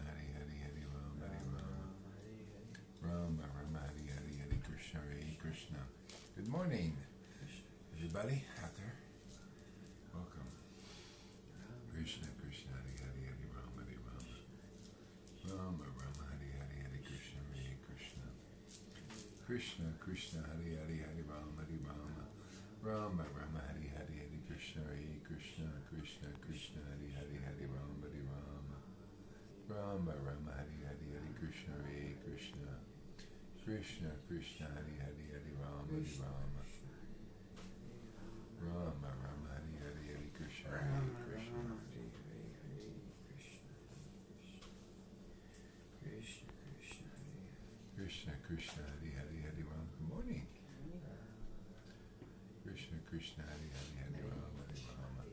Hari Hari Hari Rama Hari Rama Rama Rama Hari Hari Hari Krishna Hare Krishna. Good morning, everybody out there. Welcome. Krishna Krishna Hari Hari Hari Rama Hari Rama Rama Rama Hari Hari Hari Krishna Hare Krishna. Krishna Krishna Hari Hari Hari Rama Hari Rama Rama Rama Hari Hari Hari Krishna Hare Krishna. Krishna Krishna Hari Hari Hari Rama Hari Rama Rama Rama Hari Hari Hari Krishna Hare Krishna. Krishna Krishna Hari Hari Hari Rama Hari Rama Rama Rama Hari Hari Hari Krishna Hare Krishna. Krishna Krishna Hari Hari Hari Rama. Good morning. Krishna Krishna Hari Hari Hari Rama Hari Rama.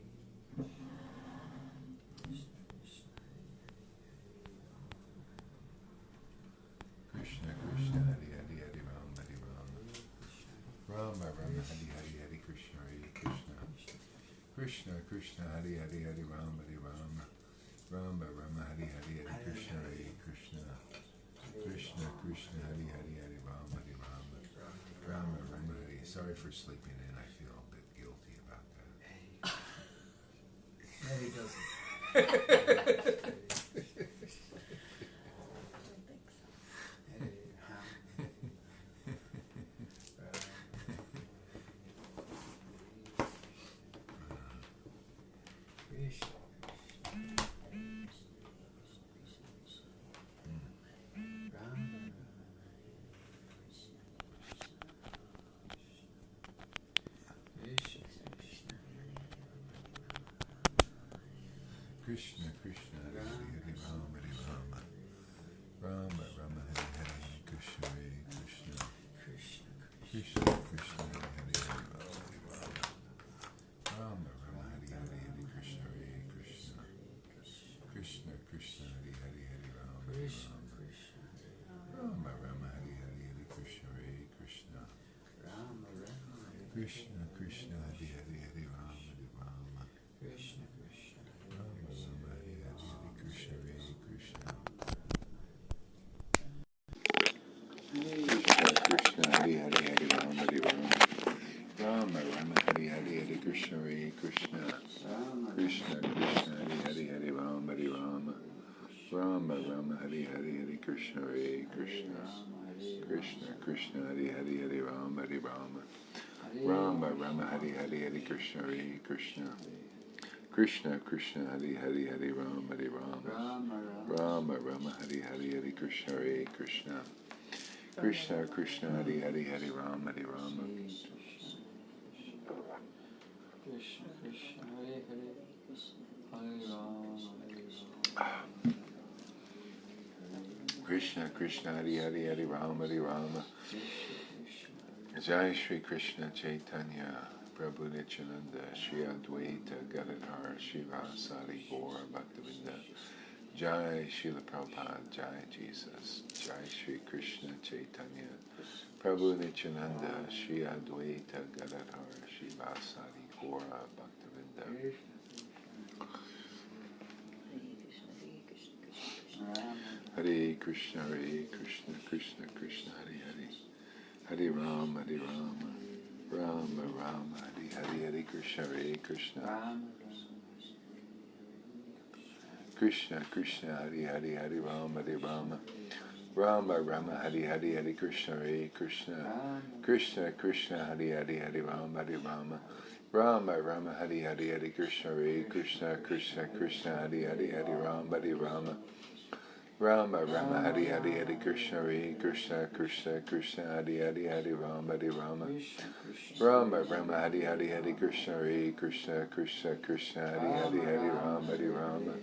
Krishna Krishna Hari Hari Hari Rama Hari Rama Rama Rama Hari Hari Hari Krishna Hare Krishna. Krishna Krishna Hari Hari Hari Rama Hari Rama Rama Rama Hari Hari Hari Krishna Hare Krishna. Krishna Krishna Hari Hari Hari Rama Hari Rama Rama Rama Hari. Sorry for sleeping in. I feel a bit guilty about that. No, he doesn't. Krishna Krishna Hari Hari Rama Hari Rama Rama Rama Hari Hari Krishna Hare Krishna. Krishna Krishna Hari Hari Hari Rama Hari Rama Rama Rama Hari Hari Hari Krishna Hare Krishna. Krishna Krishna Hari Hari Hari Rama Hari Rama Rama Rama Hari Hari Hari Krishna Hare Krishna. Krishna Krishna Hari Hari Hari Rama Hari Rama Krishna Rama Rama Hari Hari Hari Krishna Hare Krishna. Krishna Hari Hari Hari Rama Hari Rama Rama Rama Hari Hari Hari Krishna Hare Krishna. Krishna Krishna Hari Hari Hari Rama Hari Rama Rama Rama Hari Hari Hari Krishna Hare Krishna. Krishna Krishna Hari Hari Hari Rama Hari Rama Rama Rama Hari Hari Hari Krishna Hare Krishna. Krishna Krishna Hari Hari Hari Rama Hari Rama Rama Rama Hari Hari Hari Krishna Hare Krishna. Krishna Krishna Hari Hari Hari Rama Hari Rama Krishna Krishna Hare Hare Hare Rama Krishna Krishna Hari Hari Hari Rama Hari Rama. Jai Shri Krishna Chaitanya Prabhu Nityananda Shri Advaita Gadadhar Shivasari Gaura Bhaktivinda. Jai Srila Prabhupada. Jai Jesus. Jai Shri Krishna Chaitanya Prabhu Nityananda Shri Advaita Gadadhar Shivasari Gaura Bhaktivinda. Hare Krishna Hare Krishna Krishna Krishna Hare Hare Hare Rama Hare Rama Rama Rama Hare Hare Hare Krishna Hare Krishna. Krishna Krishna Hari Hari Hari Rama Hare Rama Rama Rama Hari Hari Hari Krishna Hare Krishna. Krishna Krishna Hari Hari Hari Rama Hare Rama Rama Rama Hari Hari Hari Krishna Hare Krishna. Krishna Krishna Hari Hari Hari Rama Hare Rama Rama Rama Hari Hari Hari Krishna Hare Krishna. Krishna Krishna Hari Hari Hari Rama Hare Rama Rama Rama Hari Hari Hari Krishna Hare Krishna. Krishna Krishna Hari Hari Hari Rama Hare Rama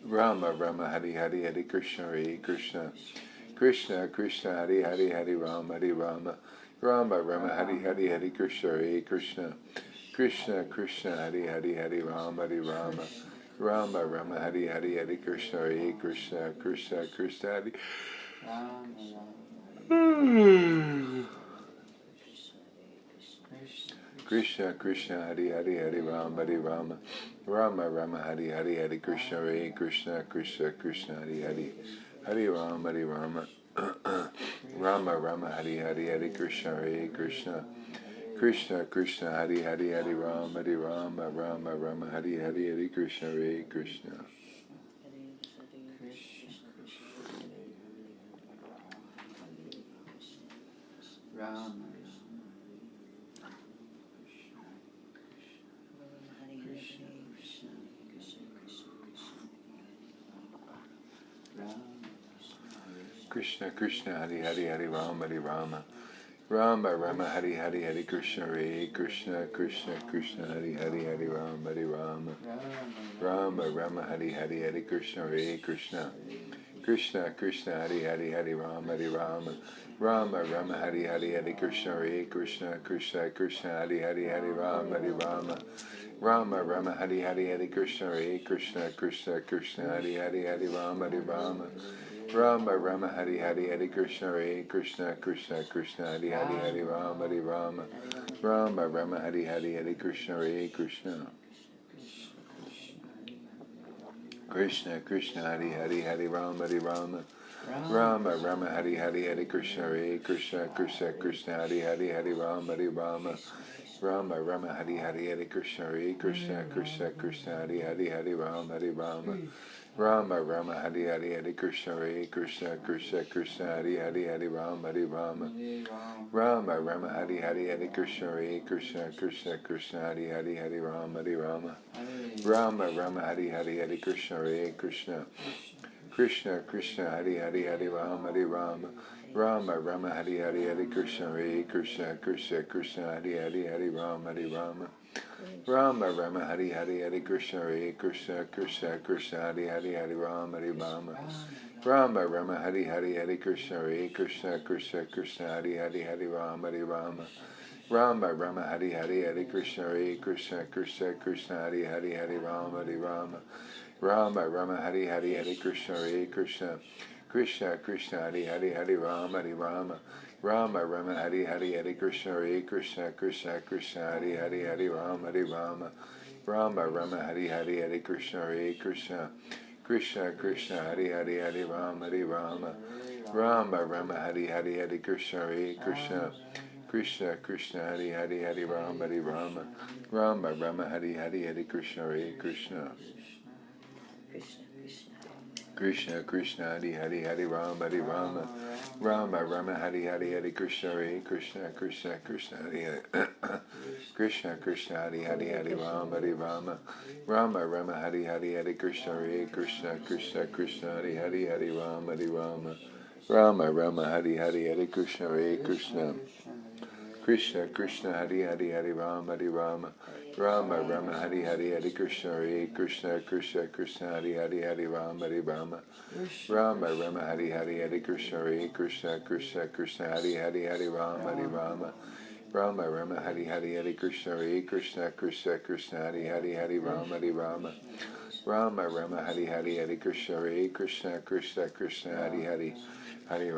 Rama Rama Hari Hari Hari Krishna Hare Krishna. Krishna Krishna Hari Hari Hari Rama Hare Rama Rama Rama Hari Hari Hari Krishna Hare Krishna. Krishna Krishna Hari Hari Hari Rama Hare Rama Rama Rama Hari Hari Hari Krishna Hare Krishna. Krishna Krishna Hari Krishna Krishna Hari Hari Hari Rama Hari Rama Rama Rama Hari Hari Hari Krishna Hare Krishna Krishna Krishna Hari Hari Hari Rama Rama Rama Hari Hari Hari Krishna Hare Krishna Krishna Krishna Hari Hari Hari Rama Rama Rama Hari Hari Hari Krishna Hare Krishna Rama Krishna Krishna Hari Hari Hari Rama Rama Rama Hari Hari Hari Krishna Hare Krishna Krishna Krishna Hari Hari Hari Rama Rama Rama Hari Hari Hari Krishna Hare Krishna Krishna Krishna Hari Hari Hari Rama Rama Rama Hari Hari Hari Krishna Hare Krishna Krishna Krishna Hari Hari Hari Rama Rama Rama Hari Hari Hari Krishna Hare Krishna Krishna Krishna Hari Hari Hari Rama Rama Rama Hari Hari Hari Krishna Hare Krishna Krishna Krishna Hari Hari Hari Rama Rama Rama Hari Hari Hari Krishna Hare Krishna Krishna Krishna Hari Hari Hari Rama Rama Rama Hari Hari Hari Krishna Hare Krishna Krishna Krishna Hari Hari Hari Rama Rama Rama Hari Hari Hari Krishna Hare Krishna Krishna Krishna Hari Hari Hari Rama Rama Rama Hari Hari Hari Krishna Hare Krishna Krishna Krishna Hari Hari Hari Rama Rama Rama Hari Hari Hari Krishna Hare Krishna Krishna Krishna Hari Hari Hari Rama Rama Hari Hari Hari Krishna Hare Krishna Krishna Krishna Hari Hari Hari Rama Rama Hari Hari Hari Krishna Hare Krishna Krishna Krishna Hari Hari Hari Rama Rama Hari Hari Hari Krishna Hare Krishna Krishna Krishna Hari Hari Hari Rama Rama Hari Hari Hari Krishna Hare Krishna Krishna Krishna Hari Hari Hari Rama Rama Hari Hari Hari Krishna Hare Krishna Krishna Krishna Hari Hari Hari Rama Rama Hari Hari Hari Krishna Hare Krishna Krishna Krishna Hari Hari Hari Rama Rama Hari Hari Hari Krishna Hare Krishna Krishna Krishna Hari Hari Hari Rama Rama Hari Hari Hari Krishna Hare Krishna Krishna Krishna Hari Hari Hari Rama Rama Hari Hari Hari Krishna Hare Krishna Krishna Krishna Hari Hari Hari Rama Rama Hari Hari Hari Krishna Hare Krishna Krishna Krishna Hari Hari Hari Rama Rama Hari Hari Hari Krishna Hare Krishna Krishna Krishna Hari Krishna Krishna Hari Hari Hari Rama Rama Hari Hari Hari Krishna Hare Krishna Krishna Krishna Hari Hari Hari Rama Hari Hari Hari Krishna Hare Krishna Krishna Krishna Hari Hari Hari Rama Rama Hari Hari Hari Krishna Hare Krishna Krishna Krishna Hari Hari Hari Rama Rama Hari Hari Hari Krishna Hare Krishna Krishna Krishna Hari Hari Hari Rama Rama Hari Hari Hari Krishna Hare Krishna Krishna Krishna Hari Hari Hari Rama Rama Hari Hari Hari Krishna Hare Krishna Krishna Krishna Hari Hari Hari Rama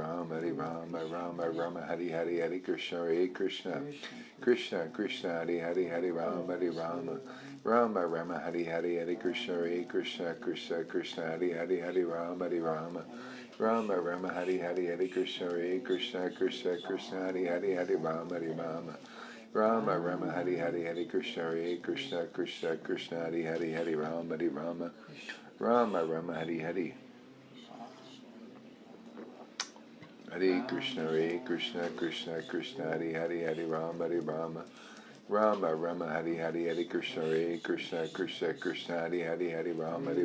Rama Hari Hari Hari Krishna Hare Krishna Krishna Krishna Hari Hari Hari Rama Rama Hari Hari Hari Krishna Hare Krishna Krishna Krishna Hari Hari Hari Rama Rama Hari Hari Hari Krishna Hare Krishna Krishna Krishna Hari Hari Hari Rama Hari Hari Hari Krishna Hare Krishna Krishna Krishna Hari Hari Hari Rama Hari Hari Hare Krishna Krishna Krishna Hare Hari Rama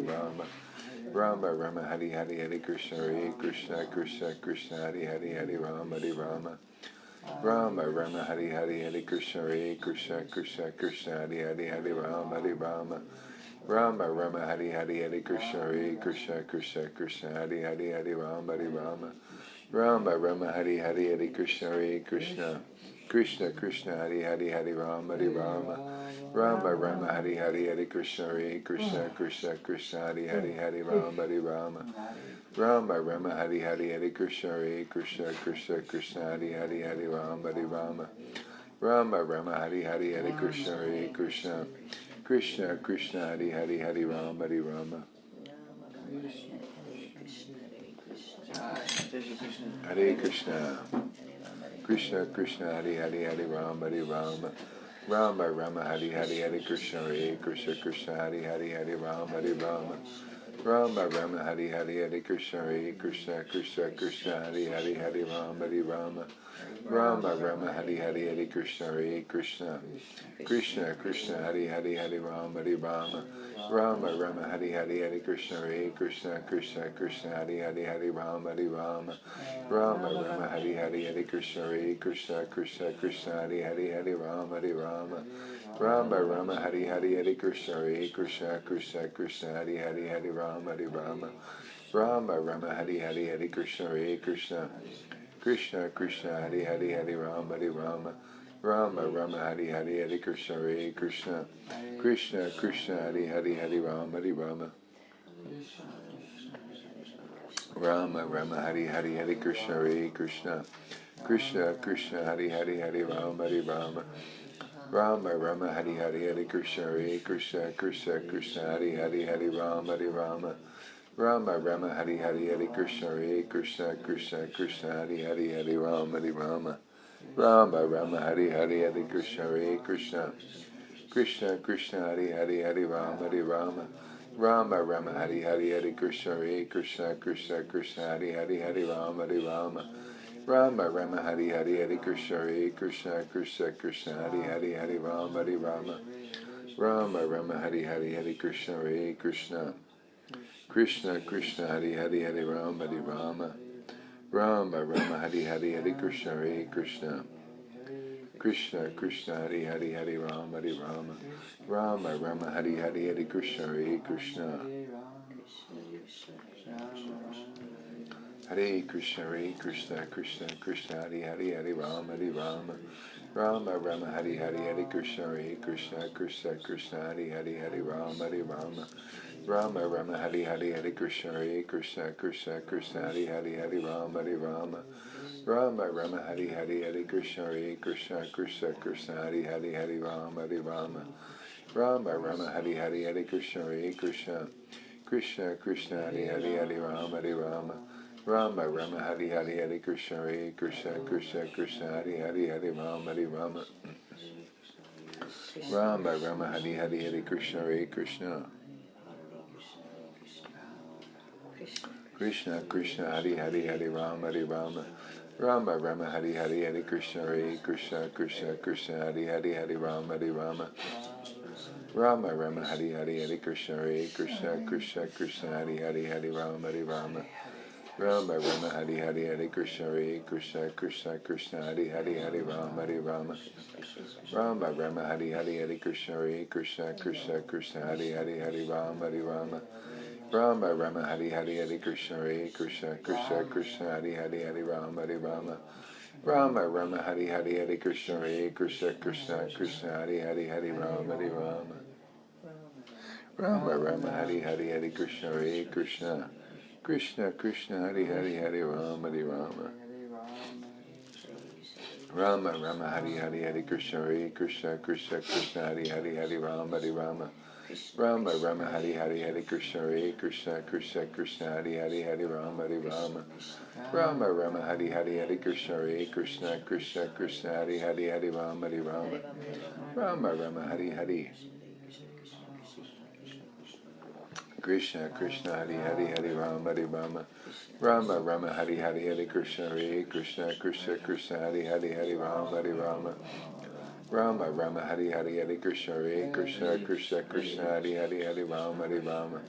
Rama Hari Hari Hari Krishna Hare Krishna Krishna Krishna Hari Hari Rama Hari Hari Hari Krishna Hare Krishna Krishna Krishna Hari Hari Rama Hari Hari Hari Krishna Hare Krishna Krishna Krishna Hari Hari Rama Hari Hari Hari Krishna Hare Krishna Krishna Krishna Hari Hari Rama Hari Hari Hari Krishna Hare Krishna Krishna Krishna Hari Hari Rama Hari Hari Hari Krishna Hare Krishna Krishna Krishna Hari Hari Rama Hari Hari Hari Krishna Hare Krishna Krishna Krishna Hari Hari Rama Rama Hari Hari Hare Krishna Hare Krishna Krishna Krishna Hari Hari Hari Rama Hari Rama Hare Krishna Krishna Krishna Hari Hari Hari Rama Hari Rama Rama Rama Hari Hari Hare Krishna Hare Krishna Krishna Hari Hari Hari Rama Hari Rama Rama Rama Hari Hari Hare Krishna Hare Krishna Krishna Krishna Hari Hari Hari Rama Hari Rama Rama Rama Hari Hari Hare Krishna Hare Krishna Krishna Krishna Hari Hari Hari Rama Hari Rama Rama Rama Hari Hari Hare Krishna Hare Krishna Krishna Krishna Hari Hari Hari Rama Hari Rama Rama Rama Hari Hari Hare Krishna Hare Krishna Krishna Krishna Hari Hari Hari Rama Hari Rama Rama Rama Hari Hari Hare Krishna Hare Krishna Krishna Krishna Hari Hari Hari Rama Hari Rama Rama Rama Hari Hari Hare Krishna Hare Krishna Krishna Krishna Hari Hari Hari Rama Hari Rama Rama Rama Hari Hari Hare Krishna Hare Krishna Krishna Krishna Hari Hari Hari Rama Hari Rama Rama Rama Hari Hari Hare Krishna Hare Krishna Krishna Krishna Hari Hari Hari Rama Hari Rama Rama Rama Hari Hari Hare Krishna Hare Krishna Krishna Krishna Hari Hari Hari Rama Hari Rama Rama Rama Hari Hari Hare Krishna Hare Krishna Krishna Krishna Hari Hari Hari Rama Hari Rama Rama Rama Hari Hari Hare Krishna Hare Krishna Krishna Krishna Hari Hari Hari Rama Hari Rama Rama Rama Hari Hari Hare Krishna Hare Krishna Krishna Krishna Hari Hari Hari Rama Hari Rama Rama Rama Hari Hari Hare Krishna Hare Krishna Krishna Krishna Hari Hari Hari Rama Hari Rama Rama Rama Hari Hari Hare Krishna Hare Krishna Krishna Krishna Hari Hari Hare Rama Hari Rama Rama Rama Hari Hari Hare Krishna Hare Krishna Krishna Krishna Hari Hari Hare Rama Hari Rama Rama Rama Hari Hari Hare Krishna Hare Krishna Hare Krishna Hare Krishna Krishna Krishna Hari Hari Hare Rama Hari Rama Rama Rama Hari Hari Hare Krishna Hare Krishna Krishna Krishna Hari Hari Hare Rama Hari Rama Rama Rama Hari Hari Hare Krishna Hare Krishna Krishna Krishna Hari Hari Hare Rama Hari Rama Rama Rama Hari Hari Hare Krishna Hare Krishna Krishna Krishna Hari Hari Hare Rama Hari Rama Rama Rama Hari Hari Hare Krishna Hare Krishna Krishna Krishna Hari Hari Hare Rama Hari Rama Rama Rama Hari Hari Hare Krishna Hare Krishna Krishna Krishna Hari Hari Hare Rama Hari Rama Rama Rama Hari Hari Hare Krishna Hare Krishna Krishna Krishna Hari Hari Hare Rama Hari Rama Rama Rama Hari Hari Hare Krishna Hare Krishna Krishna Krishna Hari Hari Hare Rama Hari Rama Rama Rama Hari Hari Hare Krishna Hare Krishna Krishna Krishna Hari Hari Hare Rama Hari Rama Rama Rama Hari Hari Hare Krishna Hare Krishna Krishna Krishna Hari Hari Hare Rama Hari Rama Rama Rama Hari Hari Hare Krishna Hare Krishna Krishna Krishna Hari Hari Hare Rama Hari Rama Rama Rama Hari Hari Hare Krishna Hare Krishna Krishna Krishna Hari Hari Hare Rama Hari Rama Rama Rama Hari Hari Hare Krishna Hare Krishna Krishna Krishna Hari Hari Hare Rama Hari Rama Rama Rama Hari Hari Hare Krishna Hare Krishna Krishna Krishna Hari Hari Hare Rama Hari Rama Rama Rama Hari Hari Hare Krishna Hare Krishna Krishna Krishna Hari Hari Hare Rama Hari Rama Rama Rama Hari Hari Hare Krishna Hare Krishna Krishna Krishna Hari Hari Hare Rama Hari Rama Rama Rama Hari Hari Hare Krishna Hare Krishna Krishna Krishna Hari Hari Hare Rama Hari Rama Rama Rama Hari Hari Krishna Krishna Hari Hari Hare Rama Hari Rama Rama Rama Hari Hari Hare Krishna Hare Krishna Krishna Krishna Hari Hari Hare Rama Hari Rama Rama Rama Hari Hari Hare Krishna Hare Krishna Krishna Krishna Hari Hari Hare Rama Hari Rama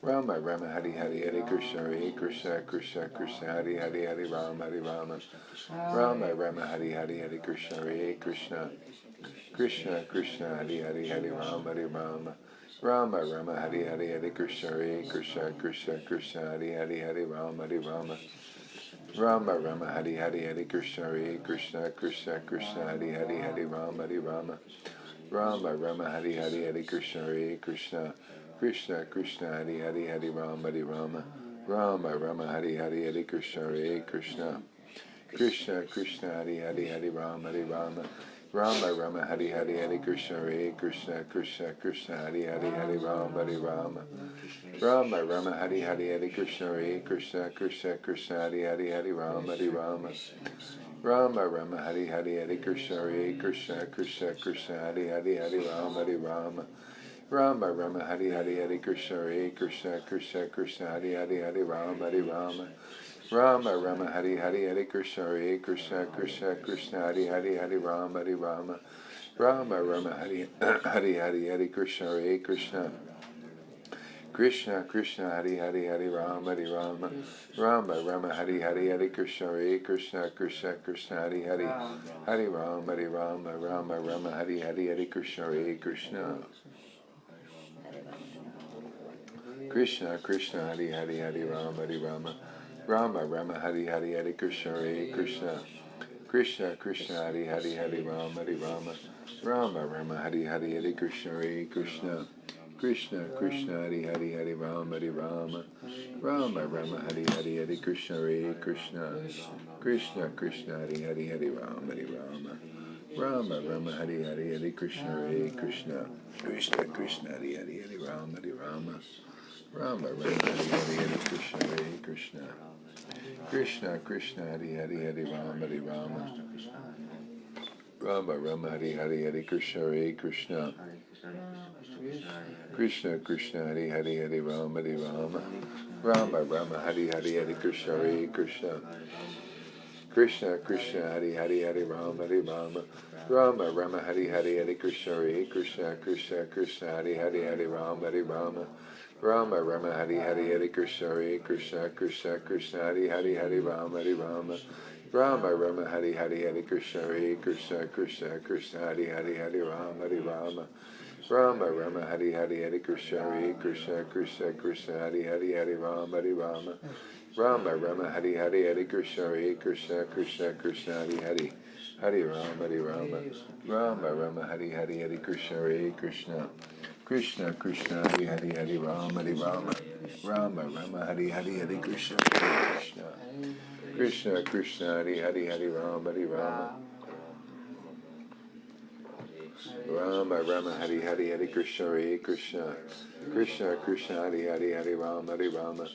Rama Rama Hari Hari Hare Krishna Hare Krishna Krishna Krishna Hari Hari Hare Rama Hari Rama Rama Rama Hari Hari Hare Krishna Hare Krishna Krishna Krishna Hari Hari Hare Rama Hari Rama Rama Rama Hari Hari Hare Krishna Hare Krishna Krishna Krishna Hari Hari Hare Rama Hari Rama Rama Rama Hari Hari Hare Krishna Hare Krishna Krishna Krishna Hari Hari Hare Rama Hari Rama Rama Rama Hari Hari Hare Krishna Hare Krishna Krishna Krishna Hari Hari Hare Rama Hari Rama Rama Rama Hari Hari Hare Krishna Hare Krishna Krishna Krishna Hari Hari Hare Rama Hari Rama Rama Rama Hari Hari Hari Krishna Hare Krishna Krishna Krishna Hari Hari Hari Rama Hari Rama Rama Rama Hari Hari Hari Krishna Hare Krishna Krishna Krishna Hari Hari Hari Rama Hari Rama Rama Rama Hari Hari Hari Krishna Hare Krishna Krishna Krishna Hari Hari Hari Rama Hari Rama Rama Rama Hari Hari Hari Krishna Hare Krishna Krishna Krishna Hari Hari Hari Rama Hari Rama Rama Rama Hari Hari Hari Krishna Hare Krishna Krishna Krishna Hari Hari Hari Rama Hari Rama Rama Rama Hari Hari Hari Hari Krishna Hare Krishna Krishna Krishna Hari Hari Hari Rama Hari Rama Rama Rama Hari Hari Hari Krishna Hare Krishna Krishna Krishna Hari Hari Hari Rama Hari Rama Rama Rama Hari Hari Hari Krishna Hare Krishna Krishna Krishna Hari Hari Hari Rama Hari Rama Rama Rama Hari Hari Hari Krishna Hare Krishna Krishna Krishna Hari Hari Hari Rama Hari Rama Rama Rama Hari Hari Hari Krishna Hare Krishna Krishna Krishna Hari Hari Hari Rama Hari Rama Rama Rama Hari Hari Hari Krishna Hare Krishna Krishna Krishna Hari Hari Hari Rama Hari Rama Rama Rama Hari Hari Hari Krishna Hare Krishna Krishna Krishna Hari Hari Hari Rama Hari Rama Rama Rama Hari Hari Hari Krishna Hare Krishna Krishna Krishna Hari Hari Hari Rama Hari Rama Rama Rama Hari Hari Hari Krishna Hare Krishna Krishna Krishna Hari Hari Hari Rama Hari Rama Rama Rama Hari Hari Hari Krishna Hare Krishna Krishna Krishna Hari Hari Hari Rama Hari Rama Rama Rama Hari Hari Hari Krishna Hare Krishna Krishna Krishna Hari Hari Hari Rama Hari Rama Rama Rama Hari Hari Hari Krishna Hare Krishna Krishna Krishna Hari Hari Hari Rama Hari Rama Rama Rama Hari Hari Hari Krishna Hare Krishna Krishna Krishna Hari Hari Hari Rama Hari Rama Rama Rama Hari Hari Hari Krishna Hare Krishna Krishna Krishna Hari Hari Hari Rama Hari Rama Rama Rama Hari Hari Hari Krishna Hare Krishna Krishna Krishna Hari Hari Hari Rama Hari Rama Rama Rama Hari Hari Hari Krishna Hare Krishna Krishna Krishna Hari Hari Hari Rama Hari Rama Rama Rama Hari Hari Hari Krishna Hare Krishna Krishna Krishna Hari Hari Hari Rama Hari Rama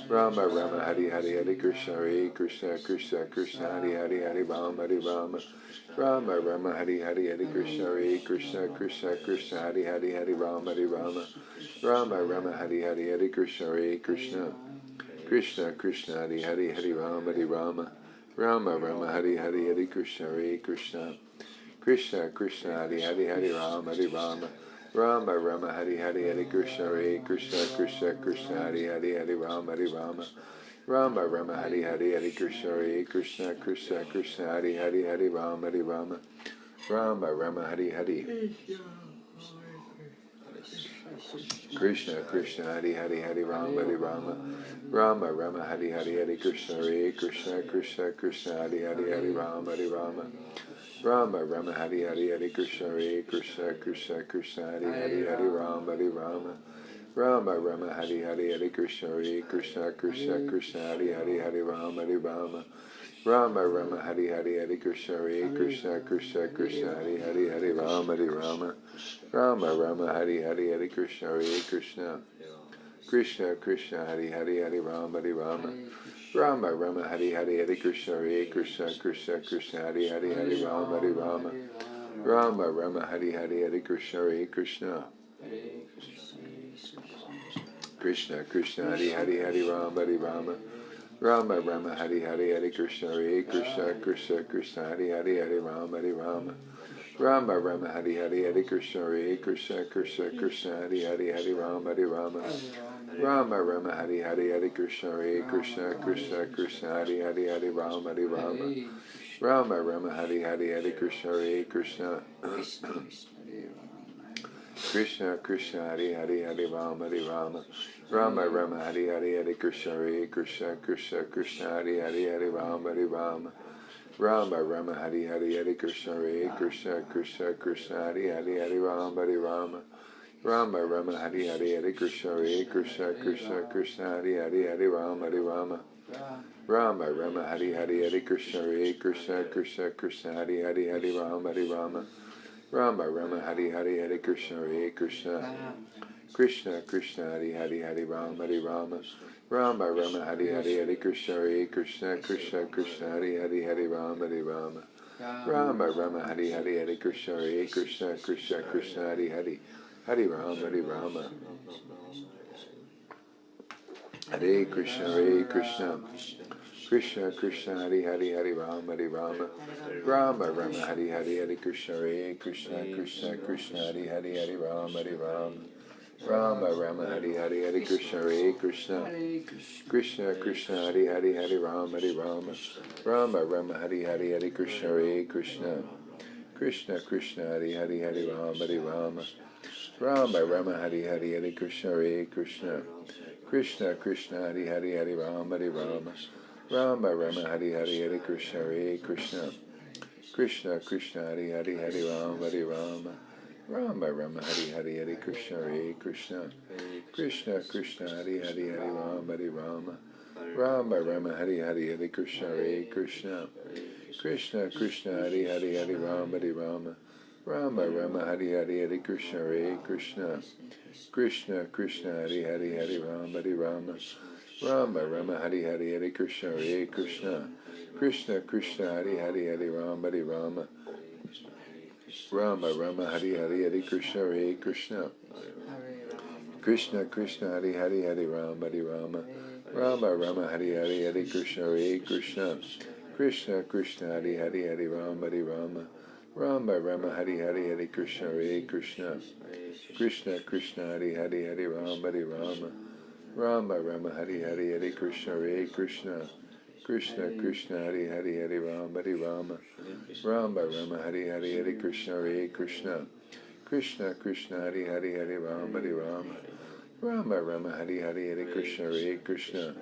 Rama Rama Hari Hari Hari Krishna Hare Krishna Krishna Krishna Hari Hari Hari Rama Hari Rama Rama Rama Hari Hari Hari Krishna Hare Krishna Krishna Krishna Hari Hari Hari Rama Hari Rama Rama Rama Hari Hari Hari Krishna Hare Krishna Krishna Krishna Hari Hari Hari Rama Hari Rama Rama Rama Hari Hari Hari Krishna Hare Krishna Krishna Krishna Hari Hari Hari Rama Hari Rama Rama Rama Hari Hari Hari Krishna Hare Krishna Krishna Krishna Hari Hari Hari Rama Hari Rama Rama Rama Hari Hari Hari Krishna Hare Krishna Krishna Krishna Hari Hari Hari Rama Hari Rama Rama Rama Hari Hari Hari Krishna Hare Krishna Krishna Krishna Hari Hari Hari Rama Hari Rama Rama Rama Hari Hari Krishna Krishna Hari Hari Hari Rama Hari Rama Rama Rama Hari Hari Hari Krishna Hare Krishna Krishna Krishna Hari Hari Hari Rama Hari Rama Rama Rama Hari Hari Hari Krishna Hare Krishna Krishna Krishna Hari Hari Hari Rama Hari Rama Rama Rama Hari Hari Hari Krishna Hare Krishna Krishna Krishna Hari Hari Hari Rama Hari Rama Rama Rama Hari Hari Hari Krishna Hare Krishna Krishna Krishna Hari Hari Hari Rama Hari Rama Rama Rama Hari Hari Hari Krishna Hare Krishna Krishna Krishna Hari Hari Hari Rama Hari Rama Rama Rama Hari Hari Hari Krishna Hare Krishna Krishna Krishna Hari Hari Hari Rama Hari Rama Rama Rama Hari Hari Hari Krishna Hare Krishna Krishna Krishna Hari Hari Hari Rama Hari Rama Rama Rama Hari Hari Hari Krishna Hare Krishna Krishna Krishna Hari Hari Hari Rama Hari Rama Rama Rama Hari Hari Hari Krishna Hare Krishna Krishna Krishna Hari Hari Hari Rama Hari Rama Rama Rama Hari Hari Hari Krishna Hare Krishna Krishna Krishna Hari Hari Hari Rama Hari Rama Rama Rama Hari Hari Hari Krishna Hare Krishna Krishna Krishna Hari Hari Hari Rama Hari Rama Rama Rama Hari Hari Hari Krishna Hare Krishna Krishna Krishna Hari Hari Hari Rama Hari Rama Rama Rama Hari Hari Hari Krishna Hare Krishna Krishna Krishna Hari Hari Hari Rama Hari Rama Rama Rama Hari Hari Hari Krishna Hare Krishna Krishna Krishna Hari Hari Hari Rama Hari Rama Rama Rama Hari Hari Hare Krishna Krishna Krishna Krishna Hari Hari Hare Rama Rama Rama Hari Hari Hare Krishna Krishna Krishna Krishna Hari Hari Hare Rama Rama Rama Hari Hari Hare Krishna Krishna Krishna Krishna Hari Hari Hare Rama Rama Rama Hari Hari Hare Krishna Krishna Krishna Krishna Hari Hari Hare Rama Hare Krishna Krishna Krishna Hari Hari Hare Rama Rama Rama Hari Hari Hare Krishna Krishna Krishna Krishna Hari Hari Hare Rama Rama Rama Hari Hari Hare Krishna Krishna Krishna Hari Hari Hare Rama Rama Rama Hari Hari Hare Krishna Krishna Krishna Hari Hari Hare Rama Rama Rama Hari Hari Hare Krishna Krishna Krishna Hari Hari Hare Rama Rama Rama Hari Hari Hare Krishna Krishna Krishna Hari Hari Hare Rama Rama Rama Hari Hari Hare Krishna Krishna Krishna Hari Hari Hare Rama Rama Rama Hari Hari Hare Krishna Krishna Krishna Hari Hari Hare Rama Rama Rama Hari Hari Hare Krishna Krishna Krishna Hari Hari Hare Rama Rama Rama Hari Hari Hare Krishna Krishna Krishna Hari Hari Hare Rama Rama Rama Hari Hari Hare Krishna Krishna Krishna Hari Hari Hare Rama Rama Rama Hari Hari Hare Krishna Krishna Krishna Hari Hari Hare Rama Rama Rama Hari Hari Hare Krishna Krishna Krishna Hari Hari Hare Rama Rama Rama Hari Hari Hare Krishna Krishna Krishna Hari Hari Hare Rama Rama Rama Hari Hari Hare Krishna Krishna Krishna Hari Hari Hare Rama Rama Rama Hari Hari Hare Krishna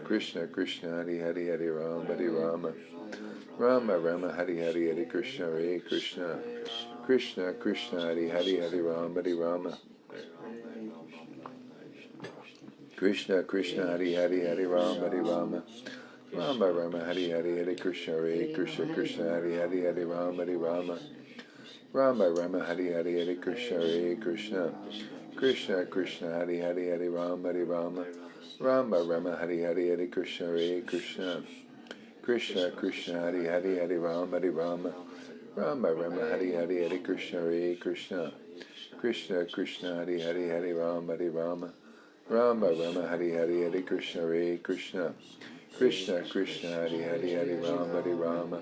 Krishna Krishna Hari Hari Hare Rama Rama Rama Hari Hari Hare Krishna Krishna Krishna Hari Hari Hare Rama Krishna Krishna Hari Hari Hare Rama Rama Rama Hari Hari Hare Krishna Krishna Krishna Hari Hari Hare Rama Rama Rama Hari Hari Hare Krishna Krishna Krishna Hari Hari Hare Rama Rama Rama Hari Hari Hare Krishna Krishna Krishna Hari Hari Hare Rama Rama Rama Hari Hari Hare Krishna Krishna Krishna Hari Hari Hare Rama Rama Rama Hari Hari Hare Krishna Krishna Krishna Hari Hari Hare Rama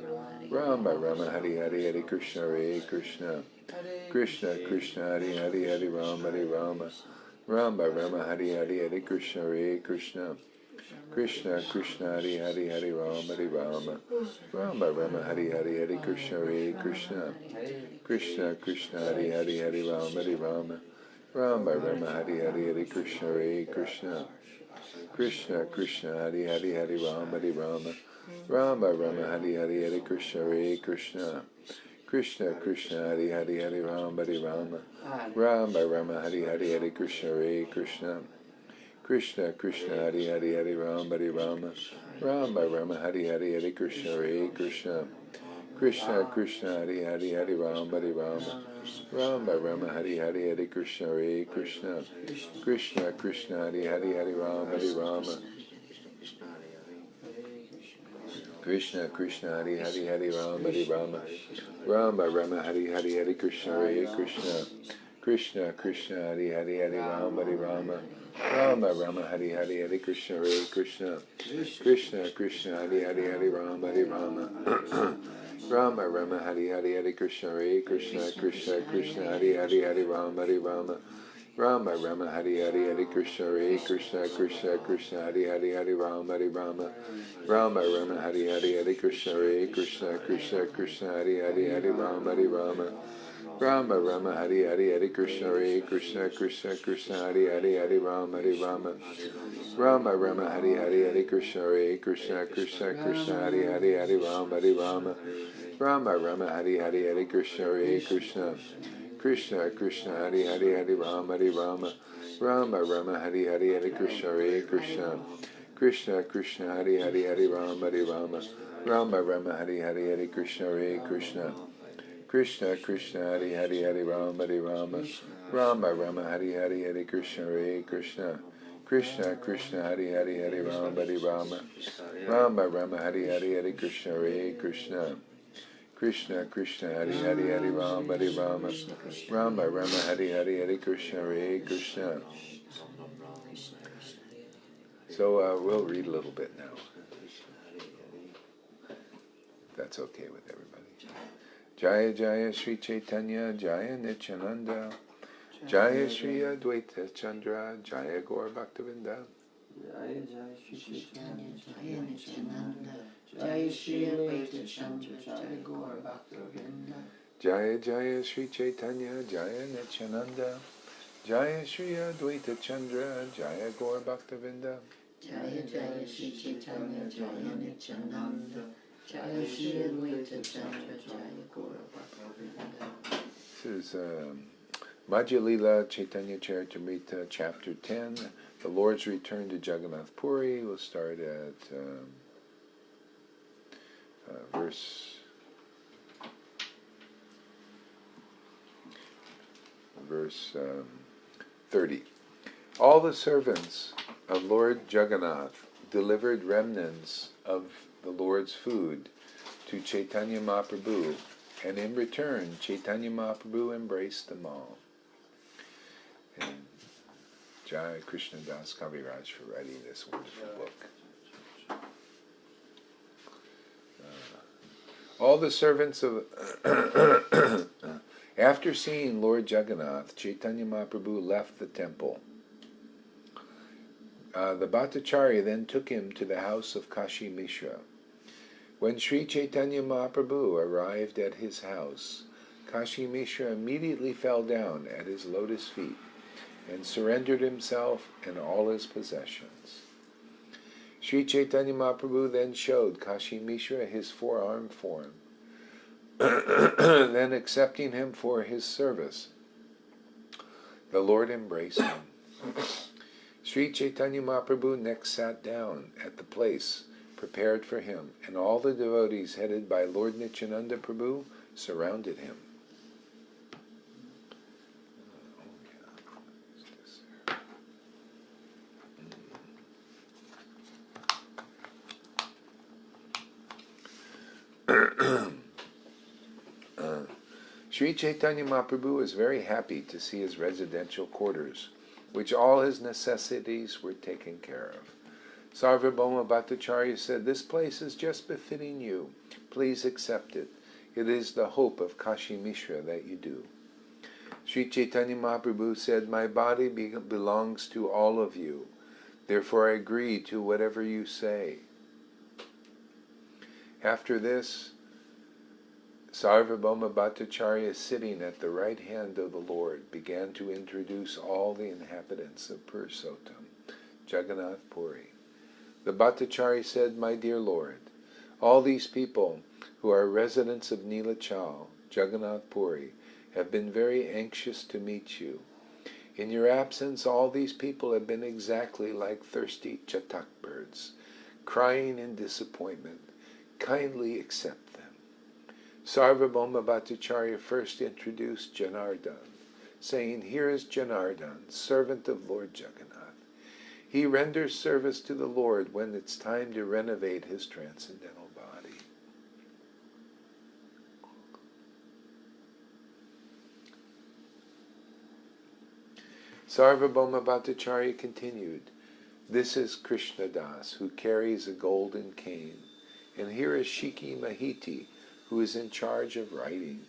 Rama Rama Hari Hari Hare Krishna Krishna Krishna Hari Hari Hare Rama Rama Rama Hari Hari Hare Krishna Krishna Krishna Hari Hari Hare Rama Rama Rama Hari Hari Hare Krishna Krishna Krishna Hari Hari Hare Rama Rama Rama Hari Hari Hare Krishna Krishna Krishna Hari Hari Hare Rama Rama Rama Hari Hari Hare Krishna Krishna Krishna Hari Hari Hare Rama Rama Rama Hari Hari Hare Krishna Krishna Krishna Hari Hari Hare Rama Rama Rama Hari Hari Hare Krishna Krishna Krishna Hari Hari Hare Rama Rama Rama Hari Hari Hare Krishna Krishna Krishna Hari Hari Hare Rama Krishna Krishna Hari Hari Hare Rama Rama Rama Hari Hari Hare Krishna Krishna Krishna Hari Hari Hare Rama Rama Rama Hari Hari Hare Krishna Krishna Krishna Hari Hari Hare Rama Rama Rama Hari Hari Hare Krishna Krishna Krishna Hari Hari Hare Rama Rama Rama Hari Hari Hare Krishna Krishna Krishna Hari Hari Hare Rama Rama Rama Hari Hari Hare Krishna Krishna Krishna Hari Hari Hare Rama Rama Rama Hari Hari Hare Krishna Krishna Krishna Hari Hari Hare Rama Rama Rama Hari Hari Hare Krishna Krishna Krishna Hari Hari Hare Rama Rama Rama Hari Hari Hare Krishna Krishna Krishna Hari Hari Hare Rama Rama Rama Hari Hari Hare Krishna Krishna Krishna Hare Hare Hare Rama Hare Rama Rama Rama Hare Hare Hare Krishna Hare Krishna Krishna Krishna Hare Hare Hare Rama Hare Rama Rama Rama Hare Hare Hare Krishna Hare Krishna Krishna Krishna Hare Hare Hare Rama Hare Rama Rama Rama Hare Hare Hare Krishna Hare Krishna Krishna Krishna Hare Hare Hare Rama Hare Rama Rama Rama Hare Hare Hare Krishna Hare Krishna. So we'll read a little bit now. That's okay with everybody. Jaya Jaya Sri Chaitanya Jaya Nityananda Jaya Sri Advaita Chandra Jaya Gaur Bhaktivinda Jaya Jaya Sri Chaitanya Jaya Nityananda Jaya Sri Advaita Chandra Jaya Gaur Bhaktivinda Jaya Jaya Sri Chaitanya Jaya Nityananda Jaya Sri Advaita Chandra Jaya Gaur Bhaktivinda Jaya Jaya Sri Chaitanya Jaya Nityananda Jaya Sri Advaita Chandra Jaya Gaur Bhaktivinda. This is Madhya Lila Caitanya-caritāmṛta chapter 10, the Lord's return to Jagannath Puri. We'll start at verse 30. All the servants of Lord Jagannath delivered remnants of the Lord's food to Chaitanya Mahaprabhu, and in return Chaitanya Mahaprabhu embraced them all. And Jai Krishna Das Kaviraj for writing this wonderful book. All the servants of after seeing Lord Jagannath, Chaitanya Mahaprabhu left the temple. The Bhattacharya then took him to the house of Kashi Mishra. When Sri Chaitanya Mahaprabhu arrived at his house, Kashi Mishra immediately fell down at his lotus feet and surrendered himself and all his possessions. Sri Chaitanya Mahaprabhu then showed Kashi Mishra his four-armed form. Then accepting him for his service, the Lord embraced him. Sri Chaitanya Mahaprabhu next sat down at the place prepared for him, and all the devotees headed by Lord Nityananda Prabhu surrounded him. Sri Chaitanya Mahaprabhu was very happy to see his residential quarters, which all his necessities were taken care of. Sarvabhauma Bhattacharya said, "This place is just befitting you. Please accept it. It is the hope of Kashi Mishra that you do." Sri Chaitanya Mahaprabhu said, "My body belongs to all of you. Therefore I agree to whatever you say." After this, Sarvabhauma Bhattacharya, sitting at the right hand of the Lord, began to introduce all the inhabitants of Purushottam, Jagannath Puri. The Bhattacharya said, "My dear Lord, all these people who are residents of Nilachal, Jagannath Puri, have been very anxious to meet you. In your absence, all these people have been exactly like thirsty chatak birds, crying in disappointment. Kindly accept them." Sarvabhauma Bhattacharya first introduced Janardhan, saying, "Here is Janardhan, servant of Lord Jagannath. He renders service to the Lord when it's time to renovate his transcendental body." Sarvabhauma Bhattacharya continued, "This is Krishna Das, who carries a golden cane, and here is Shiki Mahiti, who is in charge of writing.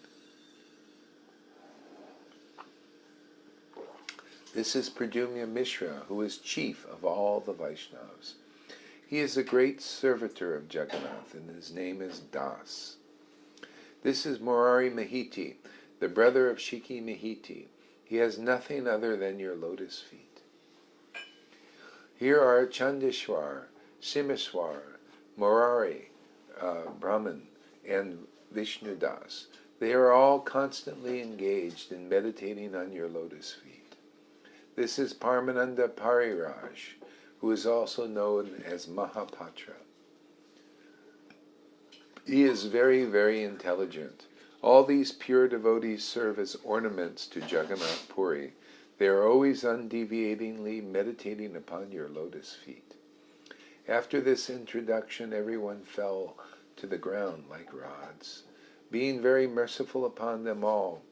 This is Pradumya Mishra, who is chief of all the Vaishnavas. He is a great servitor of Jagannath, and his name is Das. This is Murari Mahiti, the brother of Shiki Mahiti. He has nothing other than your lotus feet. Here are Chandeshwar, Simeswar, Murari, Brahman, and Vishnu Das. They are all constantly engaged in meditating on your lotus feet. This is Parmananda Pariraj, who is also known as Mahapatra. He is very, very intelligent. All these pure devotees serve as ornaments to Jagannath Puri. They are always undeviatingly meditating upon your lotus feet. After this introduction, everyone fell to the ground like rods. Being very merciful upon them all,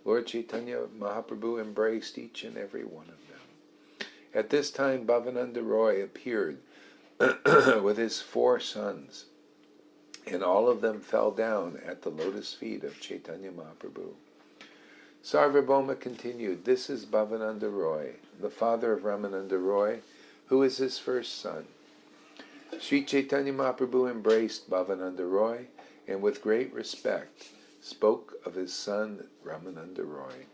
Lord Chaitanya Mahaprabhu embraced each and every one of them. At this time, Bhavananda Roy appeared with his 4 sons, and all of them fell down at the lotus feet of Chaitanya Mahaprabhu. Sarvabhauma continued, "This is Bhavananda Roy, the father of Ramananda Roy, who is his first son." Sri Chaitanya Mahaprabhu embraced Bhavananda Roy and with great respect spoke of his son Ramananda Roy.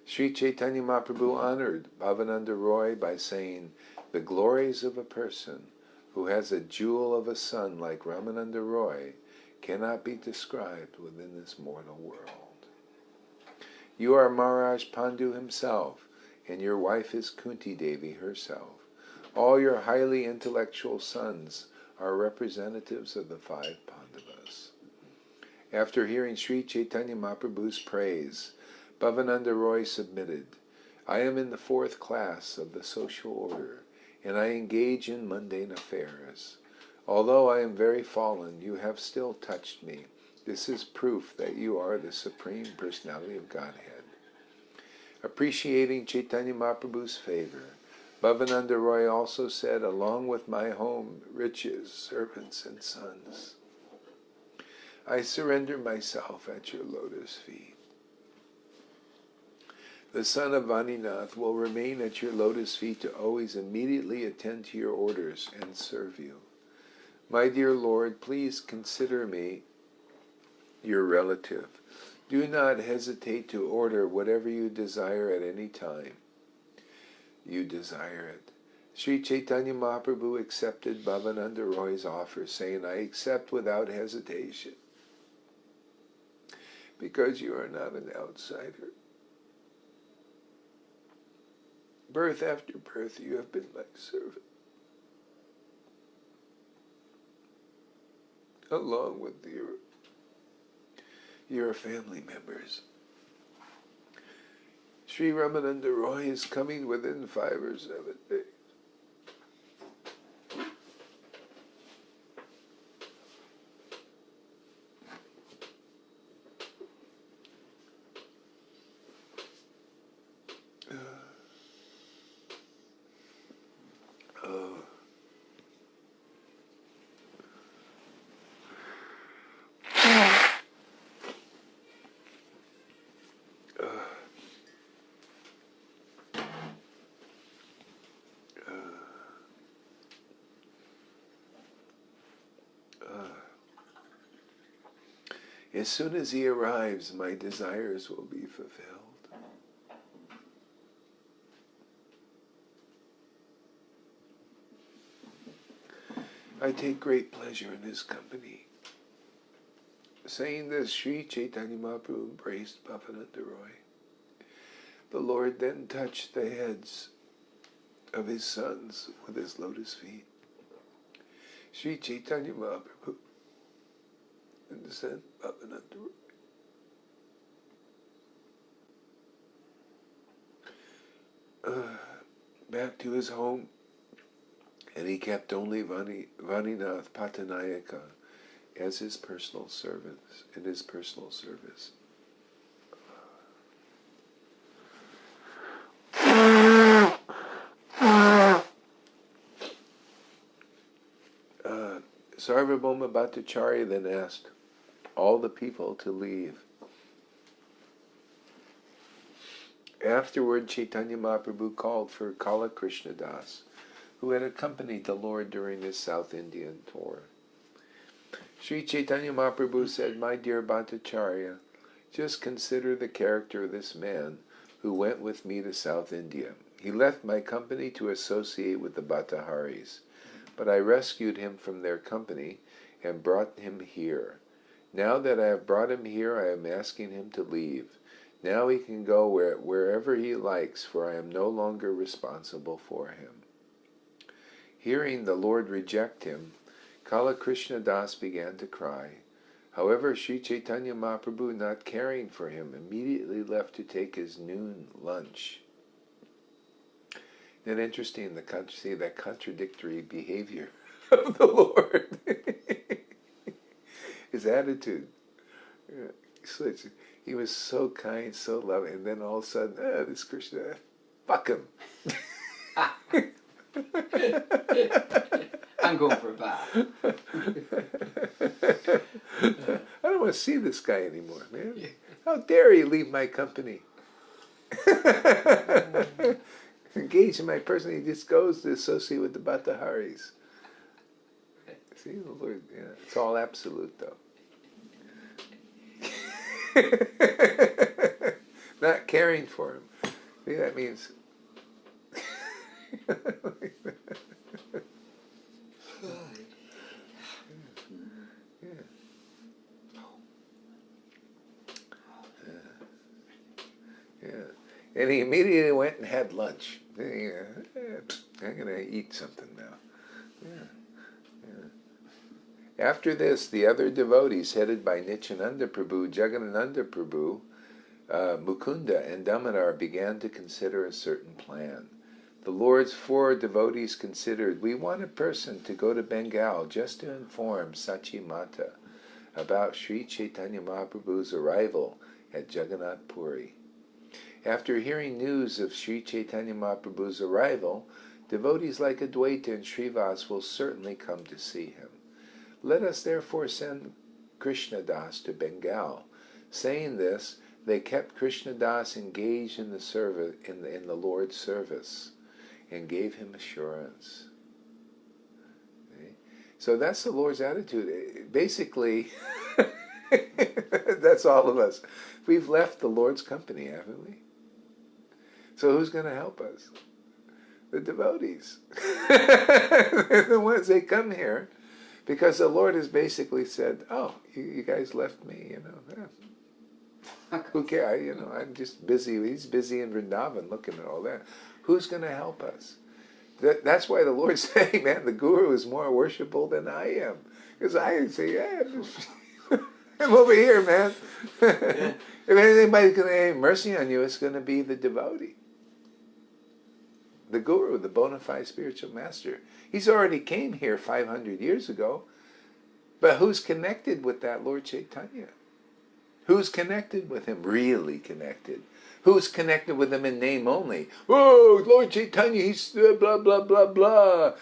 Sri Chaitanya Mahaprabhu honored Bhavananda Roy by saying, "The glories of a person who has a jewel of a son like Ramananda Roy cannot be described within this mortal world. You are Maharaj Pandu himself, and your wife is Kunti Devi herself. All your highly intellectual sons are representatives of the 5 Pandavas." After hearing Sri Chaitanya Mahaprabhu's praise, Bhavananda Roy submitted, "I am in the 4th class of the social order, and I engage in mundane affairs. Although I am very fallen, you have still touched me. This is proof that you are the Supreme Personality of Godhead." Appreciating Chaitanya Mahaprabhu's favor, Bhavananda Roy also said, "Along with my home, riches, servants, and sons, I surrender myself at your lotus feet. The son of Vaninath will remain at your lotus feet to always immediately attend to your orders and serve you. My dear Lord, please consider me your relative. Do not hesitate to order whatever you desire at any time you desire it." Sri Chaitanya Mahaprabhu accepted Bhavananda Roy's offer, saying, "I accept without hesitation, because you are not an outsider. Birth after birth, you have been my servant, along with your family members. Sri Ramananda Roy is coming within 5 or 7 days. As soon as he arrives, my desires will be fulfilled." I take great pleasure in his company. Saying this, Sri Chaitanya Mahaprabhu embraced Bhavananda Roy. The Lord then touched the heads of his sons with his lotus feet. Sri Chaitanya Mahaprabhu and sent Bhavananda Roy back to his home, and he kept only Vaninath Patanayaka as his personal service, in his personal service. Sarvabhauma Bhattacharya then asked all the people to leave. Afterward, Chaitanya Mahaprabhu called for Kala Krishna Das, who had accompanied the Lord during his South Indian tour. Sri Chaitanya Mahaprabhu said, "My dear Bhattacharya, just consider the character of this man who went with me to South India. He left my company to associate with the Bhattaharis, but I rescued him from their company and brought him here. Now that I have brought him here, I am asking him to leave. Now he can go wherever he likes, for I am no longer responsible for him." Hearing the Lord reject him, Kala Krishna Das began to cry. However, Sri Chaitanya Mahaprabhu, not caring for him, immediately left to take his noon lunch. Isn't it interesting, see that contradictory behavior of the Lord? His attitude. He was so kind, so loving, and then all of a sudden, this Krishna, fuck him. I'm going for a bath. I don't want to see this guy anymore, man. How dare he leave my company? Engage in my person, he just goes to associate with the Bhattaharis. See, the Lord, it's all absolute, though. Not caring for him. See, that means... And he immediately went and had lunch. I'm going to eat something now. After this, the other devotees, headed by Nityananda Prabhu, Jagadananda Prabhu, Mukunda, and Damodar, began to consider a certain plan. The Lord's 4 devotees considered, we want a person to go to Bengal just to inform Sachi Mata about Sri Chaitanya Mahaprabhu's arrival at Jagannath Puri. After hearing news of Sri Chaitanya Mahaprabhu's arrival, devotees like Advaita and Srivas will certainly come to see him. Let us therefore send Krishna Das to Bengal. Saying this, they kept Krishna Das engaged in the service, in the Lord's service, and gave him assurance. Okay? So that's the Lord's attitude. Basically, that's all of us. We've left the Lord's company, haven't we? So who's going to help us? The devotees. They're the ones, they come here because the Lord has basically said, oh, you guys left me, who cares? I'm just busy. He's busy in Vrindavan looking at all that. Who's going to help us? That's why the Lord's saying, man, the Guru is more worshipful than I am. Because I say, I'm over here, man. If anybody's going to have mercy on you, it's going to be the devotee. The Guru, the bona fide spiritual master. He's already came here 500 years ago. But who's connected with that Lord Chaitanya? Who's connected with him? Really connected. Who's connected with him in name only? Oh, Lord Chaitanya, he's blah, blah, blah, blah.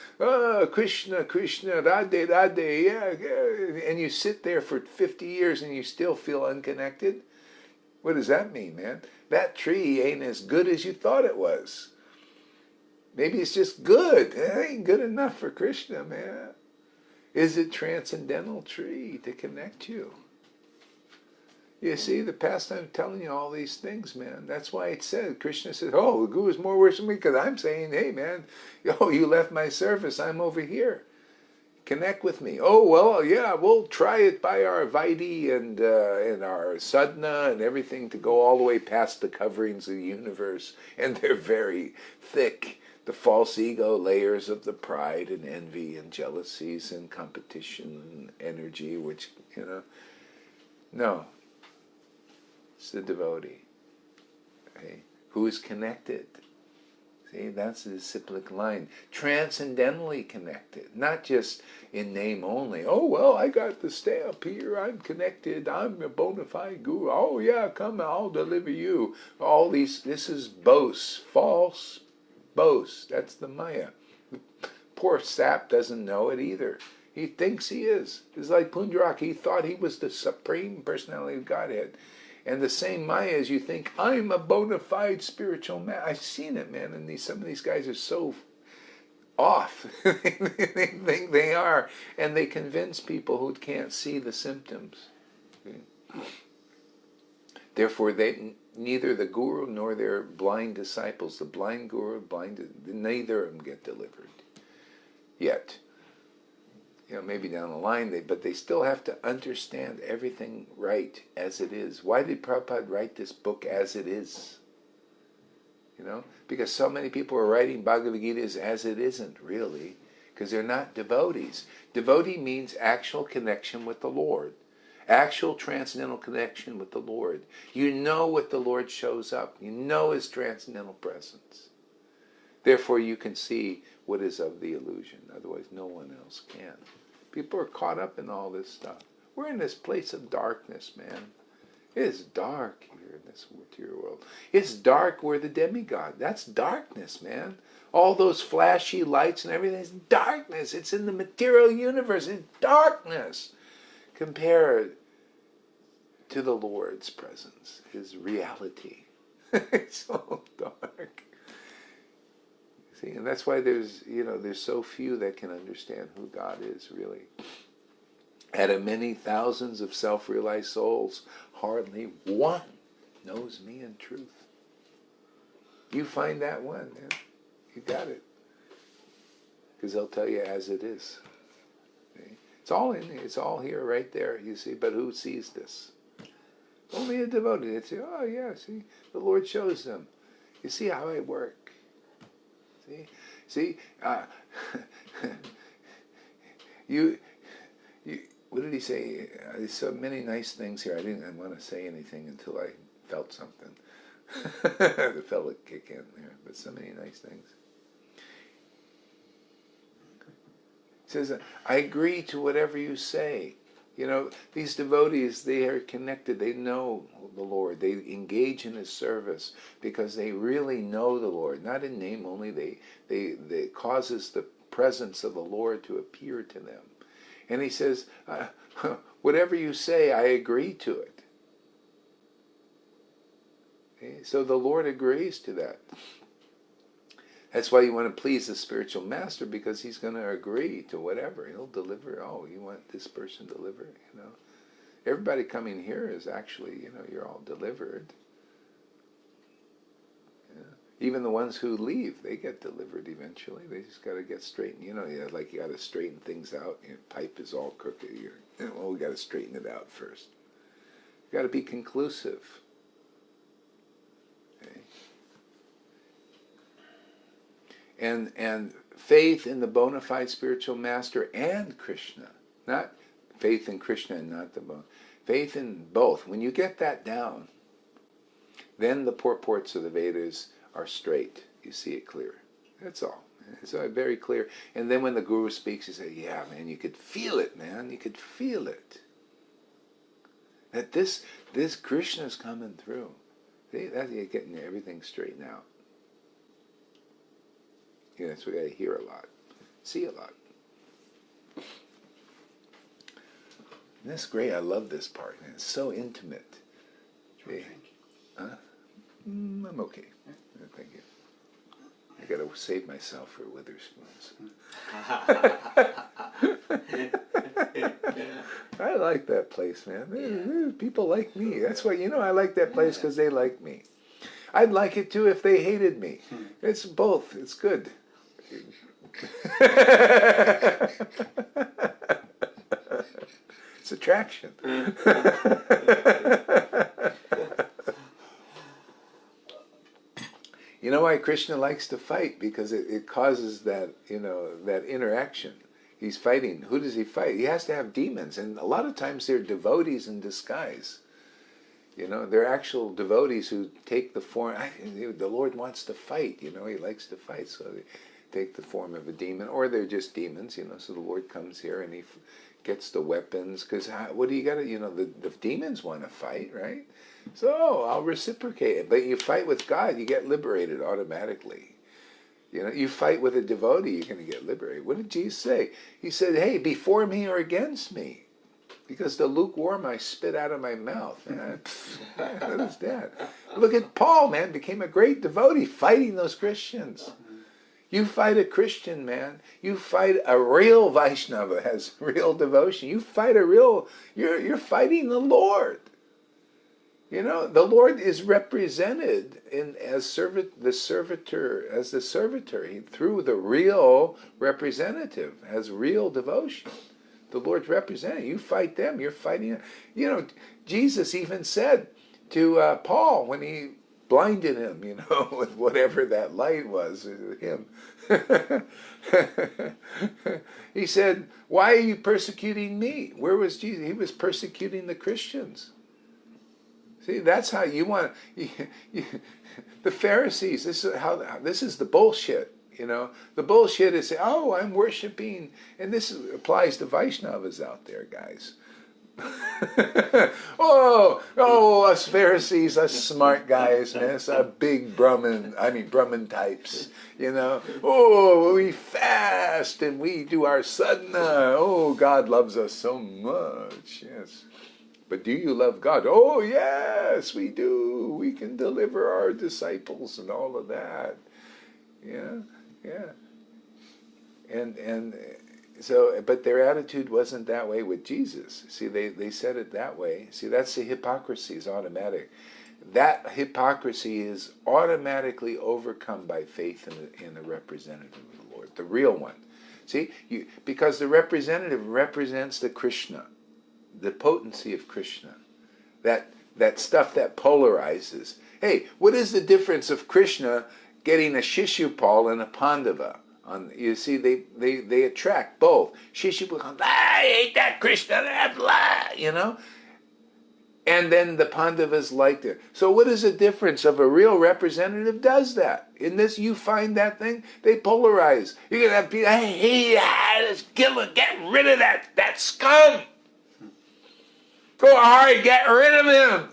Krishna, Krishna, Radhe, Radhe, yeah. And you sit there for 50 years and you still feel unconnected? What does that mean, man? That tree ain't as good as you thought it was. Maybe it's just good. It ain't good enough for Krishna, man. Is it transcendental tree to connect you? You see, the past I'm telling you all these things, man. That's why it said, Krishna said, oh, the Guru is more worshipful because I'm saying, hey, man, you left my service. I'm over here. Connect with me. Oh, well, yeah, we'll try it by our Vaidhi and our sadhana and everything to go all the way past the coverings of the universe. And they're very thick. The false ego layers of the pride and envy and jealousies and competition and energy, which, no. It's the devotee, okay, who is connected. See, that's the disciplic line. Transcendentally connected, not just in name only. Oh, well, I got the stamp here. I'm connected. I'm a bona fide guru. Oh, yeah, come, I'll deliver you. All these, this is boast, false boast. That's the Maya. The poor sap doesn't know it either. He thinks he is. It's like Punjarak. He thought he was the supreme personality of Godhead. And the same Maya as you think, I'm a bona fide spiritual man. I've seen it, man. And some of these guys are so off. They think they are. And they convince people who can't see the symptoms. Okay? Therefore, neither the Guru nor their blind disciples, the blind Guru, neither of them get delivered. Yet. Maybe down the line, but they still have to understand everything right as it is. Why did Prabhupada write this book as it is? Because so many people are writing Bhagavad-Gita as it isn't really. because they're not devotees. Devotee means actual connection with the Lord. Actual transcendental connection with the Lord. You know what the Lord shows up. You know his transcendental presence. Therefore you can see what is of the illusion. Otherwise no one else can. People are caught up in all this stuff. We're in this place of darkness, man. It is dark here in this material world. It's dark where the demigod. That's darkness, man. All those flashy lights and everything is darkness. It's in the material universe. It's darkness compared to the Lord's presence, his reality. It's so dark. See, and that's why there's so few that can understand who God is really. Out of many thousands of self-realized souls, hardly one knows me in truth. You find that one, man. You got it. Because they'll tell you as it is. See? It's all in there. It's all here, right there, you see. But who sees this? Only a devotee. They say, oh yeah, see, the Lord shows them. You see how I work. See, you. What did he say? There's so many nice things here. I didn't want to say anything until I felt something. The fella kick in there, but so many nice things. He says, I agree to whatever you say. You know, these devotees, they are connected. They know the Lord. They engage in his service because they really know the Lord. Not in name only. They causes the presence of the Lord to appear to them. And he says, whatever you say, I agree to it. Okay? So the Lord agrees to that. That's why you want to please the spiritual master, because he's going to agree to whatever. He'll deliver. Oh, you want this person delivered? You know, everybody coming here is actually, you're all delivered. Even the ones who leave, they get delivered eventually. They just got to get straightened. Like you got to straighten things out. Your pipe is all crooked. Well, we got to straighten it out first. You got to be conclusive. Okay? And faith in the bona fide spiritual master and Krishna, not faith in Krishna and not the faith in both. When you get that down, then the purports of the Vedas are straight. You see it clear. That's all. It's very clear. And then when the Guru speaks, you say, yeah, man, you could feel it, man. You could feel it. That this Krishna's coming through. See, that's you're getting everything straightened out. That's what I hear a lot. See a lot. And that's great. I love this part. And it's so intimate. See? Huh? I'm okay. Thank you. I got to save myself for Witherspoons. I like that place, man. People like me. That's why, I like that place because they like me. I'd like it too if they hated me. It's both. It's good. It's attraction. You know why Krishna likes to fight? Because it causes that, that interaction. He's fighting. Who does he fight? He has to have demons. And a lot of times they're devotees in disguise. They're actual devotees who take the form. The Lord wants to fight. He likes to fight. So they take the form of a demon. Or they're just demons, So the Lord comes here and he gets the weapons. Because what do you got to, the demons want to fight, right? So I'll reciprocate it. But you fight with God, you get liberated automatically. You fight with a devotee, you're going to get liberated. What did Jesus say? He said, hey, before me or against me. Because the lukewarm I spit out of my mouth. What is that? Look at Paul, man, became a great devotee fighting those Christians. You fight a Christian, man. You fight a real Vaishnava, has real devotion. You fight you're fighting the Lord. The Lord is represented as the servitor through the real representative, has real devotion. The Lord's represented. You fight them. You're fighting. Jesus even said to Paul when he blinded him, with whatever that light was, him. He said, why are you persecuting me? Where was Jesus? He was persecuting the Christians. See, that's how you want the Pharisees, this is the bullshit, The bullshit is, oh, I'm worshiping, and this applies to Vaishnavas out there, guys. Us Pharisees, us smart guys, man, us big Brahmin types, Oh, we fast and we do our sadhana. Oh, God loves us so much, yes. But do you love God? Oh, yes, we do. We can deliver our disciples and all of that. Yeah. And so, but their attitude wasn't that way with Jesus. See, they said it that way. See, that's the hypocrisy is automatic. That hypocrisy is automatically overcome by faith in the representative of the Lord, the real one. See, because the representative represents the Krishna, the potency of Krishna, that stuff that polarizes. Hey, what is the difference of Krishna getting a Shishupal and a Pandava? You see, they attract both. Shishupal comes, I hate that Krishna, blah, And then the Pandavas liked it. So what is the difference of a real representative does that? In this, you find that thing, they polarize. You're going to have people, hey, let's kill him, get rid of that scum. Gaurahari, get rid of him.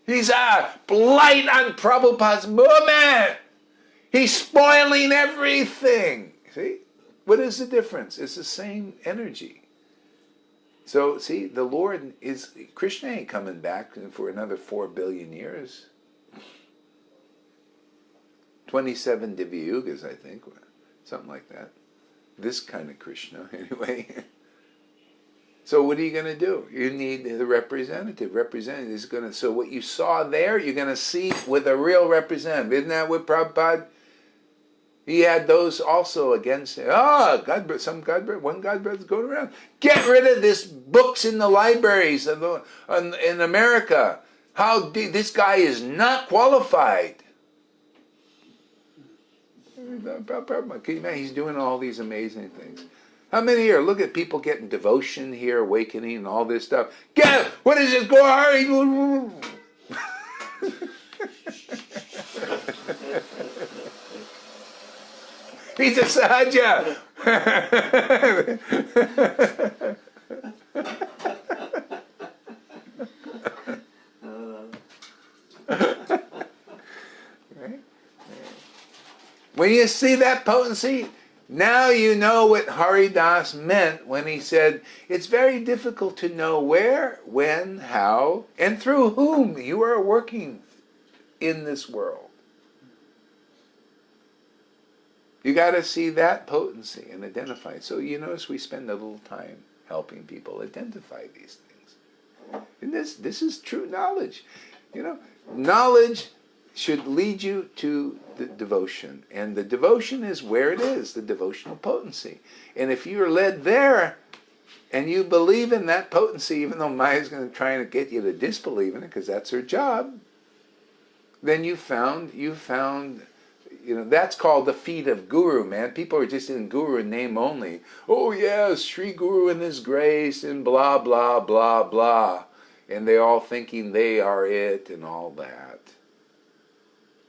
He's a blight on Prabhupada's movement. He's spoiling everything. See? What is the difference? It's the same energy. So, see, the Lord Krishna ain't coming back for another 4 billion years. 27 Divya Yugas, I think. Something like that. This kind of Krishna, anyway. So what are you going to do? You need the representative. Representative is going to... So what you saw there, you're going to see with a real representative. Isn't that what Prabhupada... He had those also against him. One Godbrother's going around. Get rid of this books in the libraries in America. This guy is not qualified. Can you imagine? He's doing all these amazing things. How many here? Look at people getting devotion here, awakening, and all this stuff. What is this Gaurahari? He's a sahaja. Right? When you see that potency, now you know what Haridas meant when he said, it's very difficult to know where, when, how, and through whom you are working in this world. You got to see that potency and identify it. So you notice we spend a little time helping people identify these things. And this is true knowledge. Knowledge should lead you to the devotion. And the devotion is where it is, the devotional potency. And if you're led there and you believe in that potency, even though Maya's going to try to get you to disbelieve in it because that's her job, then you found that's called the feet of Guru, man. People are just in Guru in name only. Oh yes, Sri Guru and His grace and blah, blah, blah, blah. And they all thinking they are it and all that.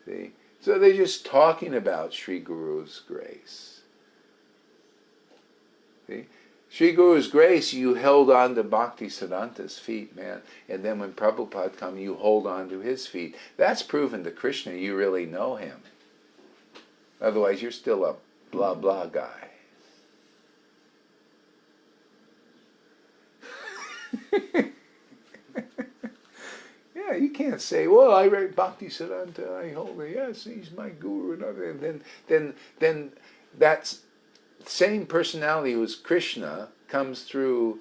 See? So they're just talking about Sri Guru's grace. See? Sri Guru's grace, you held on to Bhakti Siddhanta's feet, man. And then when Prabhupada come, you hold on to his feet. That's proven to Krishna you really know him. Otherwise, you're still a blah, blah guy. Yeah, you can't say, well, I read Bhakti Siddhanta, I hold it, yes, he's my guru, and then that same personality who is Krishna comes through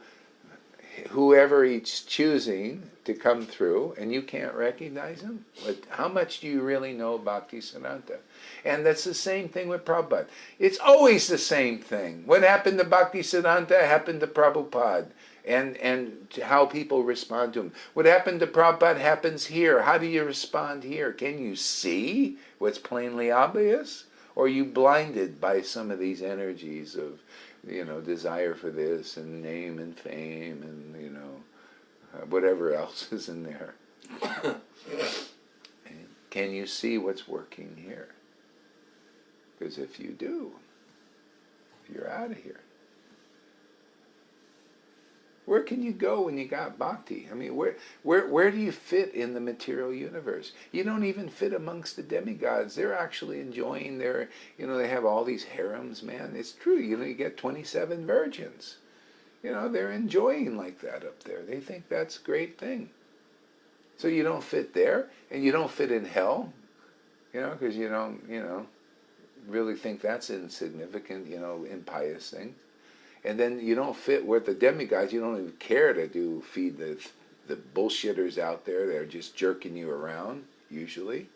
whoever he's choosing to come through, and you can't recognize him? But how much do you really know Bhaktisiddhanta? And that's the same thing with Prabhupada. It's always the same thing. What happened to Bhaktisiddhanta happened to Prabhupada, and how people respond to him. What happened to Prabhupada happens here. How do you respond here? Can you see what's plainly obvious? Or are you blinded by some of these energies of, desire for this and name and fame and, whatever else is in there? Can you see what's working here? Because if you do, you're out of here. Where can you go when you got bhakti? I mean, where do you fit in the material universe? You don't even fit amongst the demigods. They're actually enjoying their, they have all these harems, man. It's true, you get 27 virgins. They're enjoying like that up there. They think that's a great thing. So you don't fit there, and you don't fit in hell, because you don't, really think that's insignificant, impious thing. And then you don't fit with the demigods. You don't even care to feed the bullshitters out there. They're just jerking you around, usually.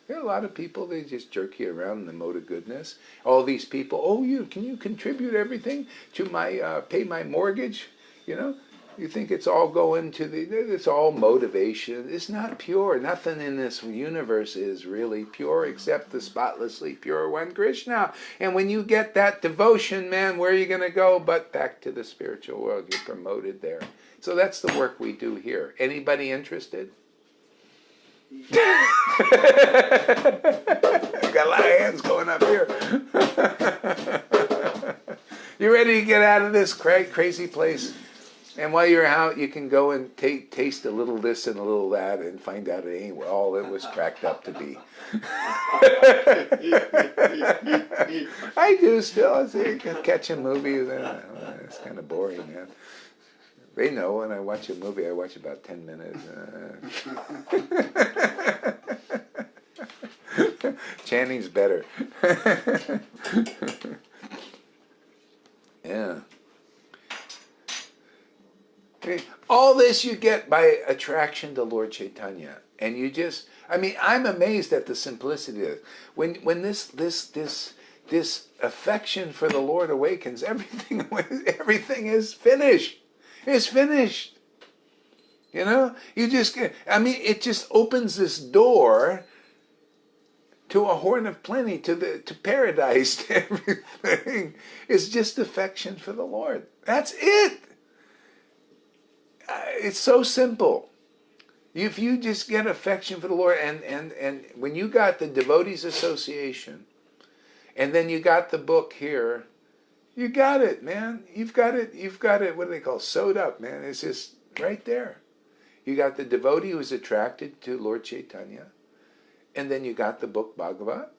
There are a lot of people, they just jerk you around in the mode of goodness. All these people, can you contribute everything to my, pay my mortgage? You think it's all going to it's all motivation. It's not pure. Nothing in this universe is really pure except the spotlessly pure one, Krishna. And when you get that devotion, man, where are you going to go but back to the spiritual world? You're promoted there. So that's the work we do here. Anybody interested? Got a lot of hands going up here. You ready to get out of this crazy place? And while you're out, you can go and taste a little this and a little that and find out it ain't all it was cracked up to be. I do still. I catch a movie. It's kind of boring, man. They know when I watch a movie, I watch about 10 minutes. Channing's better. Yeah. All this you get by attraction to Lord Chaitanya. And you just, I'm amazed at the simplicity of it. When this affection for the Lord awakens, everything is finished. It's finished. You just get, it just opens this door to a horn of plenty, to paradise, to everything. It's just affection for the Lord. That's it. It's so simple. If you just get affection for the Lord, and when you got the Devotees Association, and then you got the book here, you got it, man. You've got it, what do they call, sewed up, man. It's just right there. You got the devotee who's attracted to Lord Chaitanya, and then you got the book Bhagavad.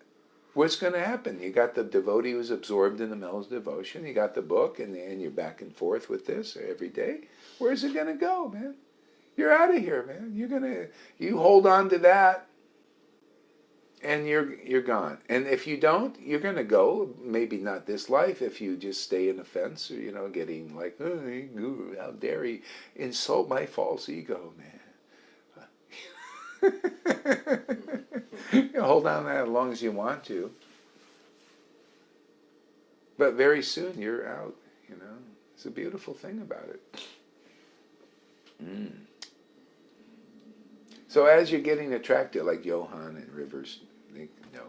What's going to happen? You got the devotee who's absorbed in the Mel's devotion, you got the book, and you're back and forth with this every day. Where's it going to go, man? You're out of here, man. You hold on to that, and you're gone. And if you don't, you're going to go, maybe not this life, if you just stay in offense, or, getting like, oh, Guru, how dare he insult my false ego, man. You hold on to that as long as you want to. But very soon you're out, It's a beautiful thing about it. So as you're getting attracted, like Johan and Rivers, they know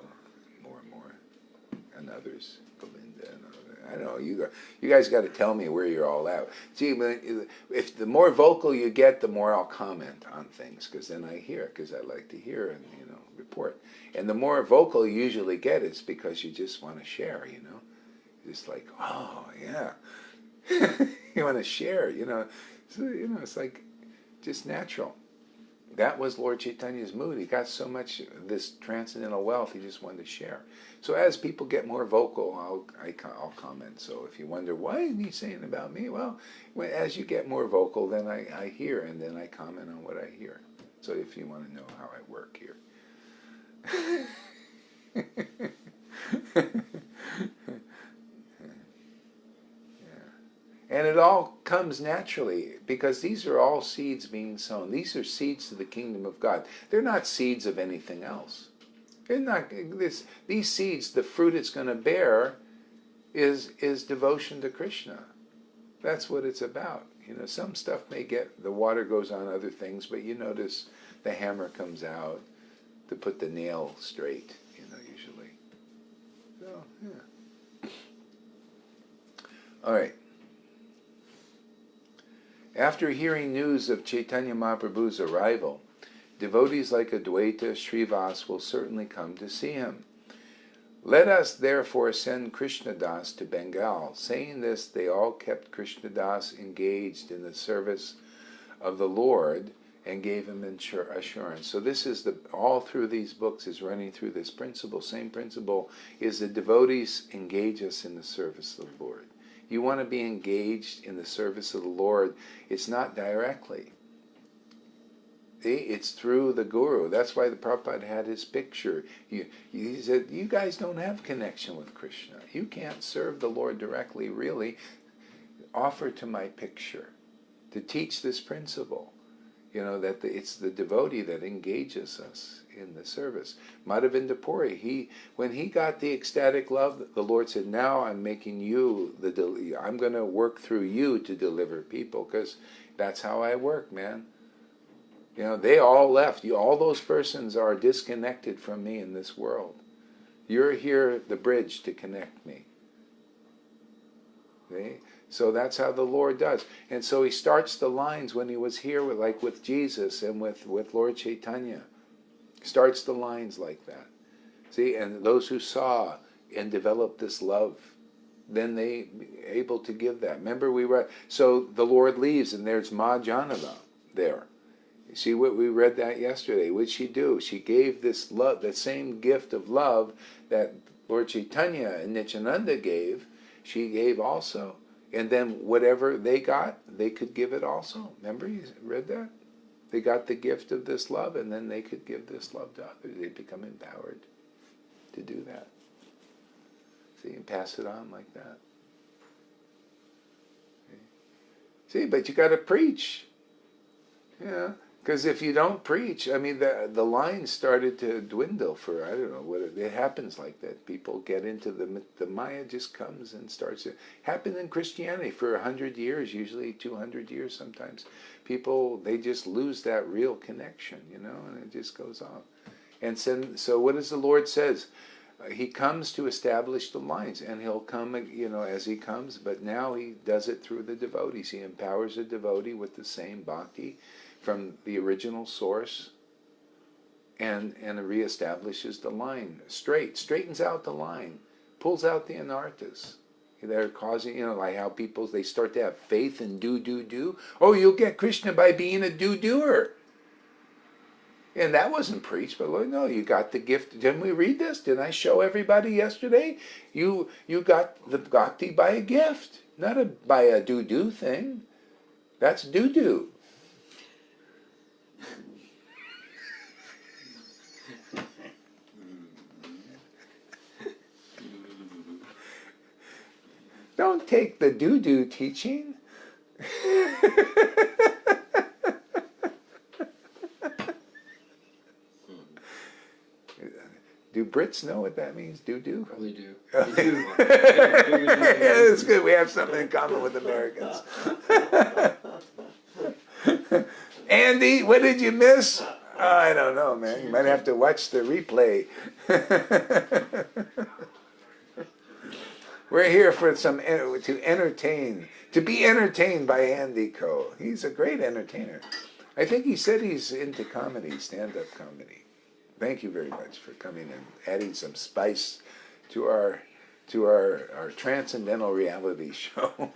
more and more, and others, Belinda and others. I don't know, you guys got to tell me where you're all at. See, if the more vocal you get, the more I'll comment on things, because then I hear, because I like to hear and report. And the more vocal you usually get, it's because you just want to share. Just like, oh yeah, you want to share. So, it's like just natural. That was Lord Chaitanya's mood. He got so much of this transcendental wealth, he just wanted to share. So as people get more vocal, I'll comment. So if you wonder, why isn't he saying about me? Well, as you get more vocal, then I hear, and then I comment on what I hear. So if you want to know how I work here. And it all comes naturally, because these are all seeds being sown. These are seeds to the kingdom of God. They're not seeds of anything else. They're not these seeds, the fruit it's going to bear is devotion to Krishna. That's what it's about. Some stuff may get, the water goes on other things, but you notice the hammer comes out to put the nail straight, usually. So, yeah. All right. After hearing news of Chaitanya Mahaprabhu's arrival, devotees like Advaita Srivas will certainly come to see him. Let us therefore send Krishnadas to Bengal. Saying this, they all kept Krishnadas engaged in the service of the Lord and gave him assurance. So this is all through these books is running through this principle. Same principle is the devotees engage us in the service of the Lord. You want to be engaged in the service of the Lord. It's not directly. It's through the Guru. That's why the Prabhupada had his picture. He said, you guys don't have connection with Krishna. You can't serve the Lord directly, really. Offer to my picture to teach this principle. That it's the devotee that engages us in the service. Madhavinda Puri, when he got the ecstatic love, the Lord said, now I'm making you, I'm going to work through you to deliver people, because that's how I work, man. They all left. All those persons are disconnected from me in this world. You're here, the bridge to connect me. See? So that's how the Lord does. And so he starts the lines when he was here, with Jesus and with Lord Chaitanya. Starts the lines like that. See, and those who saw and developed this love, then they able to give that. Remember we read, so the Lord leaves and there's Ma Janava there. You see what we read that yesterday. What did she do? She gave this love, the same gift of love that Lord Chaitanya and Nityananda gave, she gave also. And then whatever they got, they could give it also. Remember you read that? They got the gift of this love, and then they could give this love to others. They become empowered to do that. See, and pass it on like that. See, but you got to preach. Yeah, because if you don't preach, I mean, the lines started to dwindle for, I don't know, what it happens like that. People get into the Maya just comes and starts. It happened in Christianity for 100 years, usually 200 years sometimes. People, they just lose that real connection, and it just goes on. And so what does the Lord says? He comes to establish the lines, and he'll come, as he comes, but now he does it through the devotees. He empowers a devotee with the same bhakti from the original source, and reestablishes the line straightens out the line, pulls out the anarthas. They're causing, like how people, they start to have faith in do. Oh, you'll get Krishna by being a do-doer. And that wasn't preached, but Lord, no, you got the gift. Didn't we read this? Didn't I show everybody yesterday? You got the bhakti by a gift, not by a do thing. That's do. Don't take the do teaching. Do Brits know what that means? Do? Probably do. It's good. We have something in common with Americans. Andy, what did you miss? I don't know, man. You might have to watch the replay. We're here for to entertain, to be entertained by Andy Ko. He's a great entertainer. I think he said he's into comedy, stand-up comedy. Thank you very much for coming and adding some spice to our transcendental reality show.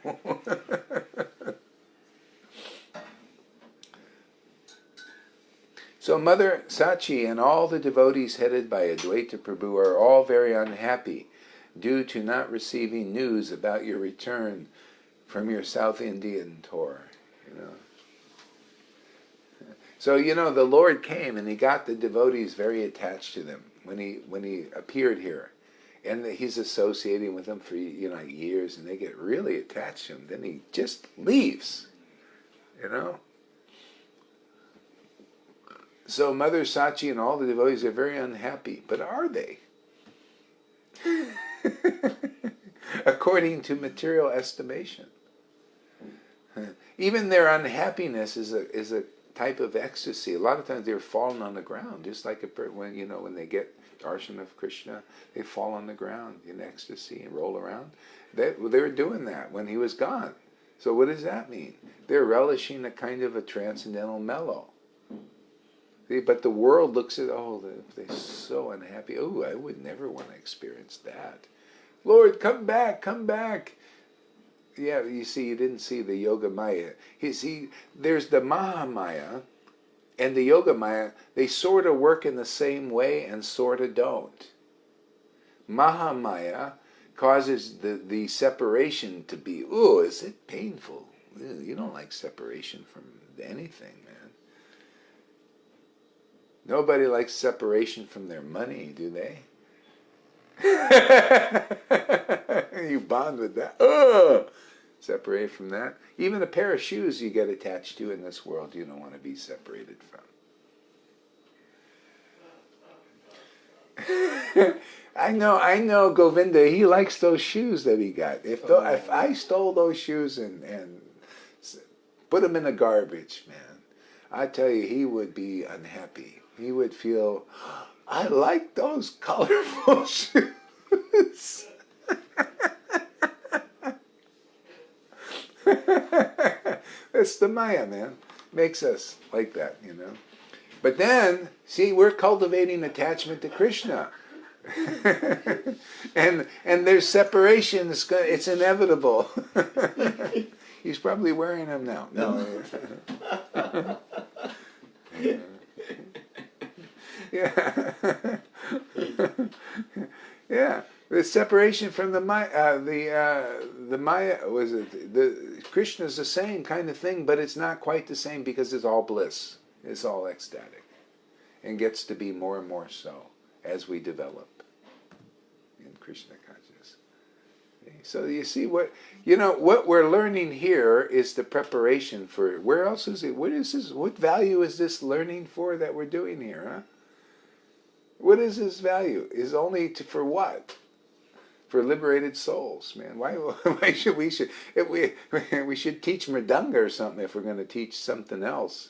So Mother Sachi and all the devotees headed by Advaita Prabhu are all very unhappy due to not receiving news about your return from your South Indian tour, So, the Lord came and he got the devotees very attached to them when he appeared here. And he's associating with them for years, and they get really attached to him. Then he just leaves, So Mother Sachi and all the devotees are very unhappy. But are they? According to material estimation. Even their unhappiness is a type of ecstasy. A lot of times they're falling on the ground, just like when they get darshan of Krishna, they fall on the ground in ecstasy and roll around. They were doing that when he was gone. So what does that mean? They're relishing a kind of a transcendental mellow. See, but the world looks at, they're so unhappy. Oh, I would never want to experience that. Lord, come back, come back. Yeah, you see, you didn't see the Yoga Maya. You see, there's the Maha Maya and the Yoga Maya. They sort of work in the same way and sort of don't. Maha Maya causes the separation to be, is it painful? You don't like separation from anything, man. Nobody likes separation from their money, do they? You bond with that. Separate from that. Even a pair of shoes you get attached to in this world, you don't want to be separated from. I know Govinda, he likes those shoes that he got. If I stole those shoes and put them in the garbage, man, I tell you, he would be unhappy. He would feel, I like those colorful shoes. That's the Maya, man. Makes us like that, But then, see, we're cultivating attachment to Krishna. and there's separation. It's inevitable. He's probably wearing them now. No. Yeah. Yeah. The separation from the Maya, the Maya, was it? The Krishna's the same kind of thing, but it's not quite the same because it's all bliss. It's all ecstatic, and gets to be more and more so as we develop in Krishna consciousness. So you see what we're learning here is the preparation for. Where else is it? What is this? What value is this learning for that we're doing here? Huh? What is this value? Is only for what? For liberated souls, man. Why should we should teach Mridanga or something if we're going to teach something else?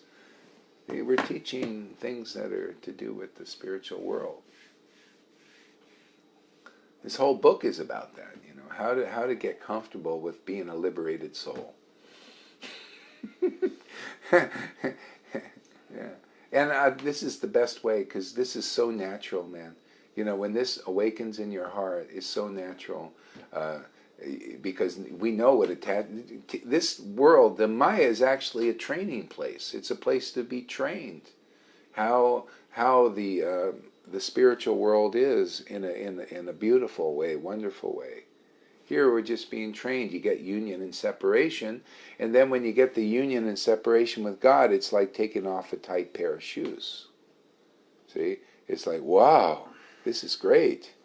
We're teaching things that are to do with the spiritual world. This whole book is about that, how to get comfortable with being a liberated soul. Yeah, and this is the best way because this is so natural, man. When this awakens in your heart, is so natural, because we know what this world, the Maya, is actually a training place. It's a place to be trained. How the spiritual world is in a beautiful way, wonderful way. Here we're just being trained. You get union and separation, and then when you get the union and separation with God, it's like taking off a tight pair of shoes. See, it's like, wow. This is great.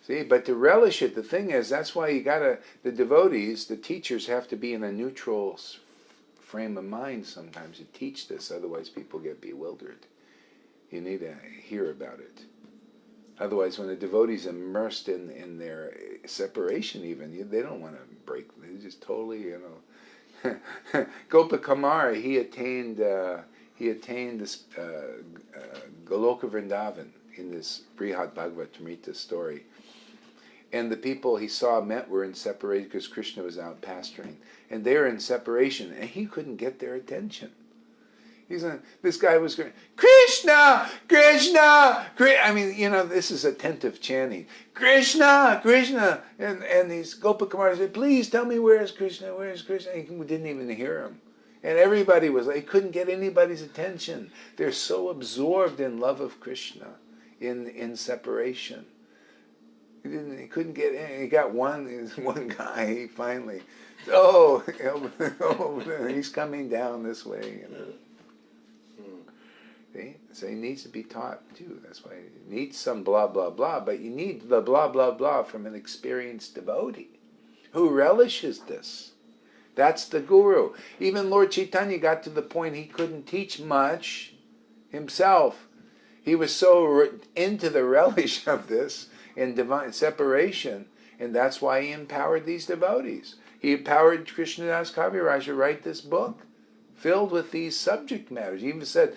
See, but to relish it, the thing is, that's why the devotees, the teachers have to be in a neutral frame of mind sometimes to teach this, otherwise people get bewildered. You need to hear about it. Otherwise, when the devotee's immersed in their separation even, they don't want to break, they just totally, Gopakumar, he attained this Goloka Vrindavan in this Brihad Bhagavad-Gita story, and the people he saw were in separation because Krishna was out pasturing, and they were in separation, and he couldn't get their attention. This guy was going, Krishna, Krishna, I mean, this is attentive chanting, Krishna, Krishna, and these Gopakumars said, please tell me where is Krishna, and he didn't even hear him. And everybody he couldn't get anybody's attention. They're so absorbed in love of Krishna, in separation. He couldn't get any. He got one guy, he finally, he's coming down this way, See? So he needs to be taught too. That's why you need some blah, blah, blah, but you need the blah, blah, blah from an experienced devotee who relishes this. That's the guru. Even Lord Chaitanya got to the point he couldn't teach much himself. He was so into the relish of this in divine separation, and that's why he empowered these devotees. He empowered Krishnadas Kaviraj to write this book, filled with these subject matters. He even said,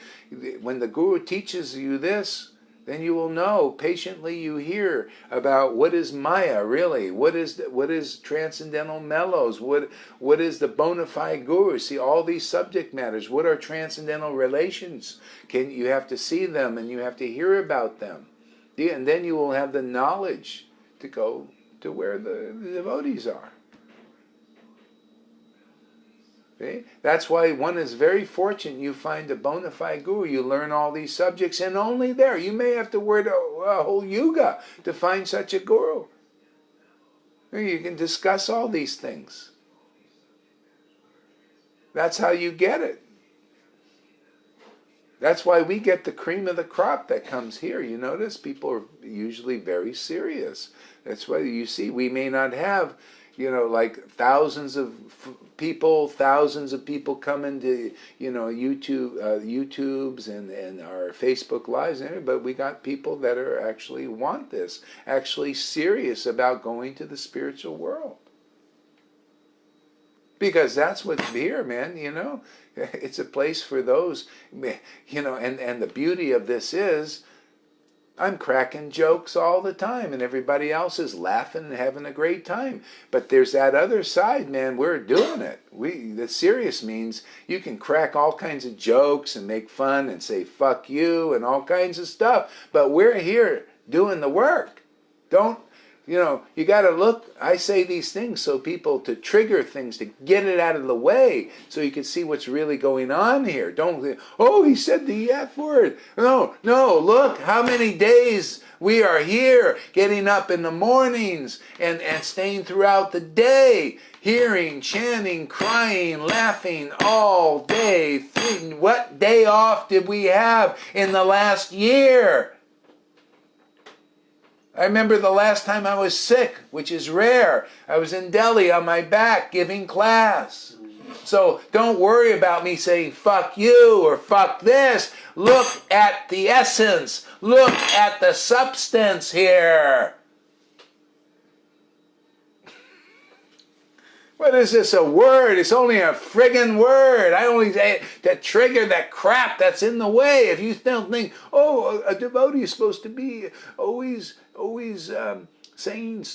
when the Guru teaches you this, then you will know, patiently you hear about what is Maya really, what is transcendental mellows, what is the bona fide Guru. See, all these subject matters, what are transcendental relations? You have to see them and you have to hear about them. And then you will have the knowledge to go to where the devotees are. Okay? That's why one is very fortunate. You find a bona fide guru, you learn all these subjects, and only there. You may have to word a whole yuga to find such a guru. You can discuss all these things. That's how you get it. That's why we get the cream of the crop that comes here. You notice people are usually very serious. That's why you see we may not have, like thousands of people come into, YouTubes and our Facebook Lives, but we got people that are actually want this, actually serious about going to the spiritual world. Because that's what's here, man, It's a place for those, and the beauty of this is, I'm cracking jokes all the time, and everybody else is laughing and having a great time. But there's that other side, man. We're doing it. The serious means you can crack all kinds of jokes and make fun and say "fuck you" and all kinds of stuff. But we're here doing the work. You got to look. I say these things so people to trigger things, to get it out of the way, so you can see what's really going on here. Don't think, oh, he said the F word. No, look how many days we are here, getting up in the mornings and staying throughout the day, hearing, chanting, crying, laughing all day. What day off did we have in the last year? I remember the last time I was sick, which is rare. I was in Delhi on my back giving class. So don't worry about me saying fuck you or fuck this. Look at the essence. Look at the substance here. What is this, a word? It's only a friggin' word. I only say to trigger that crap that's in the way. If you don't think, oh, a devotee is supposed to be always saying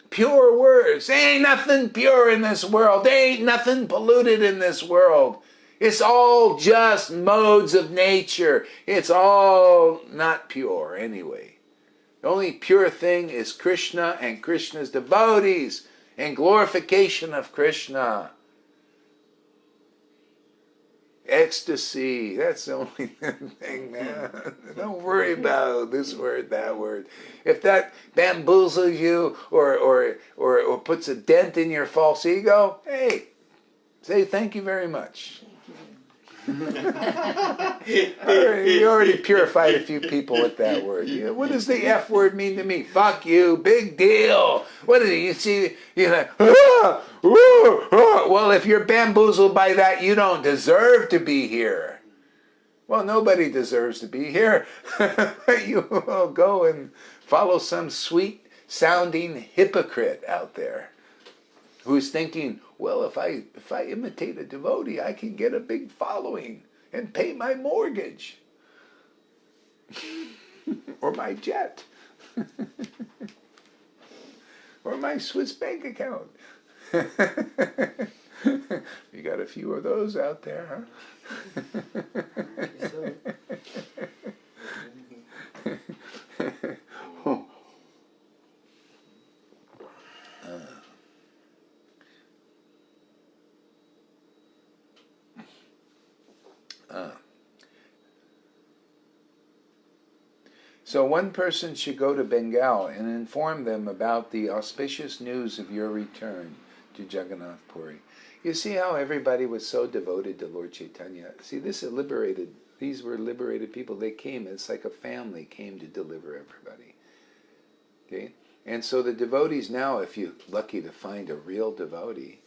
pure words. There ain't nothing pure in this world. There ain't nothing polluted in this world. It's all just modes of nature. It's all not pure anyway. The only pure thing is Krishna and Krishna's devotees and glorification of Krishna. Ecstasy, that's the only thing, man. Don't worry about this word, that word. If that bamboozles you or puts a dent in your false ego, hey, say thank you very much. You already purified a few people with that word. What does the F word mean to me? Fuck you, big deal. What is it? You see, you're like, well, if you're bamboozled by that, you don't deserve to be here. Well, nobody deserves to be here. You will go and follow some sweet-sounding hypocrite out there who's thinking, well, if I imitate a devotee, I can get a big following and pay my mortgage or my jet or my Swiss bank account. You got a few of those out there, huh? So one person should go to Bengal and inform them about the auspicious news of your return to Jagannath Puri. You see how everybody was so devoted to Lord Chaitanya? See, these were liberated people. They came, it's like a family came to deliver everybody. Okay? And so the devotees now, if you're lucky to find a real devotee,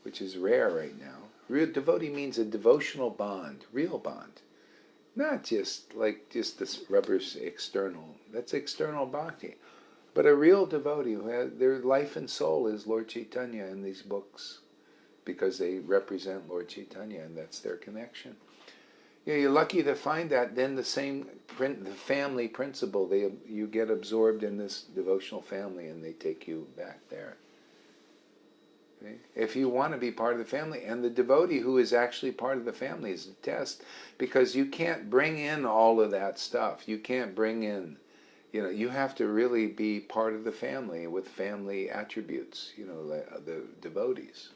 which is rare right now, real devotee means a devotional bond, real bond. Not just this rubber external. That's external bhakti. But a real devotee who has their life and soul is Lord Chaitanya in these books, because they represent Lord Chaitanya, and that's their connection. You're lucky to find that. Then the family principle, you get absorbed in this devotional family, and they take you back there. Okay? If you want to be part of the family, and the devotee who is actually part of the family is a test, because you can't bring in all of that stuff. You can't bring in, you have to really be part of the family with family attributes, the devotees.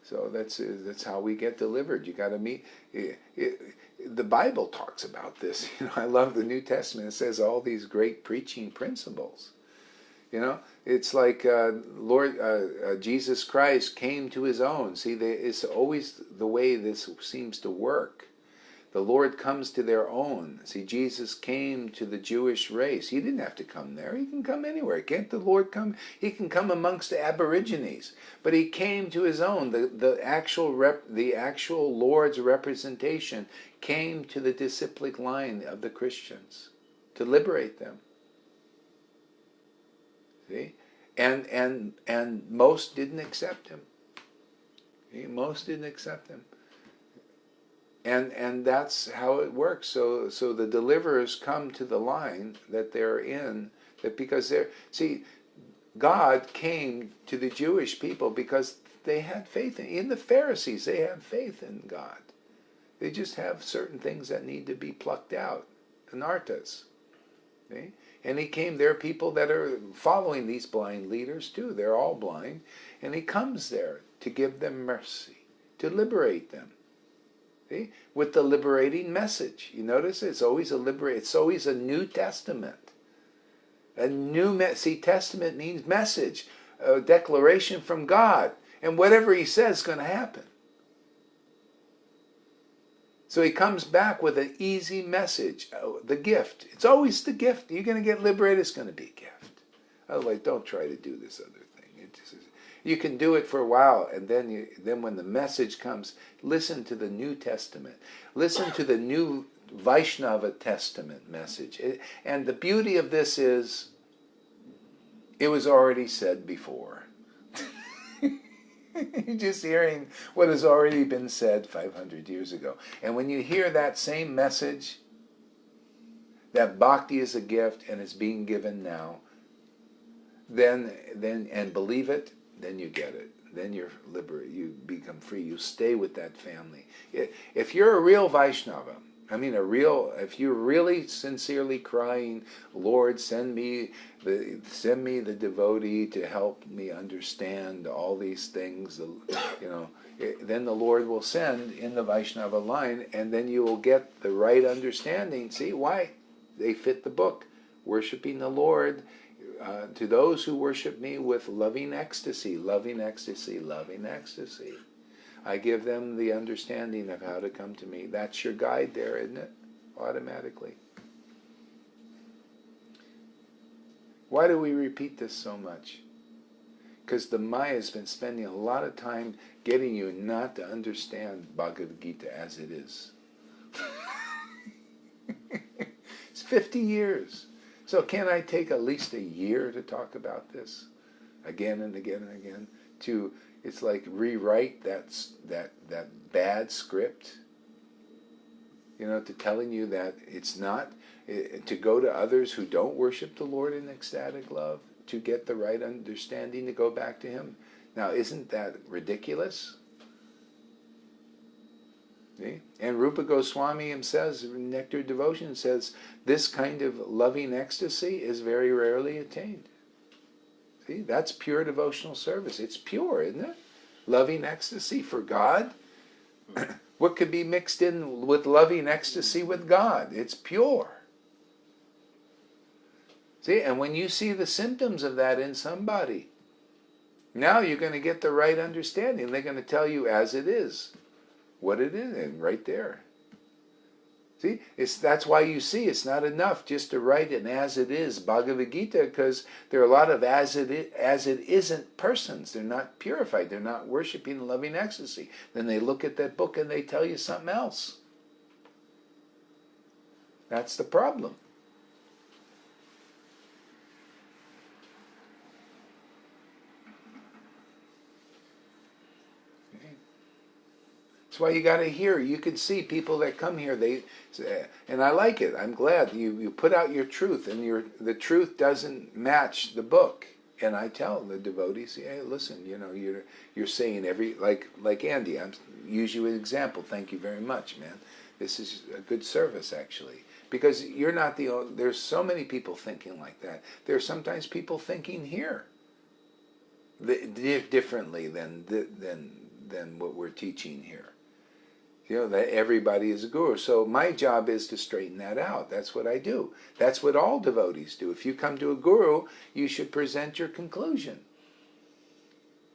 So that's how we get delivered. You got to meet. The Bible talks about this. I love the New Testament. It says all these great preaching principles. It's like Jesus Christ came to his own. See, it's always the way this seems to work. The Lord comes to their own. See, Jesus came to the Jewish race. He didn't have to come there. He can come anywhere. Can't the Lord come? He can come amongst the Aborigines. But he came to his own. The actual Lord's representation came to the disciplic line of the Christians to liberate them. See? And most didn't accept him. See? Most didn't accept him. And that's how it works. So the deliverers come to the line that they're in, because God came to the Jewish people because they had faith in the Pharisees. They have faith in God. They just have certain things that need to be plucked out, anartas. Okay? And he came. There are people that are following these blind leaders too. They're all blind, and he comes there to give them mercy, to liberate them. See? With the liberating message. You notice it's always it's always a New Testament. Testament means message, a declaration from God. And whatever he says is going to happen. So he comes back with an easy message, the gift. It's always the gift. You're going to get liberated, it's going to be a gift. Otherwise, don't try to do this other thing. You can do it for a while, and then when the message comes, listen to the New Testament. Listen to the new Vaishnava Testament message. And the beauty of this is, it was already said before. You're just hearing what has already been said 500 years ago. And when you hear that same message, that bhakti is a gift and it's being given now, then and believe it, then you get it. Then you're liberated. You become free. You stay with that family. If you're a real Vaishnava, if you're really sincerely crying, Lord, send me the devotee to help me understand all these things, then the Lord will send in the Vaishnava line, and then you will get the right understanding. See why? They fit the book. Worshipping the Lord. To those who worship me with loving ecstasy, loving ecstasy, loving ecstasy. I give them the understanding of how to come to me. That's your guide there, isn't it? Automatically. Why do we repeat this so much? Because the Maya has been spending a lot of time getting you not to understand Bhagavad-Gita as it is. It's 50 years. So can I take at least a year to talk about this again and again and again? It's like rewrite that bad script, to telling you that it's not, to go to others who don't worship the Lord in ecstatic love, to get the right understanding to go back to him. Now, isn't that ridiculous? See? And Rupa Goswami says, Nectar Devotion says, this kind of loving ecstasy is very rarely attained. See, that's pure devotional service. It's pure, isn't it? Loving ecstasy for God. What could be mixed in with loving ecstasy with God? It's pure. See, and when you see the symptoms of that in somebody, Now you're going to get the right understanding. They're going to tell you as it is, what it is, and right there. See, that's why you see it's not enough just to write an as it is Bhagavad-Gita, because there are a lot of as it isn't persons. They're not purified. They're not worshiping loving ecstasy. Then they look at that book and they tell you something else. That's the problem. That's why you got to hear. You can see people that come here. And I like it. I'm glad you put out your truth, and the truth doesn't match the book. And I tell the devotees, hey, listen, you're saying like Andy. I'm use you as an example. Thank you very much, man. This is a good service, actually, because you're not the only. There's so many people thinking like that. There's sometimes people thinking here differently than what we're teaching here. That everybody is a guru. So my job is to straighten that out. That's what I do. That's what all devotees do. If you come to a guru, you should present your conclusion.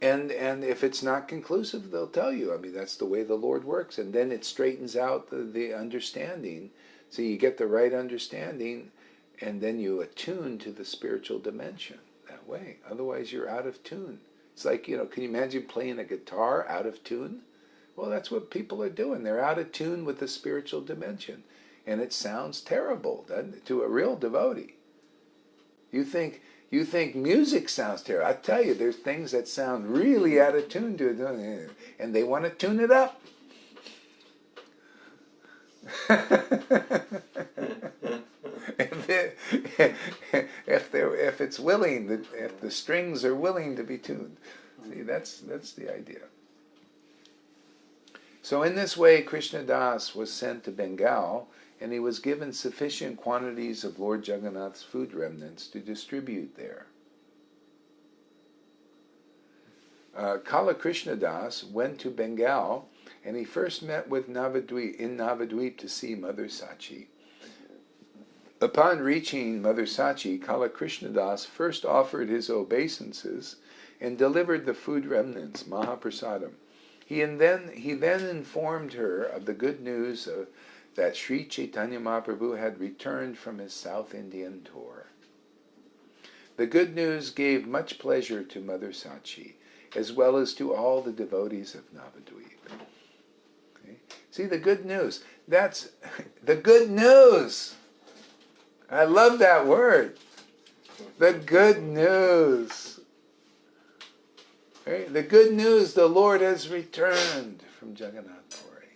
And if it's not conclusive, they'll tell you. I mean, that's the way the Lord works. And then it straightens out the understanding. So you get the right understanding, and then you attune to the spiritual dimension that way. Otherwise, you're out of tune. It's like, can you imagine playing a guitar out of tune? Well, that's what people are doing. They're out of tune with the spiritual dimension. And it sounds terrible, doesn't it, to a real devotee. You think music sounds terrible. I tell you, there's things that sound really out of tune to it, and they want to tune it up. If it's willing, if the strings are willing to be tuned. See, that's the idea. So in this way, Krishna Das was sent to Bengal, and he was given sufficient quantities of Lord Jagannath's food remnants to distribute there. Kala Krishna Das went to Bengal, and he first met with Navadvip to see Mother Sachi. Upon reaching Mother Sachi, Kala Krishna Das first offered his obeisances and delivered the food remnants, Mahaprasadam. He then informed her of the good news that Sri Chaitanya Mahaprabhu had returned from his South Indian tour. The good news gave much pleasure to Mother Sachi, as well as to all the devotees of Navadvip. Okay? See, the good news. That's the good news. I love that word. The good news. Right? The good news, the Lord has returned from Jagannath Puri.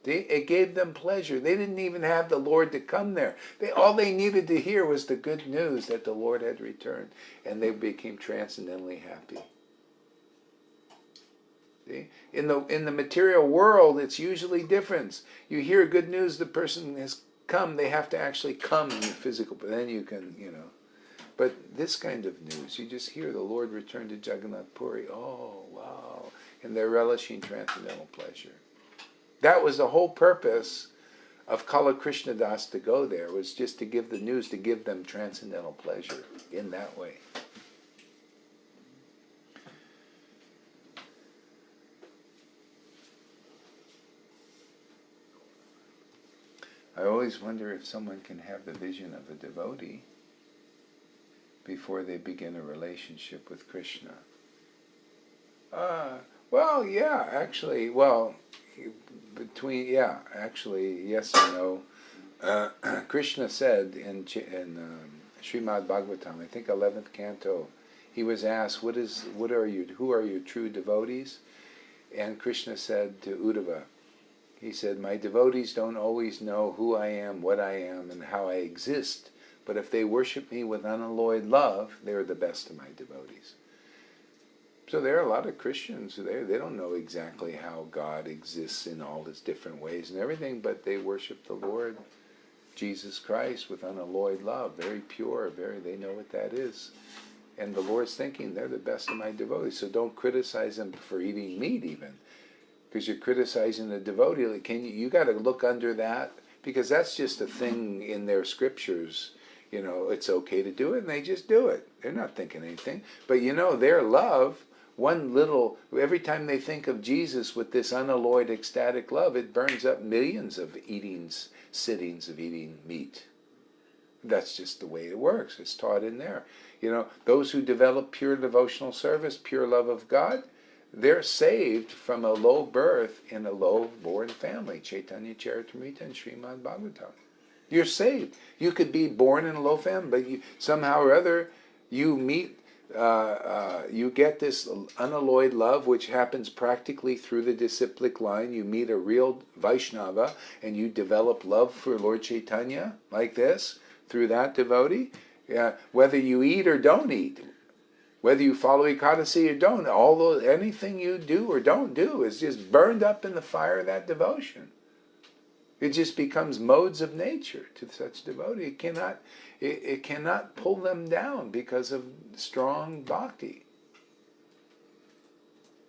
It gave them pleasure. They didn't even have the Lord to come there. All they needed to hear was the good news that the Lord had returned, and they became transcendently happy. See? In the material world, it's usually different. You hear good news, the person has come, they have to actually come in the physical, but then you can, But this kind of news, you just hear the Lord returned to Jagannath Puri. Oh, wow. And they're relishing transcendental pleasure. That was the whole purpose of Kala Krishna Das to go there, was just to give the news, to give them transcendental pleasure in that way. I always wonder if someone can have the vision of a devotee before they begin a relationship with Krishna. Yes and no. Krishna said in Srimad Bhagavatam, I think 11th canto, he was asked, who are your true devotees? And Krishna said to Uddhava, he said, my devotees don't always know who I am, what I am, and how I exist, but if they worship me with unalloyed love, they're the best of my devotees. So there are a lot of Christians who they don't know exactly how God exists in all his different ways and everything, but they worship the Lord Jesus Christ with unalloyed love, very pure, they know what that is. And the Lord's thinking, they're the best of my devotees, so don't criticize them for eating meat even, because you're criticizing the devotee. You got to look under that, because that's just a thing in their scriptures. it's okay to do it, and they just do it. They're not thinking anything. But their love, every time they think of Jesus with this unalloyed ecstatic love, it burns up millions of sittings of eating meat. That's just the way it works. It's taught in there. Those who develop pure devotional service, pure love of God, they're saved from a low birth in a low-born family. Caitanya-caritāmṛta and Srimad Bhagavatam. You're saved. You could be born in a low family, but somehow or other you meet, you get this unalloyed love, which happens practically through the disciplic line. You meet a real Vaishnava, and you develop love for Lord Chaitanya like this through that devotee. Whether you eat or don't eat, whether you follow Ekadasi or don't, anything you do or don't do is just burned up in the fire of that devotion. It just becomes modes of nature to such devotee. It cannot pull them down because of strong bhakti.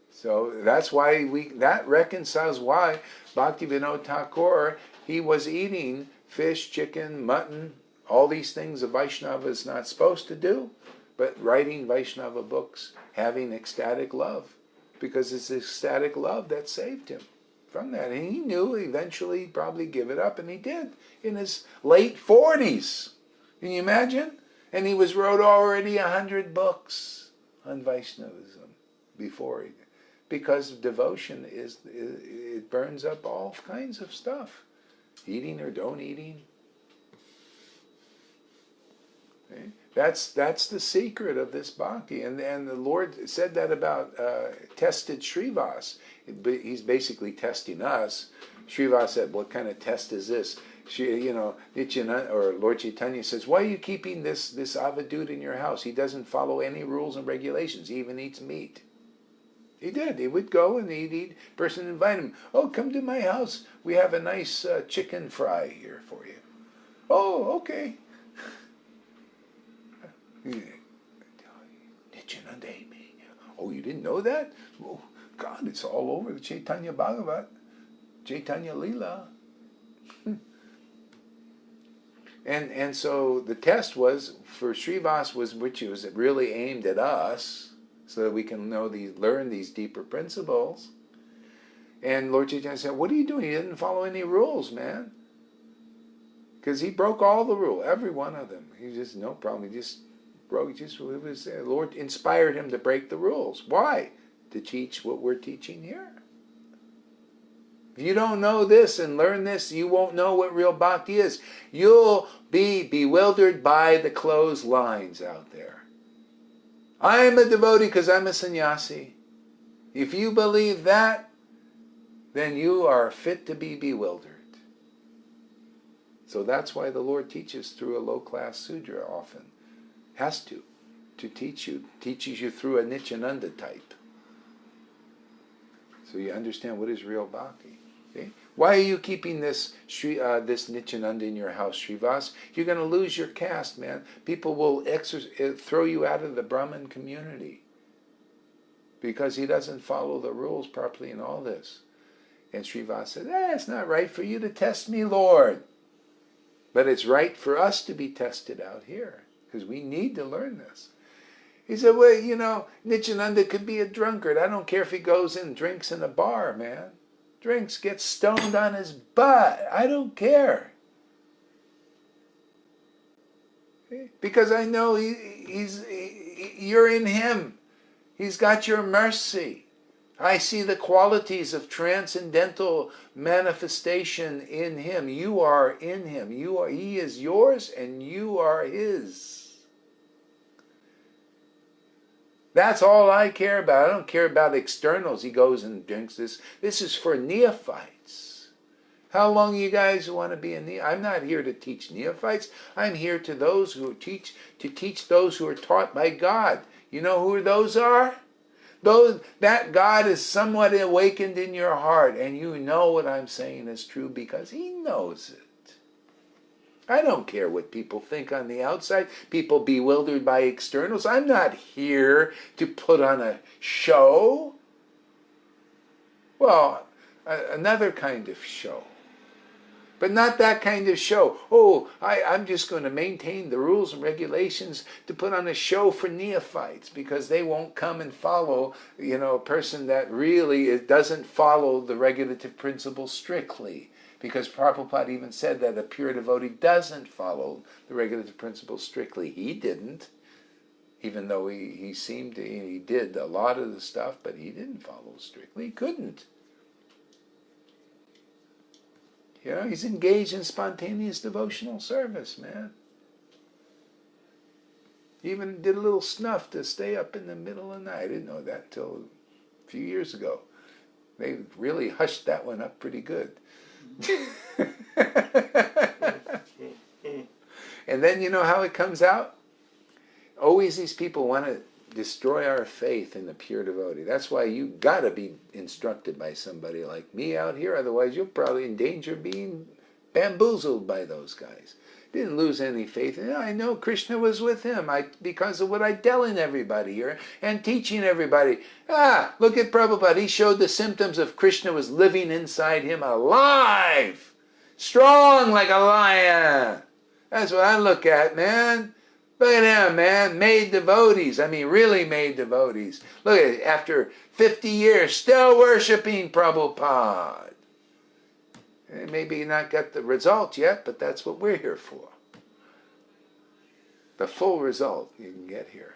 So that's why that reconciles why Bhaktivinoda Thakur, he was eating fish, chicken, mutton, all these things a Vaishnava is not supposed to do, but writing Vaishnava books, having ecstatic love, because it's ecstatic love that saved him from that. And he knew eventually he'd probably give it up, and he did in his late 40s. Can you imagine? And he wrote already 100 books on Vaishnavism before he, because devotion it burns up all kinds of stuff, eating or don't eating. Okay? That's the secret of this bhakti, and the Lord said that about tested Srivas. He's basically testing us. Srivas said, "What kind of test is this?" Nityananda, or Lord Chaitanya says, "Why are you keeping this avadut in your house? He doesn't follow any rules and regulations. He even eats meat." He did. He would go and he'd eat. Person invite him. "Oh, come to my house. We have a nice chicken fry here for you." "Oh, okay." Nityananda, oh, you didn't know that? Oh, God, it's all over the Chaitanya Bhagavat, Chaitanya Leela. And so the test was for Srivas, which was really aimed at us, so that we can learn these deeper principles. And Lord Chaitanya said, "What are you doing? He didn't follow any rules, man." Because he broke all the rules, every one of them. He just, no problem. He just broke. The Lord inspired him to break the rules. Why? To teach what we're teaching here. If you don't know this and learn this, you won't know what real bhakti is. You'll be bewildered by the closed lines out there. I'm a devotee because I'm a sannyasi. If you believe that, then you are fit to be bewildered. So that's why the Lord teaches through a low-class sudra often. Has to teach you. Teaches you through a Nityananda type. So you understand what is real bhakti. Okay? Why are you keeping this Nityananda in your house, Srivas? You're going to lose your caste, man. People will throw you out of the Brahmin community because he doesn't follow the rules properly in all this. And Srivas said, "It's not right for you to test me, Lord. But it's right for us to be tested out here, because we need to learn this." He said, "Well, Nityananda could be a drunkard. I don't care if he goes and drinks in a bar, man. Drinks, gets stoned on his butt. I don't care. Because I know you're in him. He's got your mercy. I see the qualities of transcendental manifestation in him. You are in him. He is yours and you are his. That's all I care about. I don't care about externals. He goes and drinks this. This is for neophytes. How long you guys want to be a neophyte? I'm not here to teach neophytes. I'm here to teach those who are taught by God. You know who those are? That God is somewhat awakened in your heart, and you know what I'm saying is true because he knows it. I don't care what people think on the outside. People bewildered by externals. I'm not here to put on a show. Well, another kind of show. But not that kind of show. Oh, I'm just going to maintain the rules and regulations to put on a show for neophytes because they won't come and follow, a person that really doesn't follow the regulative principles strictly. Because Prabhupada even said that a pure devotee doesn't follow the regulative principles strictly. He didn't, even though he seemed to, he did a lot of the stuff, but he didn't follow strictly. He couldn't. He's engaged in spontaneous devotional service, man. He even did a little snuff to stay up in the middle of the night. I didn't know that till a few years ago. They really hushed that one up pretty good. And then you know how it comes out? Always these people want to destroy our faith in the pure devotee. That's why you got to be instructed by somebody like me out here. Otherwise, you're probably in danger of being bamboozled by those guys. Didn't lose any faith. I know Krishna was with him because of what I'm telling everybody here and teaching everybody. Look at Prabhupada. He showed the symptoms of Krishna was living inside him alive. Strong like a lion. That's what I look at, man. Look at them, man. Made devotees. I mean, really made devotees. Look at it. After 50 years, still worshiping Prabhupada. Maybe not got the result yet, but that's what we're here for. The full result you can get here.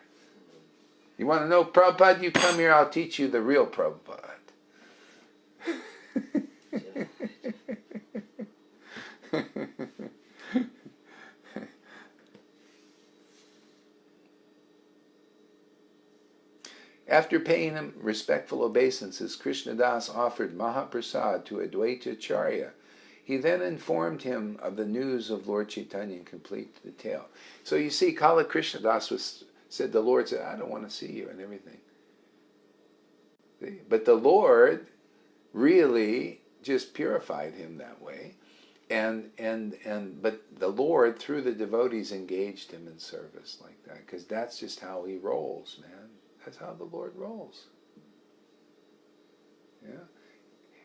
You want to know Prabhupada? You come here, I'll teach you the real Prabhupada. After paying him respectful obeisances, Krishnadas offered Mahaprasad to Advaitacharya. He then informed him of the news of Lord Chaitanya in complete detail. So you see, Kala Krishnadas said, the Lord said, I don't want to see you and everything. But the Lord really just purified him that way. But the Lord, through the devotees, engaged him in service like that. Because that's just how he rolls, man. That's how the Lord rolls. Yeah.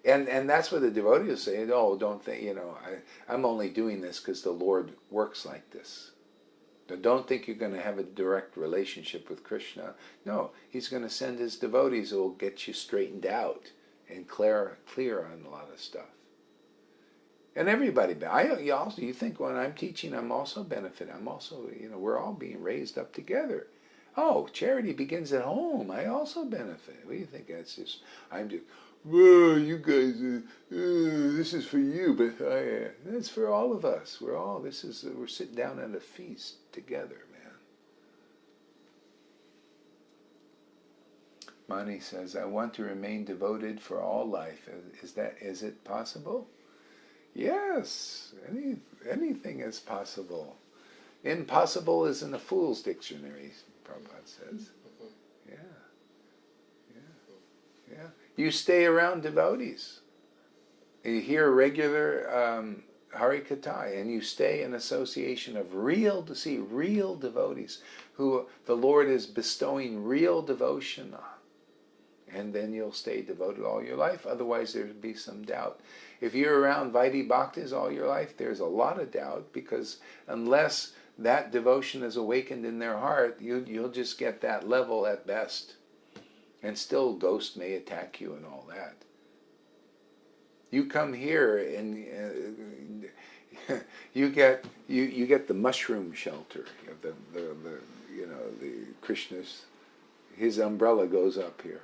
And that's what the devotees say. Oh, don't think, I'm only doing this because the Lord works like this. Don't think you're going to have a direct relationship with Krishna. No, he's going to send his devotees who will get you straightened out and clear on a lot of stuff. And everybody, you think when I'm teaching, I'm also benefiting. I'm also, we're all being raised up together. Oh, charity begins at home. I also benefit. What do you think? That's just, I'm just, whoa, you guys, this is for you, but that's for all of us. We're sitting down at a feast together, man. Mani says, I want to remain devoted for all life. Is it possible? Yes, anything is possible. Impossible is in the Fool's Dictionary, Prabhupada says. Yeah. You stay around devotees. You hear regular Harikatha, and you stay in association of real devotees who the Lord is bestowing real devotion on. And then you'll stay devoted all your life. Otherwise, there'll be some doubt. If you're around Vaidhi Bhaktas all your life, there's a lot of doubt, because unless that devotion is awakened in their heart, you'll just get that level at best. And still ghosts may attack you and all that. You come here and you get the mushroom shelter of the Krishna's. His umbrella goes up here.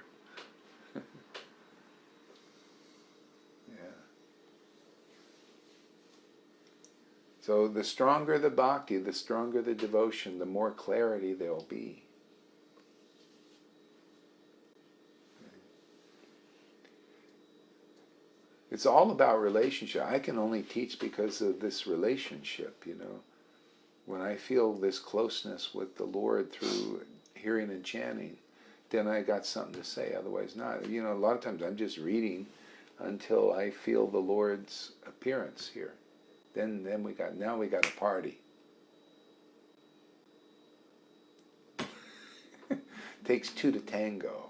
So the stronger the bhakti, the stronger the devotion, the more clarity there'll be. It's all about relationship. I can only teach because of this relationship, When I feel this closeness with the Lord through hearing and chanting, then I got something to say, otherwise not. A lot of times I'm just reading until I feel the Lord's appearance here. Then we got a party. Takes two to tango.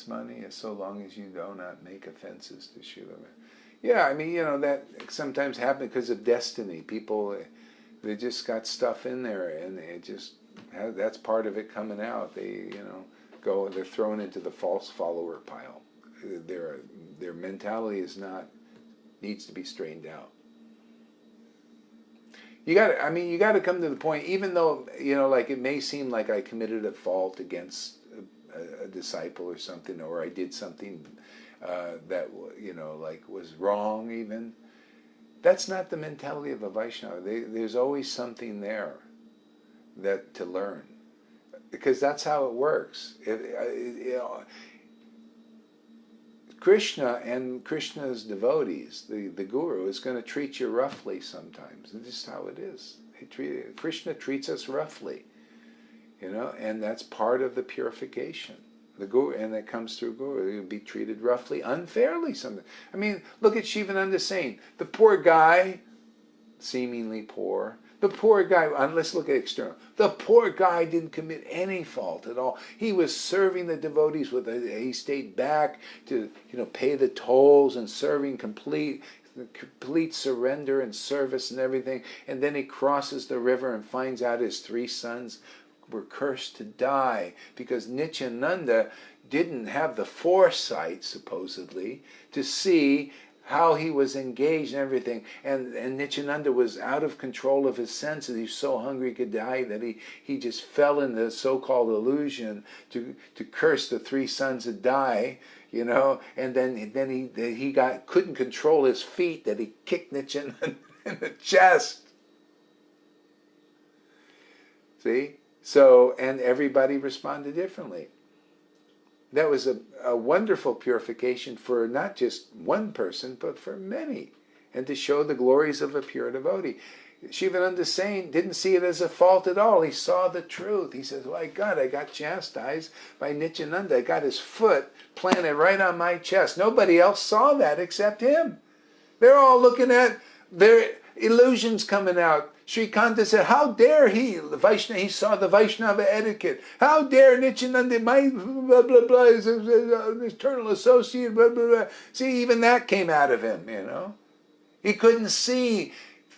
this money as so long as you do not make offenses to Srila. Yeah, I mean, that sometimes happens because of destiny. People, they just got stuff in there, and it just that's part of it coming out. They, they're thrown into the false follower pile. Their mentality needs to be straightened out. You got to come to the point, even though, like it may seem like I committed a fault against a disciple or something, or I did something that, like was wrong even. That's not the mentality of a Vaishnava. There's always something there to learn. Because that's how it works. Krishna and Krishna's devotees, the Guru, is going to treat you roughly sometimes. This is how it is. Krishna treats us roughly, and that's part of the purification. The Guru, and that comes through Guru. You'll be treated roughly, unfairly sometimes. I mean, look at Shivananda saying, the poor guy, seemingly poor, the poor guy, let's look at external. The poor guy didn't commit any fault at all. He was serving the devotees he stayed back to, pay the tolls and serving complete surrender and service and everything. And then he crosses the river and finds out his 3 sons were cursed to die because Nityananda didn't have the foresight, supposedly, to see how he was engaged and everything, and Nityananda was out of control of his senses. He was so hungry he could die that he just fell in the so-called illusion to curse the 3 sons to die, and then he couldn't control his feet, that he kicked Nityananda in the chest. See? So, and everybody responded differently. That was a wonderful purification for not just one person, but for many, and to show the glories of a pure devotee. Shivananda Sain didn't see it as a fault at all. He saw the truth. He says, "My God, I got chastised by Nityananda. I got his foot planted right on my chest. Nobody else saw that except him. They're all looking at their illusions coming out." Srikanta said, how dare he saw the Vaishnava etiquette. How dare Nityananda, my blah, blah, blah, is an eternal associate, blah, blah, blah. See, even that came out of him, He couldn't see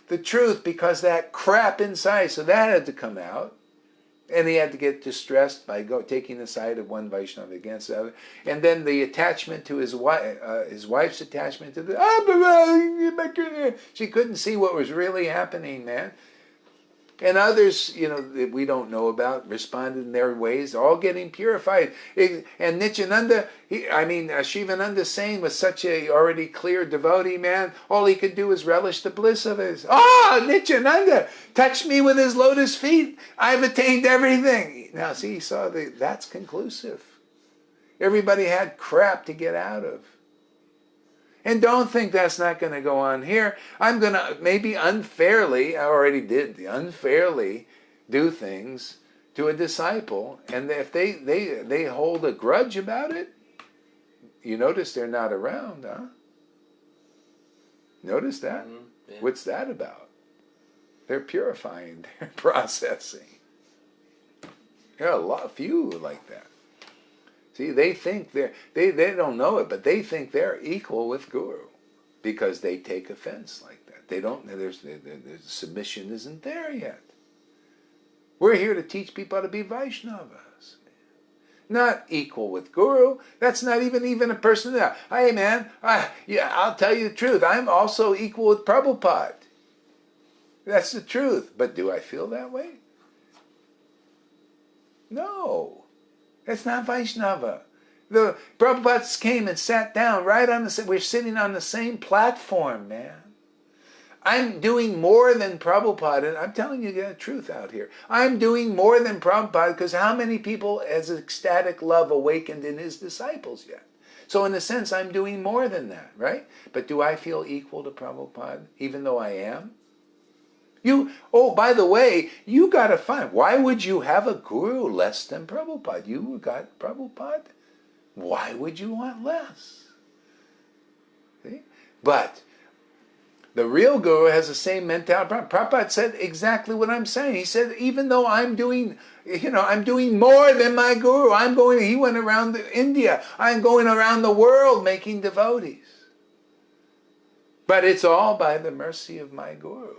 the truth because that crap inside, so that had to come out. And he had to get distressed by taking the side of one Vaishnava against the other. And then the attachment to his wife's attachment to she couldn't see what was really happening, man. And others, that we don't know about, responded in their ways, all getting purified. And Nityananda, Shivananda Sain was such a already clear devotee, man. All he could do was relish the bliss of his. Nityananda touched me with his lotus feet. I've attained everything. Now, see, he saw that's conclusive. Everybody had crap to get out of. And don't think that's not going to go on here. I'm going to maybe unfairly, I already did, unfairly do things to a disciple. And if they hold a grudge about it, you notice they're not around, huh? Notice that? Mm-hmm. Yeah. What's that about? They're purifying, they're processing. There are a few like that. See, they think they don't know it, but they think they're equal with Guru because they take offense like that. They don't. There's submission isn't there yet. We're here to teach people how to be Vaishnavas, not equal with Guru. That's not even a person there. Hey man, I'll tell you the truth. I'm also equal with Prabhupada. That's the truth. But do I feel that way? No. That's not Vaishnava. The Prabhupada came and sat down right on we're sitting on the same platform, man. I'm doing more than Prabhupada, and I'm telling you the truth out here. I'm doing more than Prabhupada because how many people has ecstatic love awakened in his disciples yet? So in a sense, I'm doing more than that, right? But do I feel equal to Prabhupada, even though I am? By the way, you got to find, why would you have a guru less than Prabhupada? You got Prabhupada. Why would you want less? See? But The real guru has the same mentality. Prabhupada said exactly what I'm saying. He said, even though I'm doing more than my guru. He went around India. I'm going around the world making devotees. But it's all by the mercy of my guru.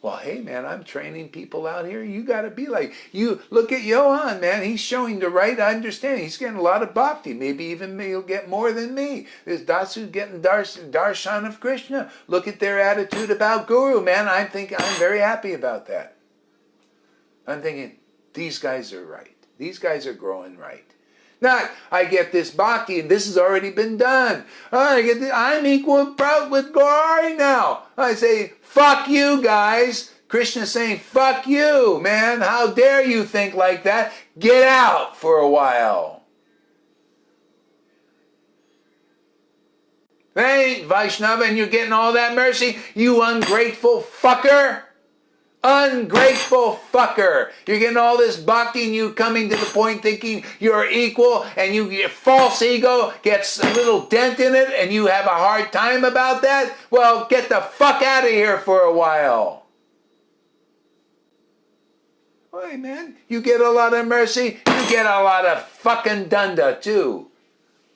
Well, hey man, I'm training people out here. You got to be like, you look at Johan, man. He's showing the right understanding. He's getting a lot of bhakti. Maybe even he'll get more than me. This Dasu getting darshan of Krishna. Look at their attitude about guru, man. I'm very happy about that. I'm thinking, these guys are right. These guys are growing right. Not, I get this bhakti and this has already been done. I'm equal with Gaurahari now. I say, fuck you guys. Krishna's saying, fuck you, man. How dare you think like that? Get out for a while. Hey, Vaishnava, and you're getting all that mercy? You ungrateful fucker. Ungrateful fucker. You're getting all this bhakti and you coming to the point thinking you're equal, and your false ego gets a little dent in it and you have a hard time about that? Well, get the fuck out of here for a while. Hey man, you get a lot of mercy, you get a lot of fucking dunda too.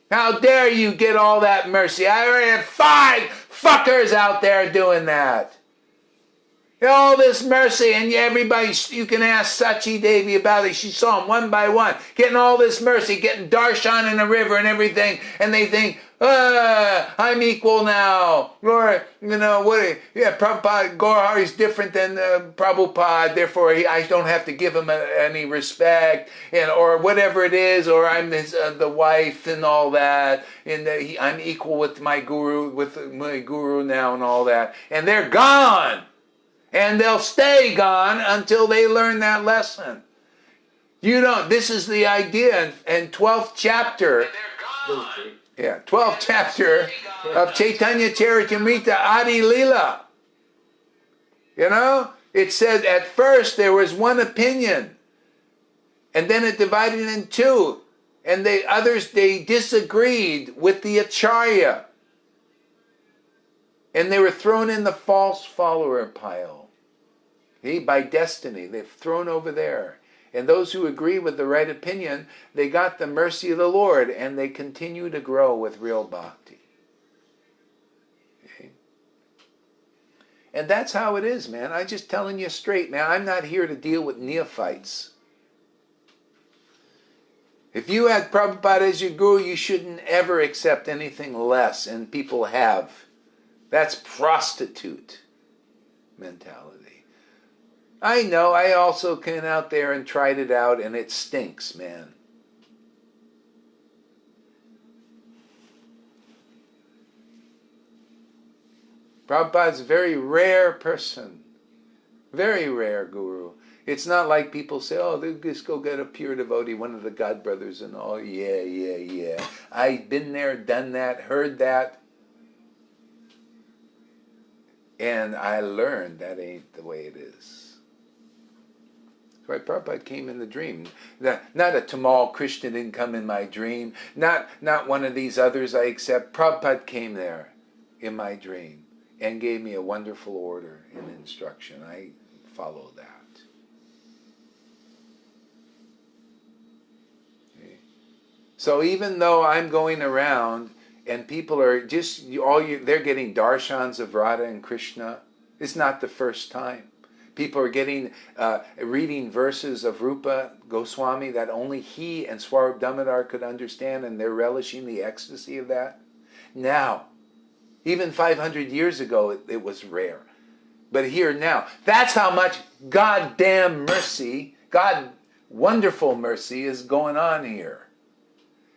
How dare you get all that mercy? I already have 5 fuckers out there doing that. All this mercy, and everybody, you can ask Sachi Devi about it. She saw them one by one, getting all this mercy, getting darshan in the river and everything, and they think, I'm equal now. Or, Prabhupada, Gaurahari is different than Prabhupada, therefore I don't have to give him any respect, or whatever it is, or I'm the wife and all that, and I'm equal with my guru now and all that, and they're gone. And they'll stay gone until they learn that lesson. This is the idea in 12th chapter. 12th chapter of Caitanya-caritāmṛta Adi Lila. It said at first there was one opinion. And then it divided in 2. And they disagreed with the Acharya. And they were thrown in the false follower pile. By destiny, they've thrown over there. And those who agree with the right opinion, they got the mercy of the Lord, and they continue to grow with real bhakti. Okay? And that's how it is, man. I'm just telling you straight, man. I'm not here to deal with neophytes. If you had Prabhupada as your guru, you shouldn't ever accept anything less, and people have. That's prostitute mentality. I know, I also came out there and tried it out, and it stinks, man. Prabhupada's a very rare person. Very rare guru. It's not like people say, oh, just go get a pure devotee, one of the God brothers, and all, yeah. I've been there, done that, heard that. And I learned that ain't the way it is. Right, Prabhupada came in the dream. Not a Tamal Krishna didn't come in my dream. Not one of these others I accept. Prabhupada came there in my dream and gave me a wonderful order and instruction. I followed that. Okay. So even though I'm going around and people are they're getting darshans of Radha and Krishna, it's not the first time. People are getting, reading verses of Rupa Goswami that only he and Swarup Damodar could understand, and they're relishing the ecstasy of that. Now, even 500 years ago, it was rare. But here now, that's how much goddamn mercy, wonderful mercy is going on here.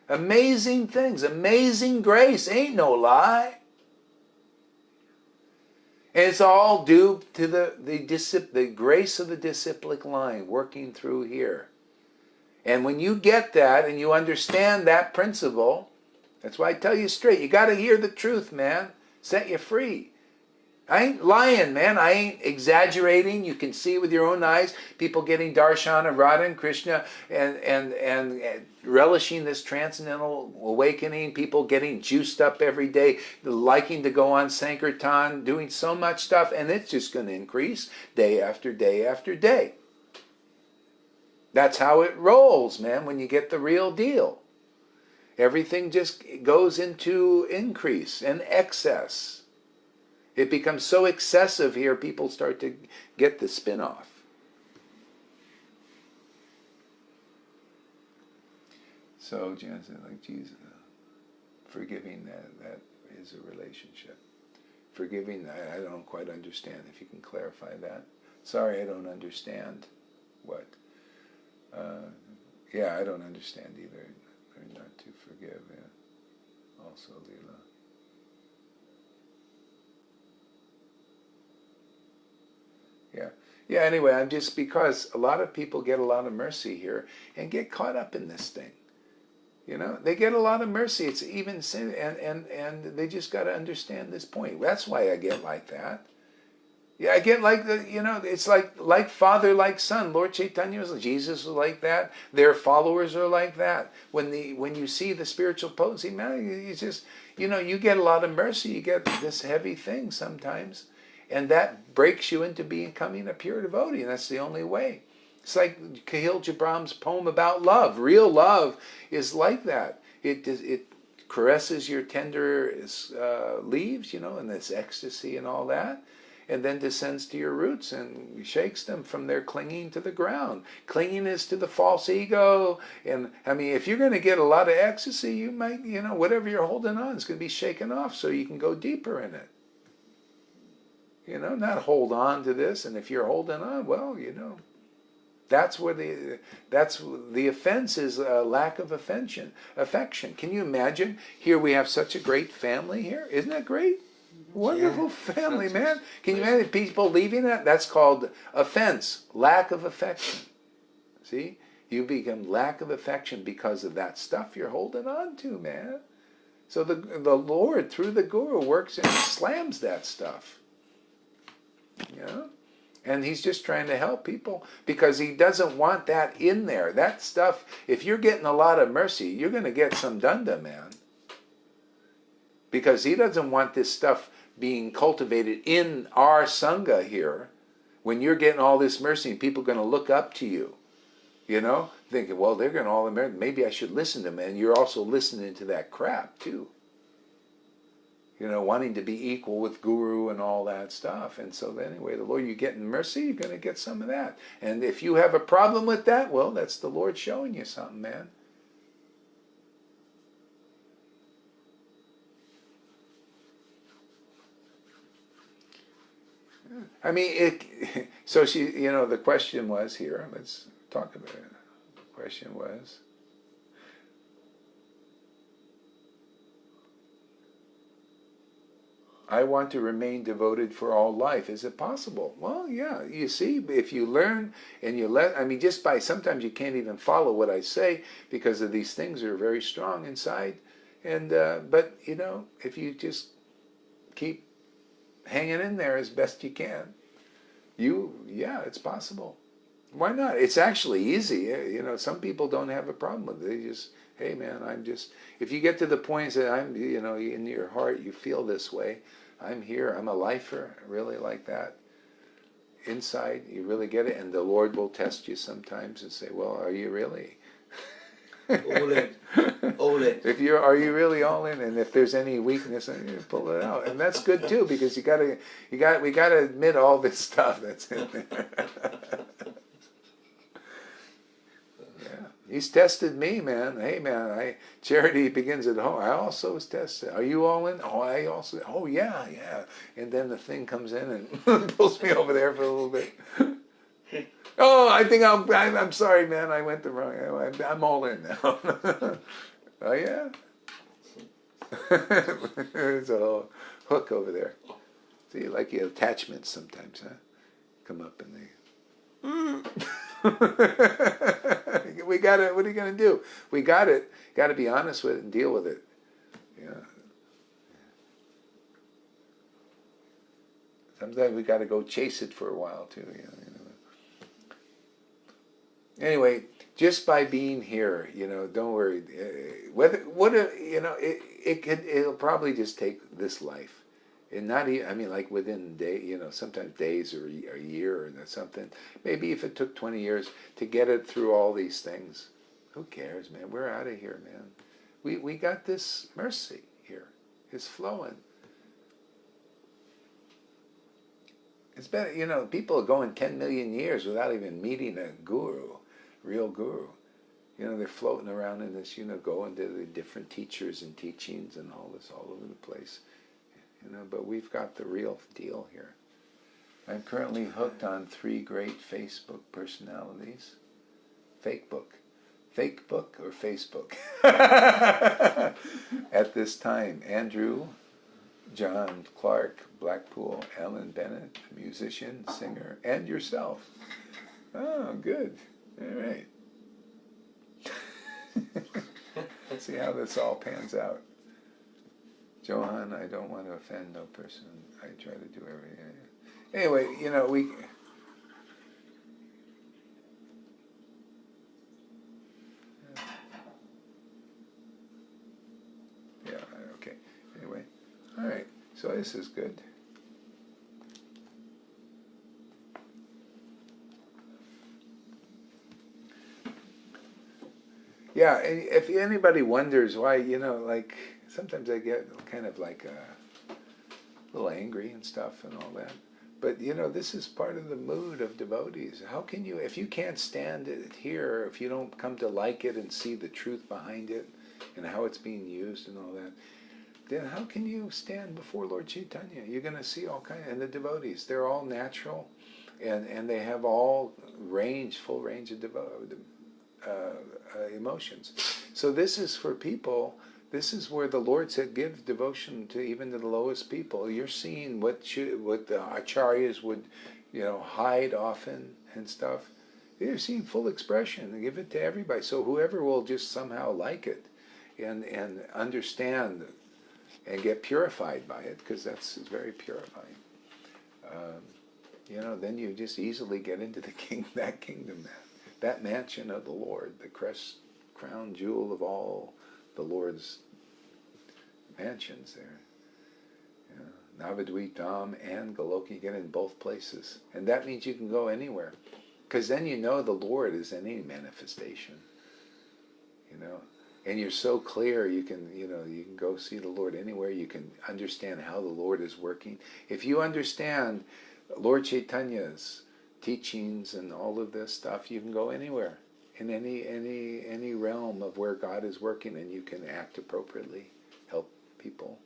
Amazing things, amazing grace, ain't no lie. And it's all due to the grace of the disciplic line working through here. And when you get that and you understand that principle, that's why I tell you straight, you got to hear the truth, man. Set you free. I ain't lying, man. I ain't exaggerating. You can see with your own eyes people getting darshan of Radha and Krishna and relishing this transcendental awakening, people getting juiced up every day, liking to go on Sankirtan, doing so much stuff, and it's just going to increase day after day after day. That's how it rolls, man, when you get the real deal. Everything just goes into increase and excess. It becomes so excessive here, people start to get the spin off. So, Jan said, like Jesus, forgiving, that is a relationship. Forgiving, I don't quite understand. If you can clarify that. Sorry, I don't understand what. Yeah, I don't understand either. Learn not to forgive, yeah. Also, Leela. Yeah, anyway, I'm just, because a lot of people get a lot of mercy here and get caught up in this thing. You know, they get a lot of mercy. It's even sin, and they just got to understand this point. That's why I get like that. Yeah, I get like the, you know, it's like father, like son. Lord Chaitanya was, Jesus was like that. Their followers are like that. When you see the spiritual potency, man, you just, you know, you get a lot of mercy. You get this heavy thing sometimes. And that breaks you into becoming a pure devotee, and that's the only way. It's like Kahil Jabram's poem about love. Real love is like that. It caresses your tender leaves, you know, and this ecstasy and all that, and then descends to your roots and shakes them from their clinging to the ground. Clinging is to the false ego. And, I mean, if you're going to get a lot of ecstasy, you might, you know, whatever you're holding on is going to be shaken off so you can go deeper in it. You know, not hold on to this, and if you're holding on, well, you know, that's the offense is a lack of affection. Can you imagine? Here we have such a great family here. Isn't that great? Wonderful family, man. Can you imagine people leaving that? That's called offense, lack of affection. See? You become lack of affection because of that stuff you're holding on to, man. So the Lord, through the Guru, works and slams that stuff. You know? And he's just trying to help people because he doesn't want that in there. That stuff, if you're getting a lot of mercy, you're going to get some danda, man. Because he doesn't want this stuff being cultivated in our Sangha here. When you're getting all this mercy and people are going to look up to you, you know, thinking, well, they're going to all the mercy, maybe I should listen to them. And you're also listening to that crap, too. You know, wanting to be equal with Guru and all that stuff. And so anyway, the Lord, you getting mercy, you're going to get some of that. And if you have a problem with that, well, that's the Lord showing you something, man. I mean, so she, you know, the question was here, let's talk about it. The question was, I want to remain devoted for all life. Is it possible? Well, yeah. You see, if you learn and you I mean, just by, sometimes you can't even follow what I say because of these things are very strong inside. And, but, you know, if you just keep hanging in there as best you can, yeah, it's possible. Why not? It's actually easy. You know, some people don't have a problem with it. They just, hey man, I'm just, if you get to the point that I'm, you know, in your heart you feel this way, I'm here, I'm a lifer, really like that. Inside, you really get it, and the Lord will test you sometimes and say, well, are you really? All in. All in. Are you really all in? And if there's any weakness, you pull it out. And that's good too, because we gotta admit all this stuff that's in there. He's tested me, man. Hey, man, charity begins at home. I also was tested. Are you all in? Oh, yeah. And then the thing comes in and pulls me over there for a little bit. Oh, I think I'm sorry, man. I went the wrong way. I'm all in now. Oh, yeah? There's a whole hook over there. See, like your attachments sometimes, huh? Come up and we got it. What are you going to do? We got it. Got to be honest with it and deal with it. Yeah. Sometimes we got to go chase it for a while too. Anyway, just by being here, don't worry. It'll probably just take this life, and not even. I mean, like within day, sometimes days or a year or something. Maybe if it took 20 years to get it through all these things, who cares, man? We're out of here, man. We got this mercy here. It's flowing. It's better, people are going 10 million years without even meeting a guru, real guru. They're floating around in this, going to the different teachers and teachings and all this all over the place. But we've got the real deal here. I'm currently hooked on 3 great Facebook personalities. Fake book or Facebook? At this time, Andrew, John Clark, Blackpool, Alan Bennett, a musician, singer, and yourself. Oh, good. All right. See how this all pans out. Johan, I don't want to offend no person. I try to do everything. Anyway, we... Yeah, okay. Anyway, all right. So this is good. Yeah, and if anybody wonders why, like, sometimes I get kind of like a little angry and stuff and all that. But, this is part of the mood of devotees. How can you, if you can't stand it here, if you don't come to like it and see the truth behind it and how it's being used and all that, then how can you stand before Lord Chaitanya? You're going to see all kinds, and the devotees, they're all natural, and they have all full range of emotions. So this is for people, this is where the Lord said, give devotion to even to the lowest people. You're seeing what the acharyas would, hide often and stuff. You're seeing full expression, and give it to everybody. So whoever will just somehow like it and understand and get purified by it, because it's very purifying. Then you just easily get into that kingdom, that mansion of the Lord, the crown jewel of all the Lord's mansions there. Navadvitam and Goloka, you get in both places. And that means you can go anywhere. Because then the Lord is in any manifestation. And you're so clear, you can go see the Lord anywhere. You can understand how the Lord is working. If you understand Lord Chaitanya's teachings and all of this stuff, you can go anywhere, in any realm of where God is working, and you can act appropriately, help people.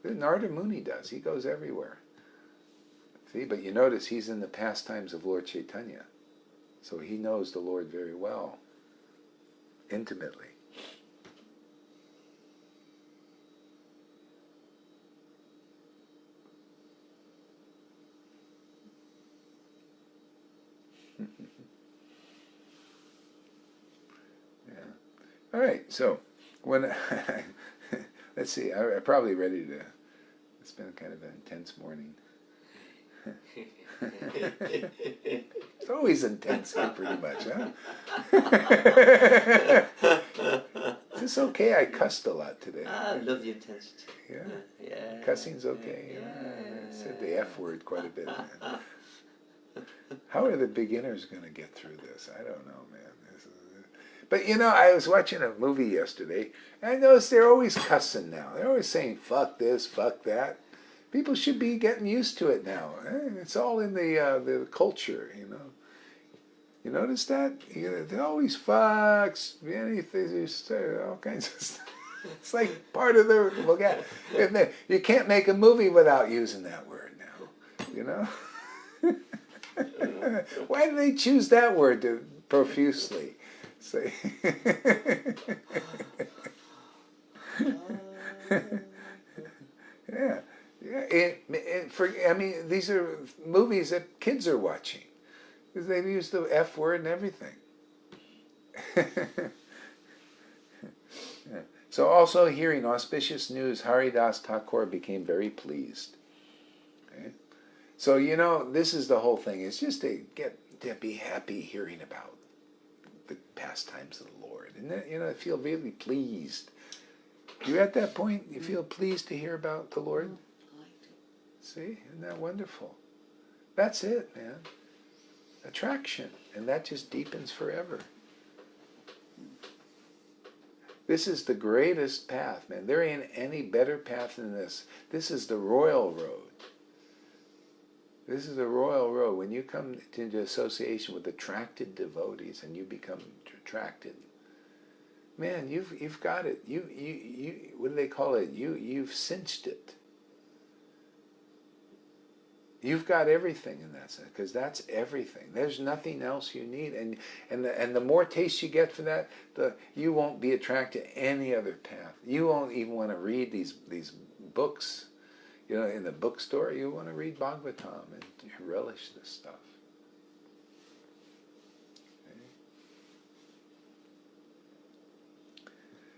Narada Muni does. He goes everywhere. See, but you notice he's in the pastimes of Lord Chaitanya, so he knows the Lord very well, intimately. All right, so when let's see, I'm probably ready to. It's been kind of an intense morning. It's always intense here, pretty much, huh? Is this okay? I cussed a lot today. I love the intensity. Yeah, yeah. Cussing's okay. I said the F word quite a bit. Man. How are the beginners going to get through this? I don't know, man. But I was watching a movie yesterday, and I noticed they're always cussing now. They're always saying, fuck this, fuck that. People should be getting used to it now. It's all in the culture, You notice that? They always fucks, anything, all kinds of stuff. It's like part of their vocabulary. You can't make a movie without using that word now, Why do they choose that word profusely? Say. Yeah. These are movies that kids are watching, because they've used the F word and everything. Yeah. So also hearing auspicious news, Haridas Thakur became very pleased. So, you know, this is the whole thing. It's just to be happy hearing about the pastimes of the Lord. And then, you know, I feel really pleased. You at that point? You feel pleased to hear about the Lord? I like to. See? Isn't that wonderful? That's it, man. Attraction. And that just deepens forever. This is the greatest path, man. There ain't any better path than this. This is the royal road. This is the royal road. When you come into association with attracted devotees and you become attracted, man, you've got it. You what do they call it? You've cinched it. You've got everything in that sense, because that's everything. There's nothing else you need, and the more taste you get for that, you won't be attracted to any other path. You won't even want to read these books. You know, in the bookstore, you want to read Bhagavatam and relish this stuff. Okay.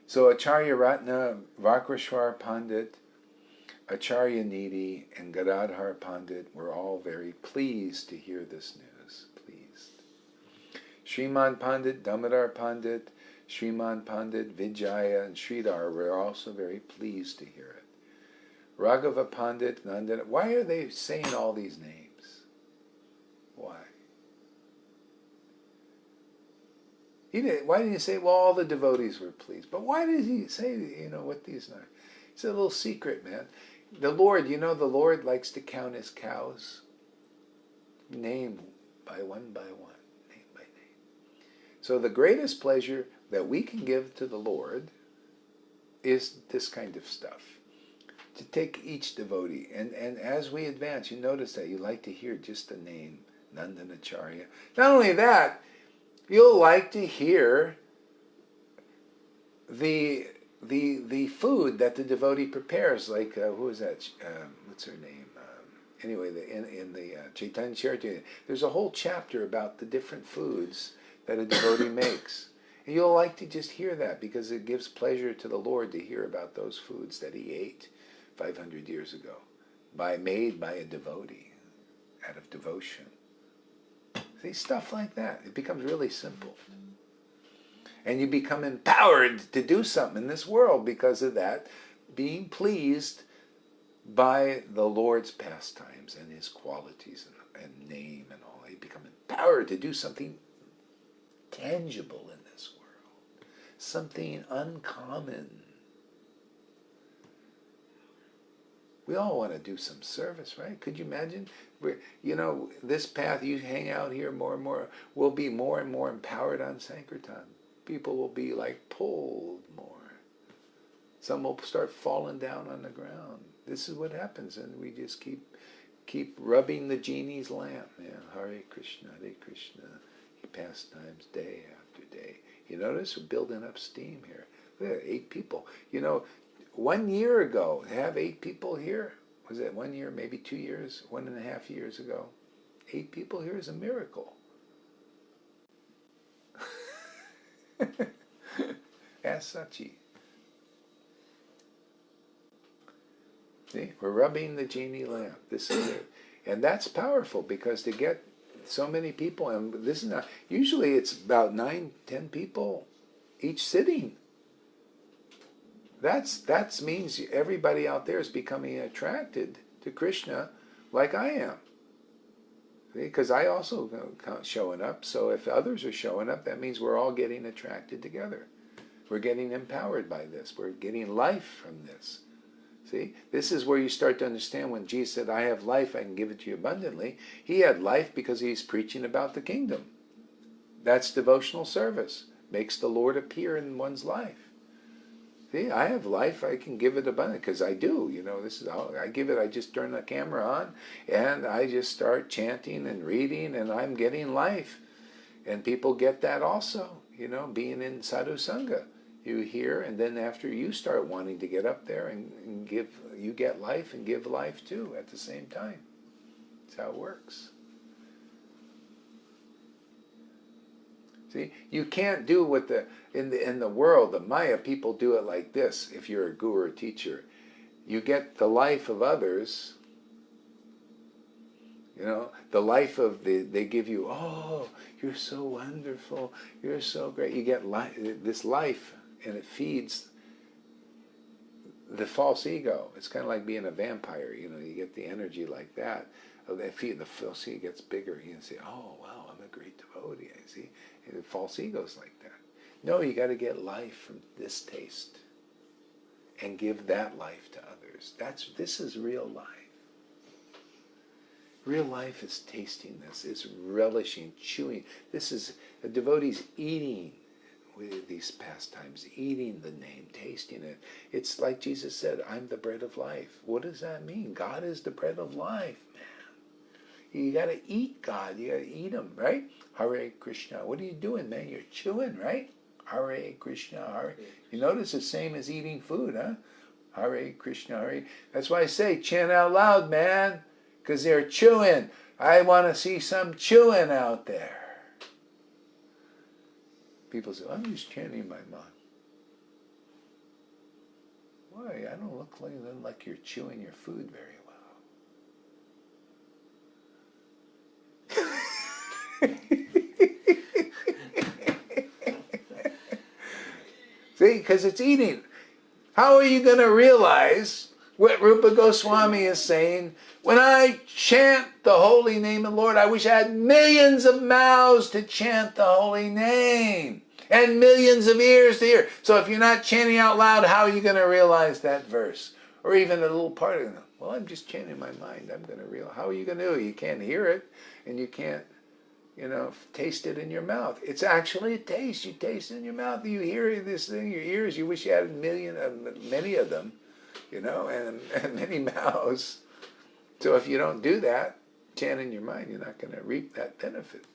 So Acharya Ratna, Vakreshwar Pandit, Acharya Nidhi, and Gadadhar Pandit were all very pleased to hear this news. Pleased. Sriman Pandit, Damodar Pandit, Sriman Pandit, Vijaya, and Sridhar were also very pleased to hear it. Raghava Pandit, Nandana. Why are they saying all these names? Why? Why didn't he say, well, all the devotees were pleased? But why did he say, you know, what these are? It's a little secret, man. The Lord, you know, the Lord likes to count his cows. Name by one, name by name. So the greatest pleasure that we can give to the Lord is this kind of stuff. To take each devotee, and as we advance, you notice that you like to hear just the name, Nandanacharya. Not only that, you'll like to hear the food that the devotee prepares, like, who is that, what's her name? Anyway, in the Caitanya-caritāmṛta, there's a whole chapter about the different foods that a devotee makes. And you'll like to just hear that, because it gives pleasure to the Lord to hear about those foods that he ate 500 years ago, made by a devotee, out of devotion. See, stuff like that. It becomes really simple. And you become empowered to do something in this world because of that, being pleased by the Lord's pastimes and his qualities and name and all. You become empowered to do something tangible in this world, something uncommon. We all want to do some service, right? Could you imagine? You know, this path, you hang out here more and more, will be more and more empowered on Sankirtan. People will be like pulled more. Some will start falling down on the ground. This is what happens, and we just keep rubbing the genie's lamp. Yeah, Hare Krishna, pastimes day after day. You notice we're building up steam here. Look at 8 people. You know, 1 year ago, to have 8 people here, was it 1 year, maybe 2 years, 1.5 years ago? 8 people here is a miracle. Ask Sachi. See, we're rubbing the genie lamp. This is it. And that's powerful, because to get so many people, and this is not, usually it's about 9-10 people each sitting. That means everybody out there is becoming attracted to Krishna like I am. Because I also showing up, so if others are showing up, that means we're all getting attracted together. We're getting empowered by this. We're getting life from this. See, this is where you start to understand when Jesus said, I have life, I can give it to you abundantly. He had life because he's preaching about the kingdom. That's devotional service. Makes the Lord appear in one's life. See, I have life, I can give it abundantly, because I do. You know, this is how I give it. I just turn the camera on, and I just start chanting and reading, and I'm getting life. And people get that also, you know, being in sadhu sangha. You hear, and then after you start wanting to get up there and give, you get life and give life too at the same time. That's how it works. See, you can't do what in the world, the Maya people do it like this. If you're a guru or teacher, you get the life of others, You know, the life of they give you, oh, you're so wonderful, you're so great. You get this life, and it feeds the false ego. It's kind of like being a vampire. You know, you get the energy like that. The false ego gets bigger. You can say, oh, wow, I'm a great devotee. I see. And the false ego's like that. No, you got to get life from this taste and give that life to others. This is real life. Real life is tasting this. It's relishing, chewing. This is a devotee's eating with these pastimes, eating the name, tasting it. It's like Jesus said, I'm the bread of life. What does that mean? God is the bread of life, man. You got to eat God. You got to eat him, right? Hare Krishna. What are you doing, man? You're chewing, right? Hare Krishna, Hare. You notice the same as eating food, huh? Hare Krishna, Hare. That's why I say, chant out loud, man, because they're chewing. I want to see some chewing out there. People say, I'm just chanting my mind. Why? I don't look like you're chewing your food very well. See, because it's eating. How are you going to realize what Rupa Goswami is saying? When I chant the holy name of the Lord, I wish I had millions of mouths to chant the holy name and millions of ears to hear. So if you're not chanting out loud, how are you going to realize that verse? Or even a little part of it. Well, I'm just chanting in my mind. I'm going to realize. How are you going to do it? You can't hear it, and you can't, taste it in your mouth. It's actually a taste. You taste it in your mouth. You hear this thing in your ears. You wish you had many of them, and many mouths. So if you don't do that, chant in your mind, you're not going to reap that benefit.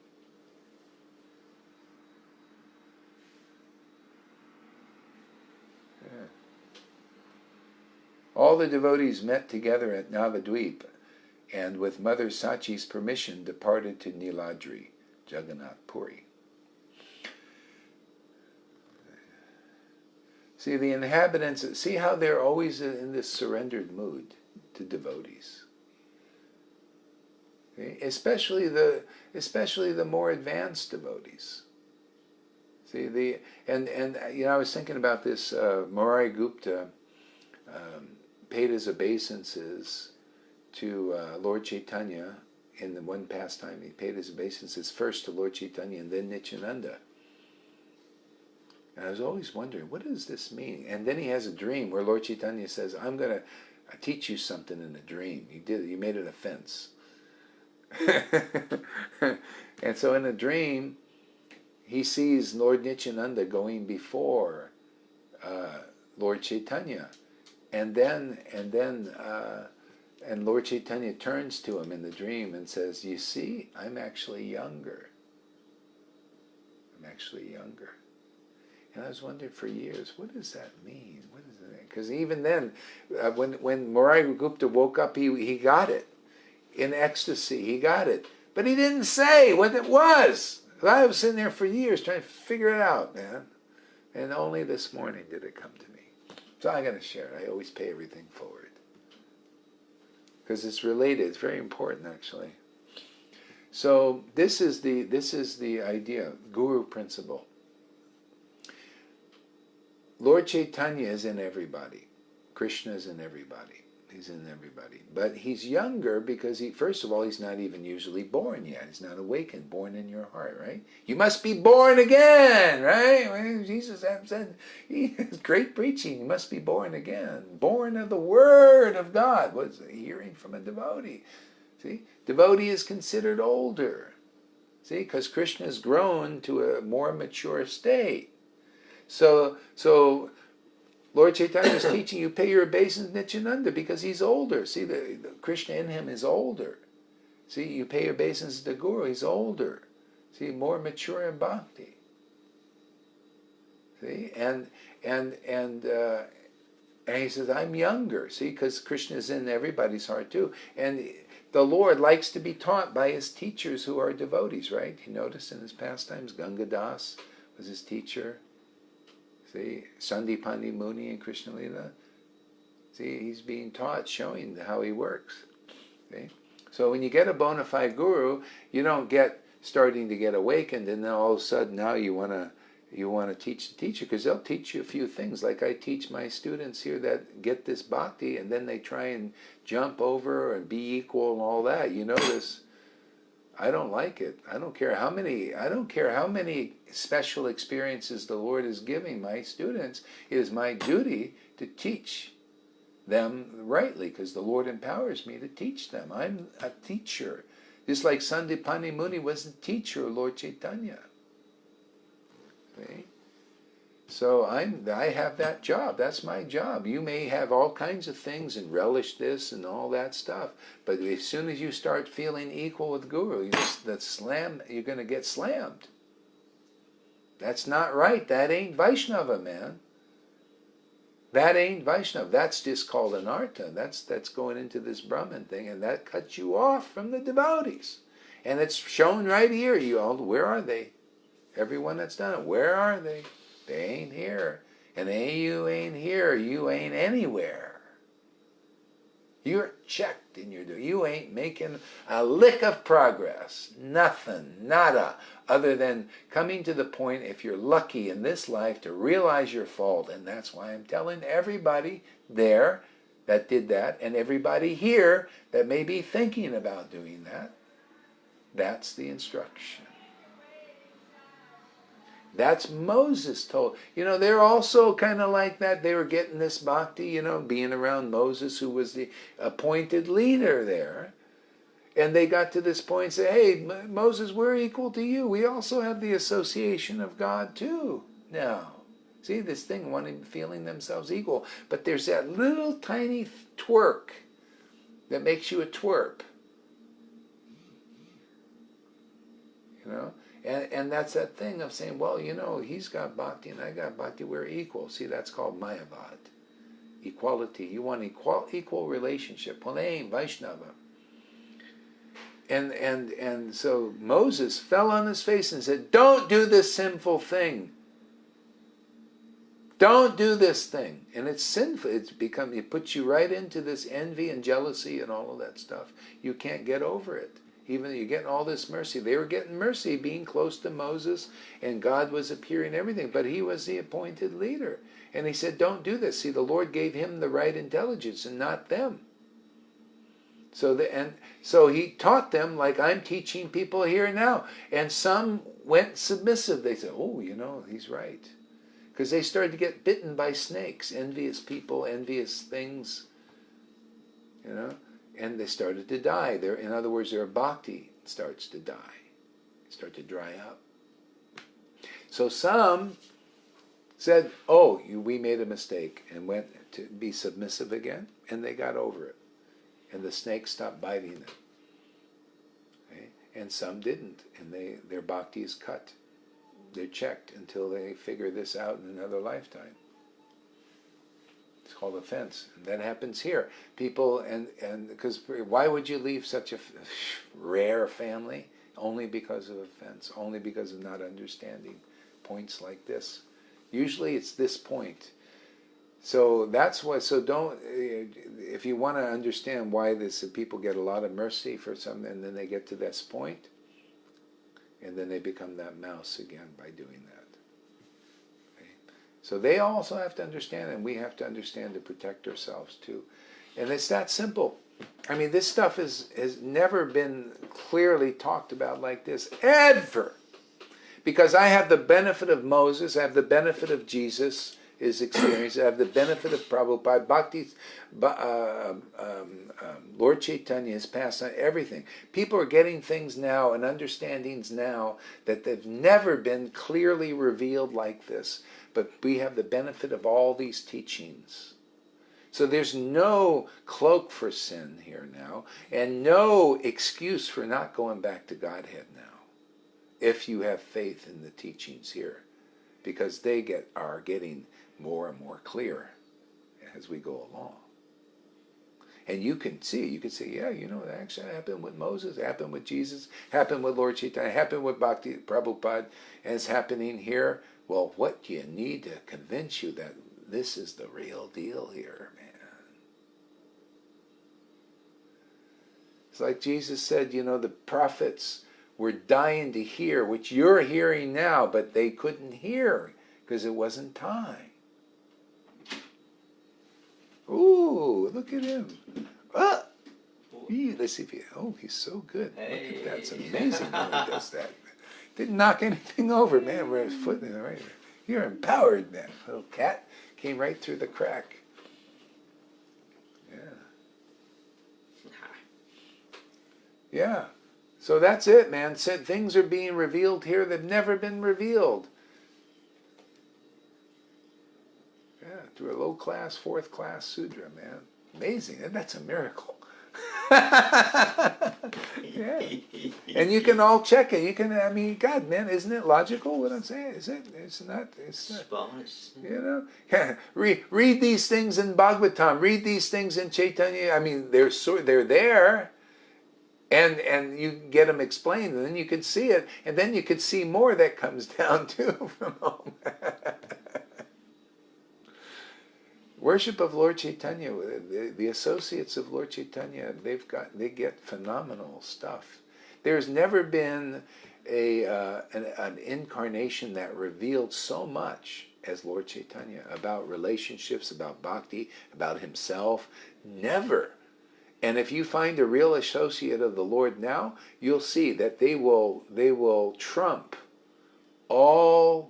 Yeah. All the devotees met together at Navadvip, and with Mother Sachi's permission departed to Niladri, Jagannath Puri. See, the inhabitants, see how they're always in this surrendered mood to devotees. Okay? Especially the more advanced devotees. See, I was thinking about this. Murari Gupta paid his obeisances to Lord Chaitanya in the one pastime. He paid his obeisances first to Lord Chaitanya and then Nityananda. And I was always wondering, what does this mean? And then he has a dream where Lord Chaitanya says, I'm going to teach you something in a dream. You made it a fence. And so in a dream, he sees Lord Nityananda going before Lord Chaitanya. And Lord Chaitanya turns to him in the dream and says, you see, I'm actually younger. I'm actually younger. And I was wondering for years, what does that mean? What does that mean? Because even then, when Murari Gupta woke up, he got it. In ecstasy, he got it. But he didn't say what it was. I was sitting there for years trying to figure it out, man. And only this morning did it come to me. So I'm going to share it. I always pay everything forward. Because it's related. It's very important, actually. So this is the idea, guru principle. Lord Chaitanya is in everybody. Krishna is in everybody. He's in everybody. But he's younger because first of all, he's not even usually born yet. He's not awakened, born in your heart, right? You must be born again, right? Well, Jesus said, great preaching, you must be born again. Born of the Word of God. What's hearing from a devotee? See? Devotee is considered older. See? Because Krishna has grown to a more mature state. So Lord Chaitanya is teaching you pay your obeisance to Nityananda because he's older. See, the Krishna in him is older. See, you pay your obeisance to the Guru, he's older. See, more mature in bhakti. See, and he says, I'm younger. See, because Krishna is in everybody's heart too. And the Lord likes to be taught by his teachers who are devotees, right? You notice in his pastimes, Gangadas was his teacher. See, Sandipani Muni and Krishna Lila. See, he's being taught, showing how he works. See? So when you get a bona fide guru, you don't get starting to get awakened, and then all of a sudden now you want to teach the teacher, because they'll teach you a few things. Like I teach my students here that get this bhakti, and then they try and jump over and be equal and all that. You know this. I don't like it. I don't care how many special experiences the Lord is giving my students. It is my duty to teach them rightly, because the Lord empowers me to teach them. I'm a teacher. Just like Sandipani Muni was the teacher of Lord Chaitanya. See? So I have that job. That's my job. You may have all kinds of things and relish this and all that stuff, but as soon as you start feeling equal with Guru, you're going to get slammed. That's not right. That ain't Vaishnava, man. That ain't Vaishnava. That's just called anartha. That's going into this Brahman thing, and that cuts you off from the devotees. And it's shown right here. You all, where are they? Everyone that's done it, where are they? They ain't here. And you ain't here. You ain't anywhere. You're checked in your doing. You ain't making a lick of progress. Nothing. Nada. Other than coming to the point, if you're lucky in this life, to realize your fault. And that's why I'm telling everybody there that did that, and everybody here that may be thinking about doing that, that's the instruction. That's Moses told. They're also kind of like that. They were getting this bhakti, being around Moses, who was the appointed leader there. And they got to this point and say, hey, Moses, we're equal to you. We also have the association of God too now. See, this thing, feeling themselves equal. But there's that little tiny twerk that makes you a twerp. And that's that thing of saying, well, he's got bhakti and I got bhakti, we're equal. See, that's called mayavad. Equality. You want equal relationship. Well, they ain't Vaishnava. And so Moses fell on his face and said, don't do this sinful thing. Don't do this thing. And it's sinful. It puts you right into this envy and jealousy and all of that stuff. You can't get over it. Even though you're getting all this mercy. They were getting mercy being close to Moses, and God was appearing everything, but he was the appointed leader. And he said, don't do this. See, the Lord gave him the right intelligence and not them. So he taught them like I'm teaching people here now. And some went submissive. They said, oh, he's right. Because they started to get bitten by snakes, envious people, envious things, and they started to die. In other words, their bhakti starts to die, start to dry up. So some said, oh, we made a mistake, and went to be submissive again, and they got over it. And the snake stopped biting them. Okay? And some didn't, and their bhakti is cut. They're checked until they figure this out in another lifetime. It's called offense. And that happens here. People, and because why would you leave such a rare family? Only because of offense. Only because of not understanding points like this. Usually it's this point. So that's why, if you want to understand why people get a lot of mercy for something, and then they get to this point, and then they become that mouse again by doing that. Okay? So they also have to understand, and we have to understand to protect ourselves too. And it's that simple. I mean, this stuff has never been clearly talked about like this, ever. Because I have the benefit of Moses, I have the benefit of Jesus, his experience, I have the benefit of Prabhupada, Bhakti, Lord Chaitanya has passed on everything. People are getting things now and understandings now that they've never been clearly revealed like this. But we have the benefit of all these teachings. So there's no cloak for sin here now, and no excuse for not going back to Godhead now, if you have faith in the teachings here, because they are getting more and more clear as we go along. And you can say, yeah, that actually happened with Moses, happened with Jesus, happened with Lord Chaitanya, happened with Bhakti Prabhupada, and it's happening here. Well, what do you need to convince you that this is the real deal here, man? It's like Jesus said, the prophets were dying to hear, which you're hearing now, but they couldn't hear because it wasn't time. Ooh, look at him. Ah! Let's see if he's so good. Hey. Look at that. It's amazing when he does that. Didn't knock anything over, man. With his foot in the right. You're empowered, man. Little cat came right through the crack. Yeah. Yeah. So that's it, man. Said things are being revealed here that have never been revealed. Yeah, through a low-class, fourth-class sudra, man. Amazing. And that's a miracle. Yeah. And you can all check it. You can, God, man, isn't it logical what I'm saying? Is it? It's not. Read these things in Bhagavatam. Read these things in Caitanya. They're there. And you get them explained, and then you can see it, and then you could see more that comes down too from home. Worship of Lord Chaitanya, the associates of Lord Chaitanya, they get phenomenal stuff. There's never been an incarnation that revealed so much as Lord Chaitanya about relationships, about bhakti, about himself. Never. And if you find a real associate of the Lord now, you'll see that they will trump all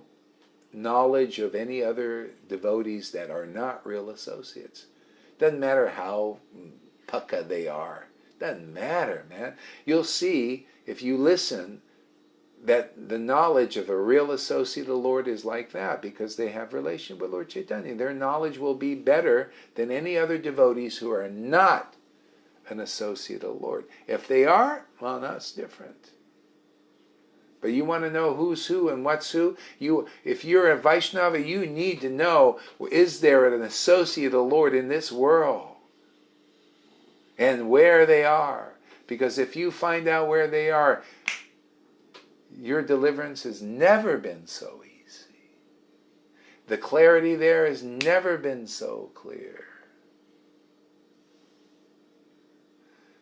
knowledge of any other devotees that are not real associates. Doesn't matter how pukka they are. Doesn't matter, man. You'll see, if you listen, that the knowledge of a real associate of the Lord is like that, because they have relation with Lord Chaitanya. Their knowledge will be better than any other devotees who are not an associate of the Lord. If they are, well, that's different. But you want to know who's who and what's who? If you're a Vaishnava, you need to know, is there an associate of the Lord in this world? And where they are. Because if you find out where they are, your deliverance has never been so easy. The clarity there has never been so clear.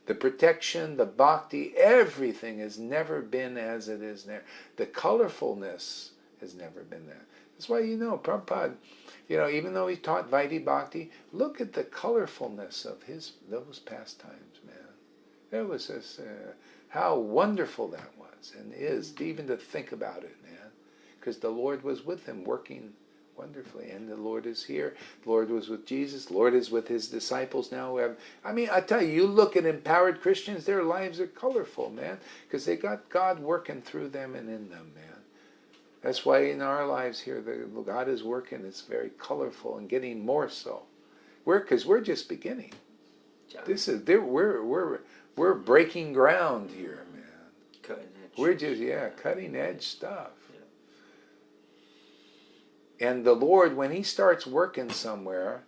The protection, the bhakti, everything has never been as it is now. The colorfulness has never been there. That's why, Prabhupada, even though he taught Vaidhi Bhakti, look at the colorfulness of those pastimes, man. It was just, how wonderful that was, and is, even to think about it, man. Because the Lord was with him, working wonderfully, and the Lord is here. The Lord was with Jesus. The Lord is with his disciples now. I tell you, you look at empowered Christians, their lives are colorful, man, because they got God working through them and in them, man. That's why in our lives here, God is working. It's very colorful and getting more so. Because we're just beginning. We're breaking ground here, man. Cutting edge. We're just cutting edge stuff. And the Lord, when he starts working somewhere,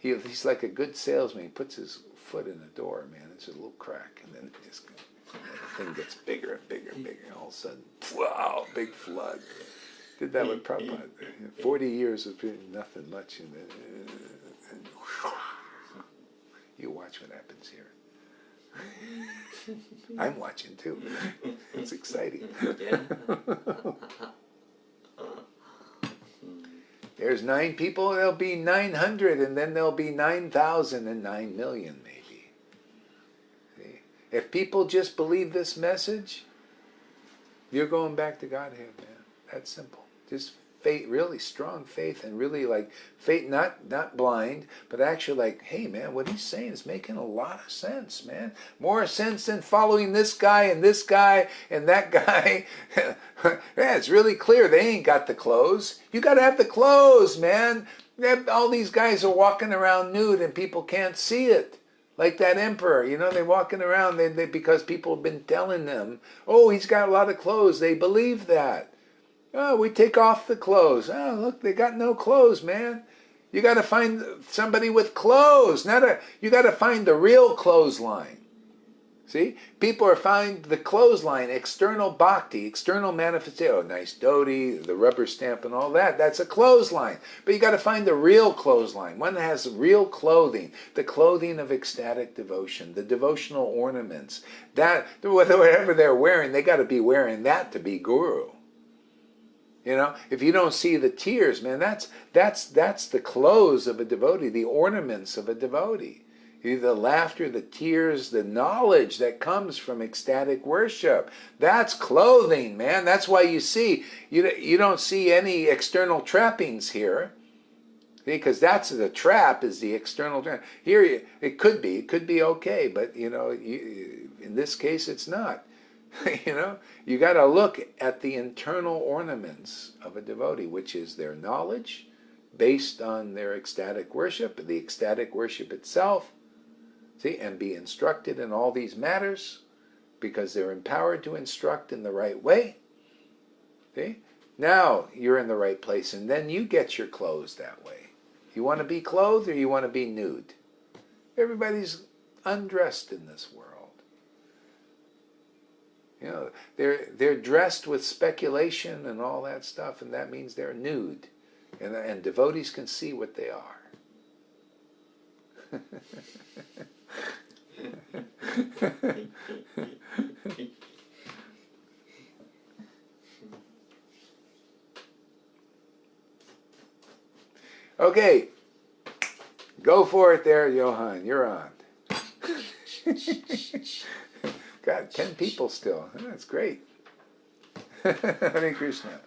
he's like a good salesman. He puts his foot in the door, man. It's a little crack, and then the thing gets bigger and bigger and bigger. And all of a sudden, wow, big flood. Did that with Prabhupada. 40 years of nothing much. And you watch what happens here. I'm watching too. It's exciting. There's 9 people, there'll be 900, and then there'll be 9,000 and 9 million, maybe. See? If people just believe this message, you're going back to Godhead, man. That's simple. Just faith, really strong faith, and really like faith, not blind, but actually like, hey, man, what he's saying is making a lot of sense, man. More sense than following this guy and that guy. Yeah, it's really clear they ain't got the clothes. You got to have the clothes, man. All these guys are walking around nude and people can't see it. Like that emperor, they're walking around because people have been telling them, oh, he's got a lot of clothes. They believe that. Oh, we take off the clothes. Oh, look, they got no clothes, man. You got to find somebody with clothes. You got to find the real clothesline. See? People are finding the clothesline, external bhakti, external manifestation. Oh, nice dhoti, the rubber stamp and all that. That's a clothesline. But you got to find the real clothesline, one that has real clothing, the clothing of ecstatic devotion, the devotional ornaments. That, whatever they're wearing, they got to be wearing that to be guru. You know, if you don't see the tears, man, that's the clothes of a devotee, the ornaments of a devotee. The laughter, the tears, the knowledge that comes from ecstatic worship. That's clothing, man. That's why you see, you don't see any external trappings here. Because that's the trap, is the external trap. Here, it could be okay, but, you know, in this case, it's not. You know, you got to look at the internal ornaments of a devotee, which is their knowledge based on their ecstatic worship, the ecstatic worship itself. See, and be instructed in all these matters because they're empowered to instruct in the right way. See? Now you're in the right place, and then you get your clothes that way. You want to be clothed or you want to be nude? Everybody's undressed in this world. You know, they're dressed with speculation and all that stuff, and that means they're nude. And devotees can see what they are. Okay, go for it there, Johan. You're on. God, 10 people still. That's great. Hare Krishna.